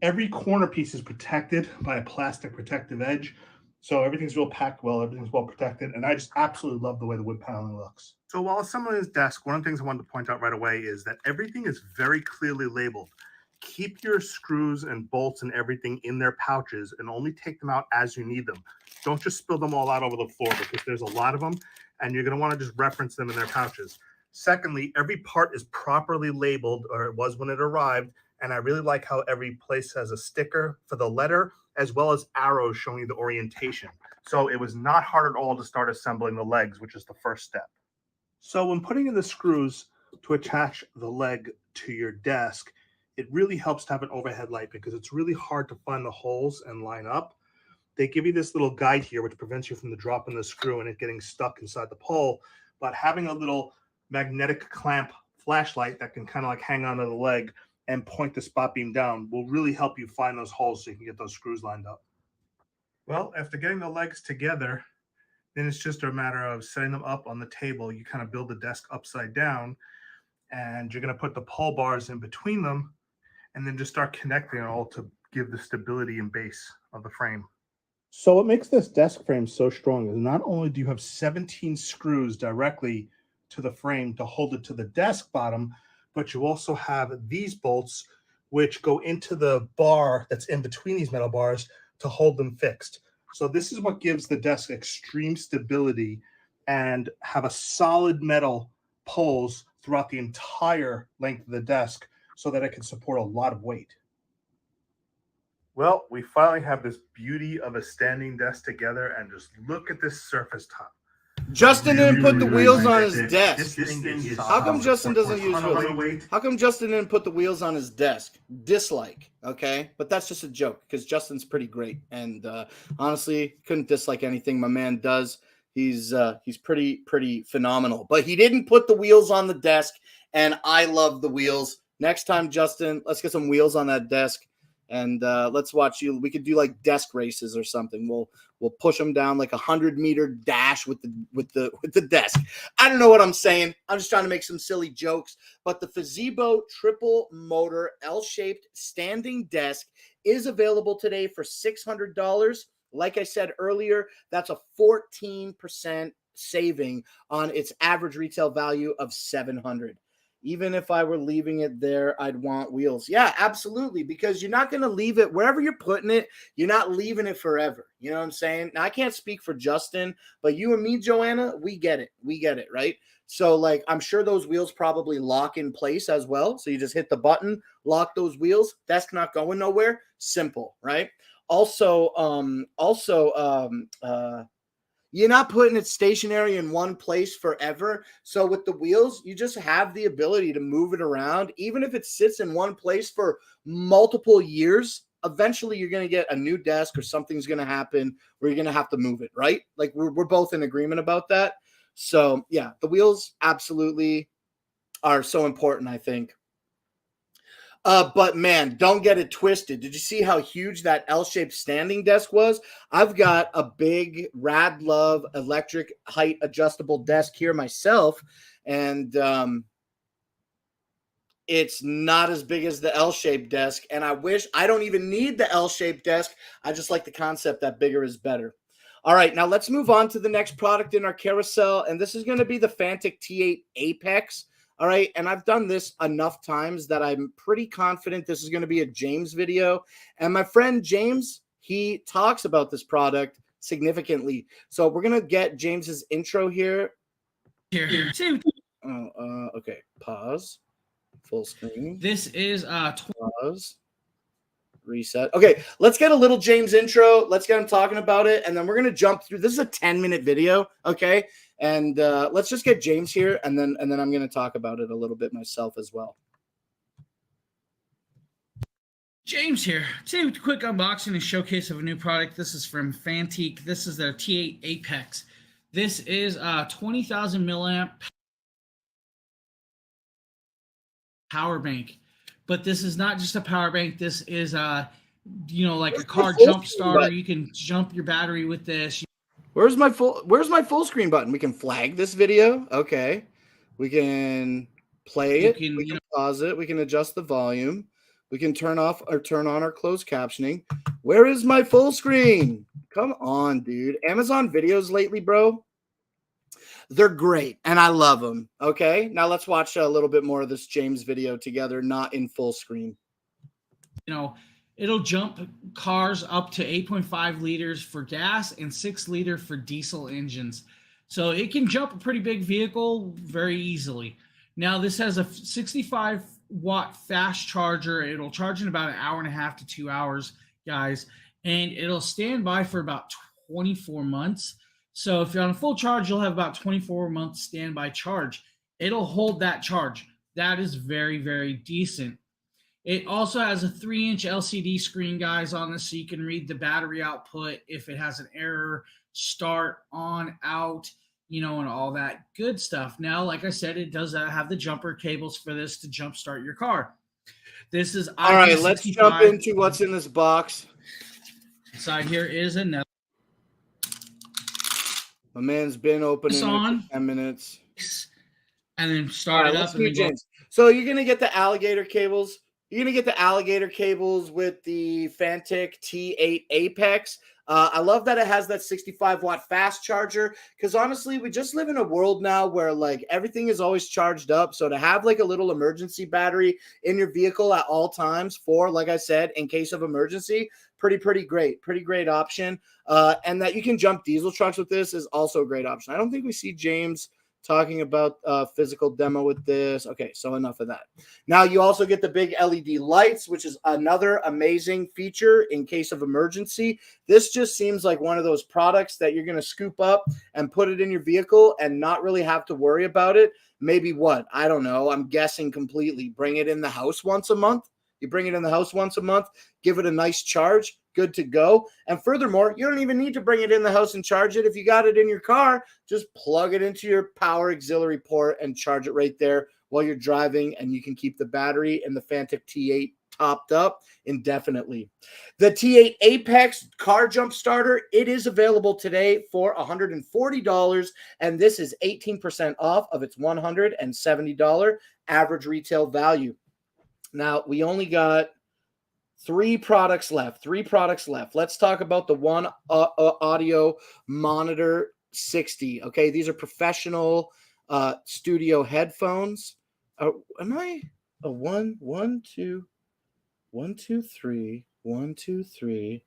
Every corner piece is protected by a plastic protective edge. So everything's real packed well, everything's well protected, and I just absolutely love the way the wood paneling looks. So while assembling this desk, one of the things I wanted to point out right away is that everything is very clearly labeled. Keep your screws and bolts and everything in their pouches and only take them out as you need them. Don't just spill them all out over the floor because there's a lot of them and you're going to want to just reference them in their pouches. Secondly, every part is properly labeled, or it was when it arrived, and I really like how every place has a sticker for the letter as well as arrows showing you the orientation. So it was not hard at all to start assembling the legs, which is the first step. So when putting in the screws to attach the leg to your desk, it really helps to have an overhead light because it's really hard to find the holes and line up. They give you this little guide here, which prevents you from the dropping the screw and it getting stuck inside the pole. But having a little magnetic clamp flashlight that can kind of like hang onto the leg and point the spot beam down will really help you find those holes so you can get those screws lined up. Well, after getting the legs together, then it's just a matter of setting them up on the table. You kind of build the desk upside down. and you're going to put the pull bars in between them and then just start connecting it all to give the stability and base of the frame. So what makes this desk frame so strong is not only do you have 17 screws directly to the frame to hold it to the desk bottom, but you also have these bolts which go into the bar that's in between these metal bars to hold them fixed. So this is what gives the desk extreme stability and have a solid metal poles throughout the entire length of the desk so that it can support a lot of weight. Well, we finally have this beauty of a standing desk together, and just look at this surface top. Justin didn't put the wheels on his desk. This thing is How come solid. Justin doesn't For use ton of wheels? weight. How come Justin didn't put the wheels on his desk? Dislike, okay? But that's just a joke because Justin's pretty great, and honestly, couldn't dislike anything my man does. He's pretty phenomenal. But he didn't put the wheels on the desk, and I love the wheels. Next time, Justin, let's get some wheels on that desk, and let's watch you. We could do like desk races or something. We'll push them down like 100-meter dash with the desk. I don't know what I'm saying. I'm just trying to make some silly jokes. But the Fazebo triple motor L-shaped standing desk is available today for $600. Like I said earlier, that's a 14% saving on its average retail value of $700. Even if I were leaving it there, I'd want wheels. Yeah, absolutely, because you're not going to leave it wherever you're putting it. You're not leaving it forever. You know what I'm saying? Now, I can't speak for Justin, but you and me, Joanna, we get it. We get it, right? So, like, I'm sure those wheels probably lock in place as well. So you just hit the button, lock those wheels. That's not going nowhere. Simple, right? Also, you're not putting it stationary in one place forever. So with the wheels, you just have the ability to move it around. Even if it sits in one place for multiple years, eventually you're going to get a new desk or something's going to happen where you're going to have to move it, right? Like we're both in agreement about that. So yeah, the wheels absolutely are so important, I think. But man, don't get it twisted. Did you see how huge that L-shaped standing desk was? I've got a big Rad Love electric height adjustable desk here myself, and it's not as big as the L-shaped desk. And I don't even need the L-shaped desk. I just like the concept that bigger is better. All right, now let's move on to the next product in our carousel, and this is going to be the Fantic T8 Apex. All right, and I've done this enough times that I'm pretty confident this is going to be a James video. And my friend James, he talks about this product significantly. So we're going to get James's intro here. Okay, pause. Full screen. This is Pause. Reset. Okay, let's get a little James intro. Let's get him talking about it, and then we're going to jump through. This is a 10-minute video, okay? And let's just get James here, and then I'm going to talk about it a little bit myself as well. James here. Today, with a quick unboxing and showcase of a new product. This is from Fantic. This is their T8 Apex. This is a 20,000 milliamp power bank. But this is not just a power bank. This is like a car jump starter. You can jump your battery with this. Where's my full screen button? We can flag this video. Okay. We can play it. We can pause it. We can adjust the volume. We can turn off or turn on our closed captioning. Where is my full screen? Come on, dude. Amazon videos lately, bro. They're great, and I love them. Okay, now let's watch a little bit more of this James video together, not in full screen. It'll jump cars up to 8.5 liters for gas and 6 liter for diesel engines. So it can jump a pretty big vehicle very easily. Now, this has a 65-watt fast charger. It'll charge in about an hour and a half to 2 hours, guys, and it'll stand by for about 24 months. So if you're on a full charge, you'll have about 24 months standby charge. It'll hold that charge. That is very, very decent. It also has a 3-inch LCD screen, guys, on this, so you can read the battery output if it has an error, start, on, out, and all that good stuff. Now, like I said, it does have the jumper cables for this to jumpstart your car. This is all right. Let's jump into what's in this box. Inside here is another. My man's been opening it for 10 minutes. And then start it up. James. So you're going to get the alligator cables. You're going to get the alligator cables with the Fantic T8 Apex. I love that it has that 65-watt fast charger because honestly, we just live in a world now where like everything is always charged up. So to have like a little emergency battery in your vehicle at all times for, like I said, in case of emergency, pretty great option. And that you can jump diesel trucks with this is also a great option. I don't think we see James talking about physical demo with this. Okay, so enough of that. Now you also get the big LED lights, which is another amazing feature in case of emergency. This just seems like one of those products that you're going to scoop up and put it in your vehicle and not really have to worry about it. Maybe what? I don't know. I'm guessing completely. Bring it in the house once a month. You bring it in the house once a month, give it a nice charge, good to go. And furthermore, you don't even need to bring it in the house and charge it. If you got it in your car, just plug it into your power auxiliary port and charge it right there while you're driving, and you can keep the battery and the Fantic T8 topped up indefinitely. The T8 Apex car jump starter, it is available today for $140, and this is 18% off of its $170 average retail value. Now, we only got three products left. Let's talk about the One Audio Monitor 60. Okay, these are professional studio headphones. Am I a one, two, 3, 1, 2, 3?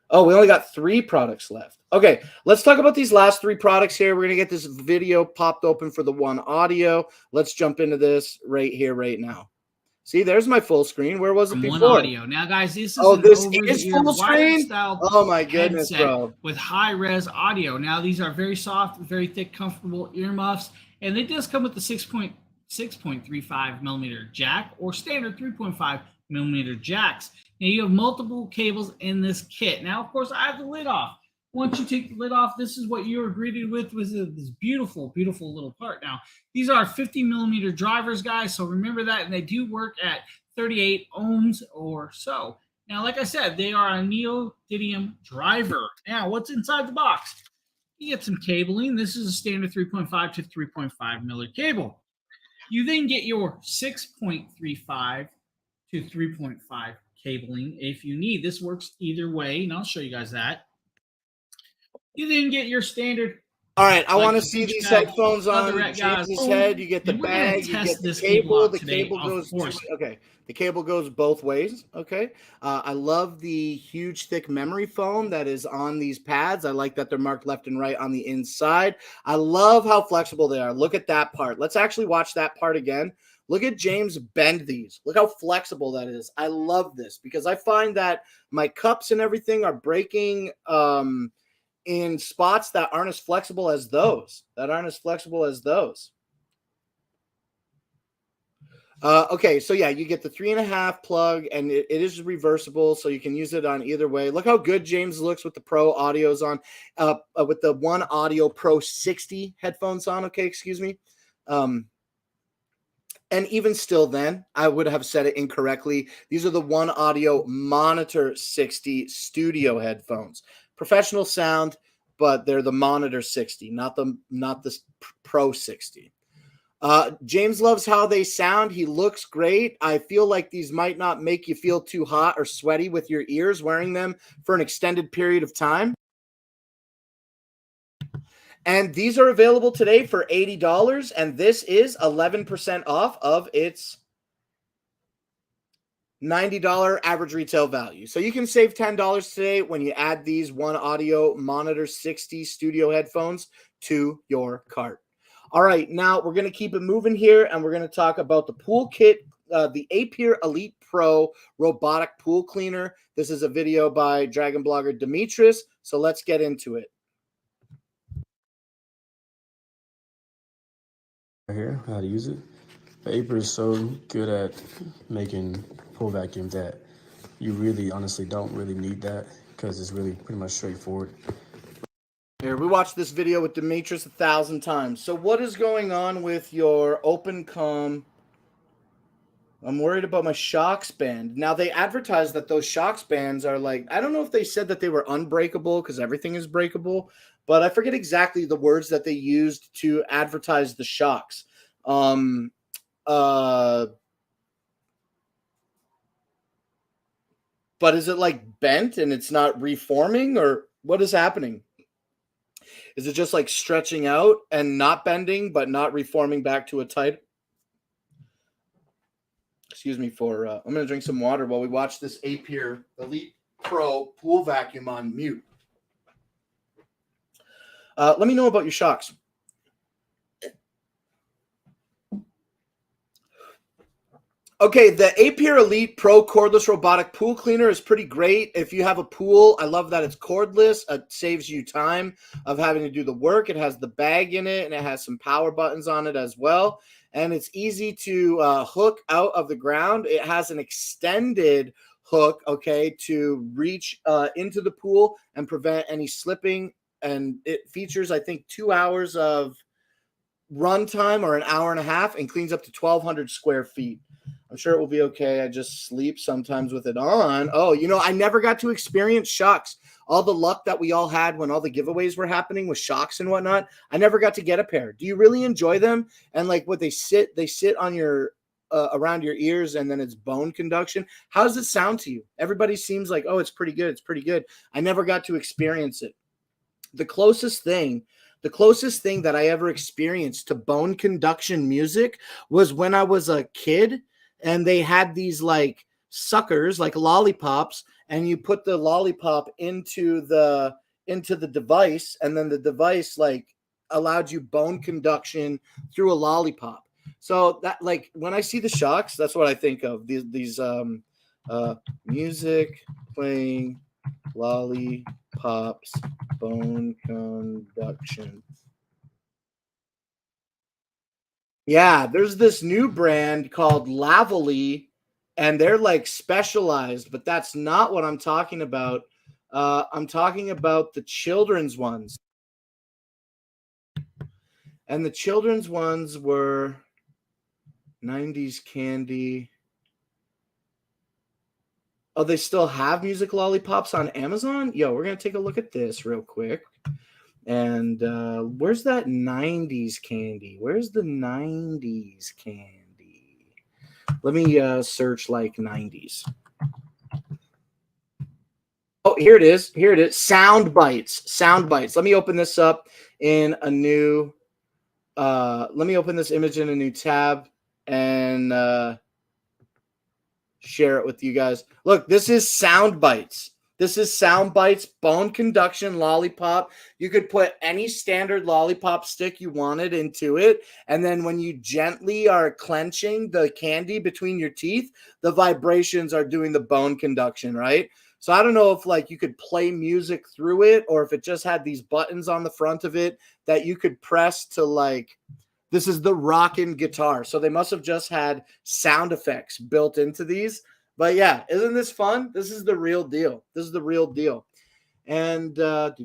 Oh, we only got 3 products left. Okay, let's talk about these last 3 products here. We're going to get this video popped open for the One Audio. Let's jump into this right here, right now. See, there's my full screen. Where was it before? One Audio. Now, guys, this is this is full screen. Style Oh my goodness, bro! With high-res audio. Now, these are very soft, very thick, comfortable earmuffs, and it does come with the 6.35 millimeter jack or standard 3.5 millimeter jacks. Now, you have multiple cables in this kit. Now, of course, I have the lid off. Once you take the lid off, this is what you were greeted with this beautiful, beautiful little part. Now, these are 50 millimeter drivers, guys, so remember that, and they do work at 38 ohms or so. Now, like I said, they are a neodymium driver. Now, what's inside the box? You get some cabling. This is a standard 3.5 to 3.5 millimeter cable. You then get your 6.35 to 3.5 cabling if you need. This works either way, and I'll show you guys that. You then get your standard. All right, I want to see these headphones on James's head. You get the bag, you get the cable. The cable goes. Okay, the cable goes both ways. Okay, I love the huge, thick memory foam that is on these pads. I like that they're marked left and right on the inside. I love how flexible they are. Look at that part. Let's actually watch that part again. Look at James bend these. Look how flexible that is. I love this because I find that my cups and everything are breaking in spots that aren't as flexible as those. Okay, so yeah, you get the 3.5 plug, and it is reversible, so you can use it on either way. Look how good James looks with the Pro audios on, with the One Audio Pro 60 headphones on. Okay, excuse me. And even still then, I would have said it incorrectly. These are the One Audio Monitor 60 studio headphones. Professional sound, but they're the Monitor 60, not the Pro 60. James loves how they sound. He looks great. I feel like these might not make you feel too hot or sweaty with your ears wearing them for an extended period of time. And these are available today for $80, and this is 11% off of its $90 average retail value. So you can save $10 today when you add these One Audio Monitor 60 studio headphones to your cart. All right, now we're going to keep it moving here, and we're going to talk about the pool kit, the Appear Elite Pro robotic pool cleaner. This is a video by Dragon blogger Demetrius, so let's get into it. Here, how to use it. The Appear is so good at making pool vacuum that you really honestly don't really need that because it's really pretty much straightforward. Here, we watched this video with Demetrius 1,000 times. So what is going on with your OpenCom? I'm worried about my shocks band. Now, they advertised that those shocks bands are like, I don't know if they said that they were unbreakable because everything is breakable, but I forget exactly the words that they used to advertise the shocks. But is it like bent and it's not reforming, or what is happening? Is it just like stretching out and not bending, but not reforming back to a tight? Excuse me for, I'm going to drink some water while we watch this Apier Elite Pro pool vacuum on mute. Let me know about your shocks. Okay, the Apier Elite Pro cordless robotic pool cleaner is pretty great. If you have a pool, I love that it's cordless. It saves you time of having to do the work. It has the bag in it, and it has some power buttons on it as well. And it's easy to hook out of the ground. It has an extended hook, okay, to reach into the pool and prevent any slipping. And it features, I think, 2 hours of run time or an hour and a half, and cleans up to 1,200 square feet. I'm sure it will be okay. I just sleep sometimes with it on. Oh, you know, I never got to experience shocks. All the luck that we all had when all the giveaways were happening with shocks and whatnot, I never got to get a pair. Do you really enjoy them? And like what they sit on your around your ears, and then it's bone conduction. How does it sound to you? Everybody seems like, oh, it's pretty good. It's pretty good. I never got to experience it. The closest thing that I ever experienced to bone conduction music was when I was a kid, and they had these like suckers, like lollipops, and you put the lollipop into the device, and then the device like allowed you bone conduction through a lollipop. So that, like, when I see the shocks, that's what I think of. These music playing lollipops, bone conduction. Yeah, there's this new brand called Lavally, and they're like specialized, but that's not what I'm talking about. I'm talking about the children's ones. And the children's ones were 90s candy. Oh, they still have music lollipops on Amazon? Yo, we're going to take a look at this real quick. And where's that 90s candy? Where's the 90s candy? Let me search like 90s. Oh, here it is. Here it is. Sound bites. Sound bites. Let me open this up in a new let me open this image in a new tab and share it with you guys. Look, this is Sound Bites. This is Sound Bites bone conduction lollipop. You could put any standard lollipop stick you wanted into it, and then when you gently are clenching the candy between your teeth, the vibrations are doing the bone conduction, right? So I don't know if like you could play music through it, or if it just had these buttons on the front of it that you could press to like, this is the rockin' guitar. So they must have just had sound effects built into these. But yeah, isn't this fun? This is the real deal. This is the real deal. And I don't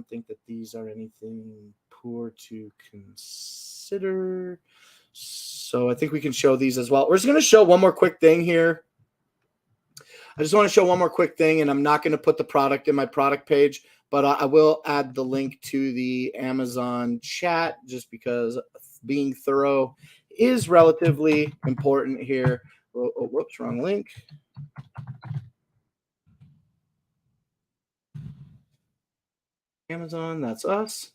think that these are anything poor to consider. So I think we can show these as well. We're just going to show one more quick thing here. I just want to show one more quick thing, and I'm not going to put the product in my product page, but I will add the link to the Amazon chat just because being thorough is relatively important here. Oh, whoops, wrong link. Amazon, that's us.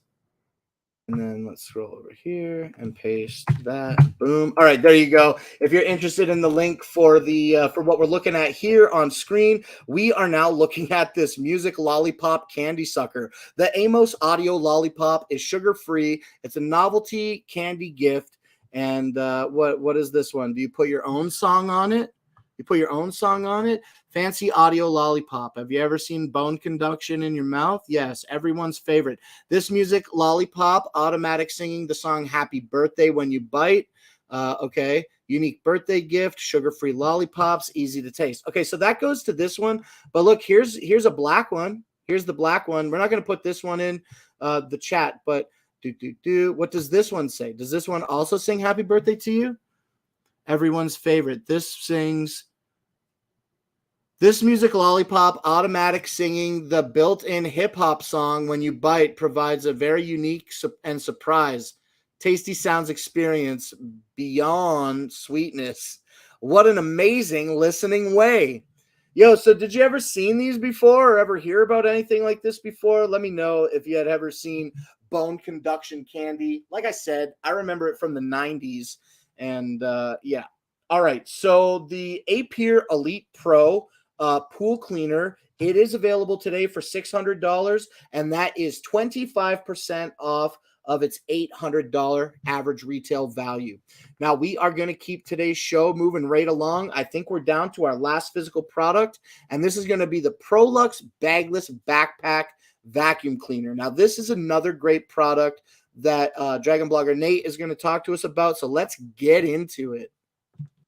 And then let's scroll over here and paste that. Boom. All right, there you go. If you're interested in the link for the for what we're looking at here on screen, we are now looking at this music lollipop candy sucker. The Amos Audio Lollipop is sugar-free. It's a novelty candy gift. And what is this one? Do you put your own song on it? You put your own song on it? Fancy Audio Lollipop. Have you ever seen bone conduction in your mouth? Yes, everyone's favorite. This music lollipop, automatic singing the song Happy Birthday when you bite. Okay, unique birthday gift, sugar-free lollipops, easy to taste. Okay, so that goes to this one. But look, here's a black one. Here's the black one. We're not going to put this one in the chat, but what does this one say? Does this one also sing Happy Birthday to you? Everyone's favorite. This music lollipop, automatic singing, the built-in hip-hop song When You Bite provides a very unique and surprise Tasty sounds experience beyond sweetness. What an amazing listening way. Yo, so did you ever seen these before or ever hear about anything like this before? Let me know if you had ever seen bone conduction candy. Like I said, I remember it from the 90s. And yeah. All right. So the Appear Elite Pro pool cleaner, it is available today for $600, and that is 25% off of its $800 average retail value. Now, we are going to keep today's show moving right along. I think we're down to our last physical product, and this is going to be the ProLux Bagless Backpack Vacuum Cleaner. Now, this is another great product that Dragon Blogger Nate is going to talk to us about, so let's get into it.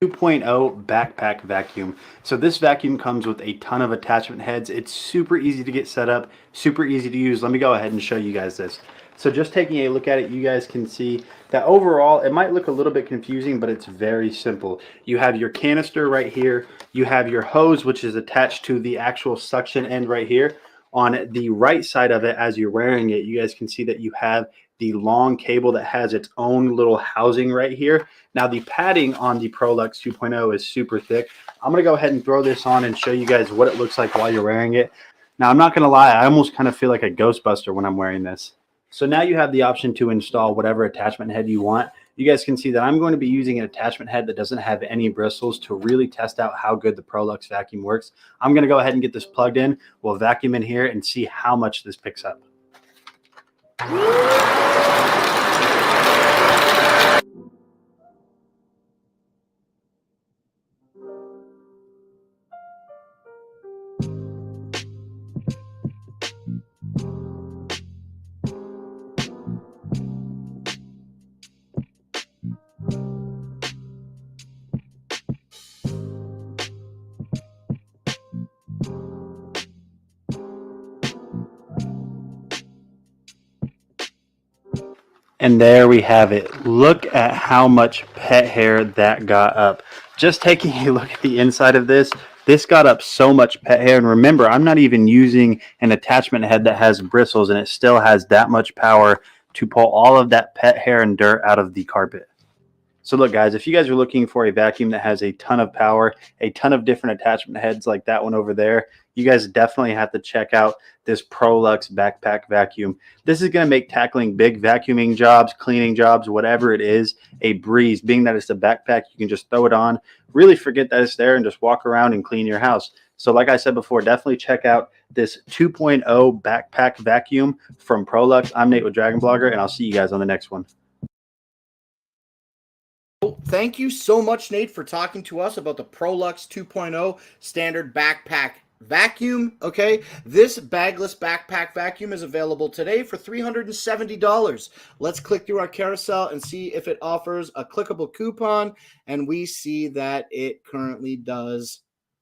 2.0 backpack vacuum. So this vacuum comes with a ton of attachment heads. It's super easy to get set up, super easy to use. Let me go ahead and show you guys this. So just taking a look at it, you guys can see that overall it might look a little bit confusing, but it's very simple. You have your canister right here. You have your hose, which is attached to the actual suction end right here. On the right side of it, as you're wearing it, you guys can see that you have the long cable that has its own little housing right here. Now the padding on the ProLux 2.0 is super thick. I'm going to go ahead and throw this on and show you guys what it looks like while you're wearing it. Now I'm not going to lie, I almost kind of feel like a Ghostbuster when I'm wearing this. So now you have the option to install whatever attachment head you want. You guys can see that I'm going to be using an attachment head that doesn't have any bristles to really test out how good the ProLux vacuum works. I'm going to go ahead and get this plugged in. We'll vacuum in here and see how much this picks up. And there we have it. Look at how much pet hair that got up. Just taking a look at the inside of this, this got up so much pet hair. And remember, I'm not even using an attachment head that has bristles, and it still has that much power to pull all of that pet hair and dirt out of the carpet. So look, guys, if you guys are looking for a vacuum that has a ton of power, a ton of different attachment heads like that one over there, you guys definitely have to check out this ProLux Backpack Vacuum. This is going to make tackling big vacuuming jobs, cleaning jobs, whatever it is, a breeze. Being that it's a backpack, you can just throw it on, really forget that it's there, and just walk around and clean your house. So like I said before, definitely check out this 2.0 Backpack Vacuum from ProLux. I'm Nate with Dragon Blogger, and I'll see you guys on the next one. Thank you so much, Nate, for talking to us about the ProLux 2.0 standard backpack vacuum. Okay, this bagless backpack vacuum is available today for $370. Let's click through our carousel and see if it offers a clickable coupon, and we see that it currently does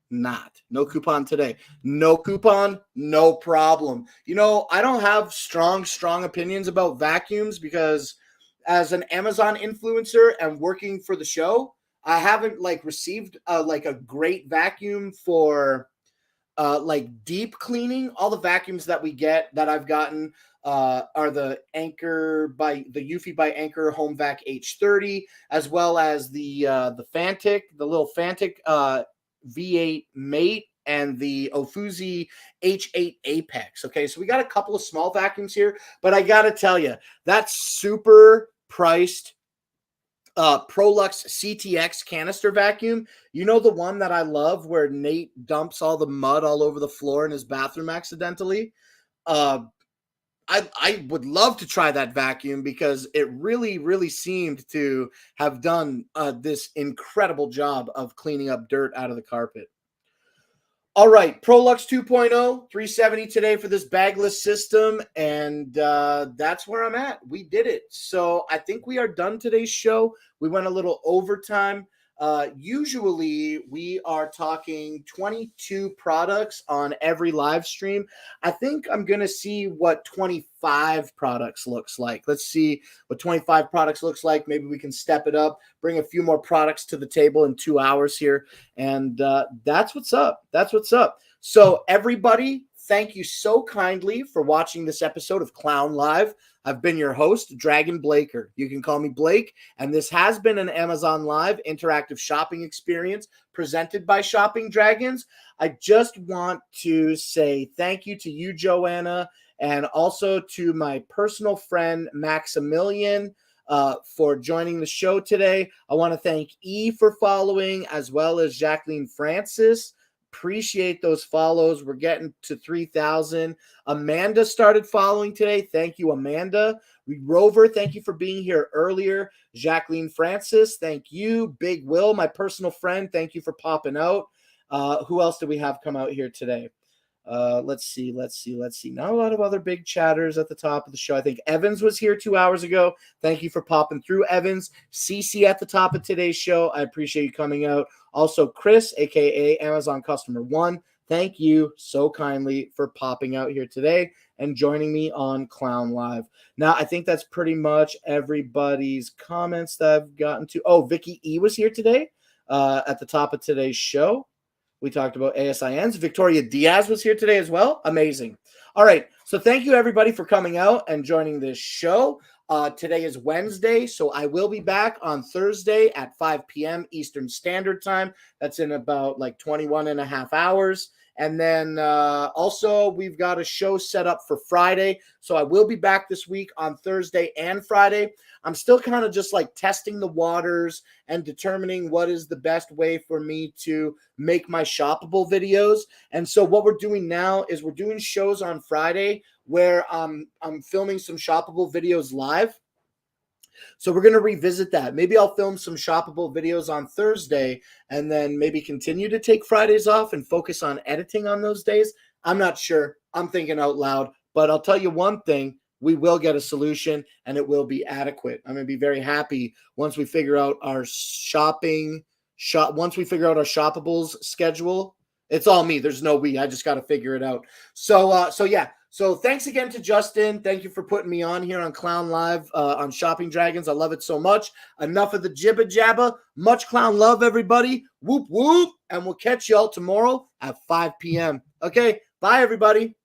not. No coupon today. No coupon, no problem. You know, I don't have strong opinions about vacuums because as an Amazon influencer and working for the show, I haven't received a great vacuum for deep cleaning. All the vacuums that we get that I've gotten are the Eufy by Anker Home Vac H30, as well as the Fantic, the little Fantic V8 Mate, and the Ofuzi H8 Apex. Okay, so we got a couple of small vacuums here, but I gotta tell you, that super priced ProLux CTX canister vacuum, you know, the one that I love where Nate dumps all the mud all over the floor in his bathroom accidentally. I would love to try that vacuum because it really seemed to have done this incredible job of cleaning up dirt out of the carpet. All right, ProLux 2.0, $370 today for this bagless system, and that's where I'm at. We did it. So I think we are done today's show. We went a little overtime. Usually we are talking 22 products on every live stream. I think I'm going to see what 25 products looks like. Let's see what 25 products looks like. Maybe we can step it up, bring a few more products to the table in 2 hours here. And that's what's up. That's what's up. So everybody, thank you so kindly for watching this episode of Clown Live. I've been your host, Dragon Blaker. You can call me Blake, and this has been an Amazon Live interactive shopping experience presented by Shopping Dragons. I just want to say thank you to you, Joanna, and also to my personal friend, Maximilian, for joining the show today. I want to thank E for following, as well as Jacqueline Francis. Appreciate those follows. We're getting to 3,000. Amanda started following today. Thank you, Amanda. Rover, thank you for being here earlier. Jacqueline Francis, thank you. Big Will, my personal friend, thank you for popping out. Who else did we have come out here today? Let's see. Not a lot of other big chatters at the top of the show. I think Evans was here 2 hours ago. Thank you for popping through, Evans. Cece at the top of today's show. I appreciate you coming out. Also, Chris, aka Amazon Customer 1. Thank you so kindly for popping out here today and joining me on Clown Live. Now, I think that's pretty much everybody's comments that I've gotten to. Oh, Vicky E was here today at the top of today's show. We talked about ASINs. Victoria Diaz was here today as well. Amazing. All right. So thank you, everybody, for coming out and joining this show. Today is Wednesday, so I will be back on Thursday at 5 p.m. Eastern Standard Time. That's in about like 21 and a half hours. And then also we've got a show set up for Friday. So I will be back this week on Thursday and Friday. I'm still kind of just like testing the waters and determining what is the best way for me to make my shoppable videos. And so what we're doing now is we're doing shows on Friday where I'm filming some shoppable videos live. So we're going to revisit that. Maybe I'll film some shoppable videos on Thursday and then maybe continue to take Fridays off and focus on editing on those days. I'm not sure. I'm thinking out loud. But I'll tell you one thing. We will get a solution and it will be adequate. I'm going to be very happy once we figure out our once we figure out our shoppables schedule. It's all me. There's no we. I just got to figure it out. So yeah. So thanks again to Justin. Thank you for putting me on here on Clown Live on Shopping Dragons. I love it so much. Enough of the jibba jabba. Much clown love, everybody. Whoop, whoop. And we'll catch y'all tomorrow at 5 p.m. Okay. Bye, everybody.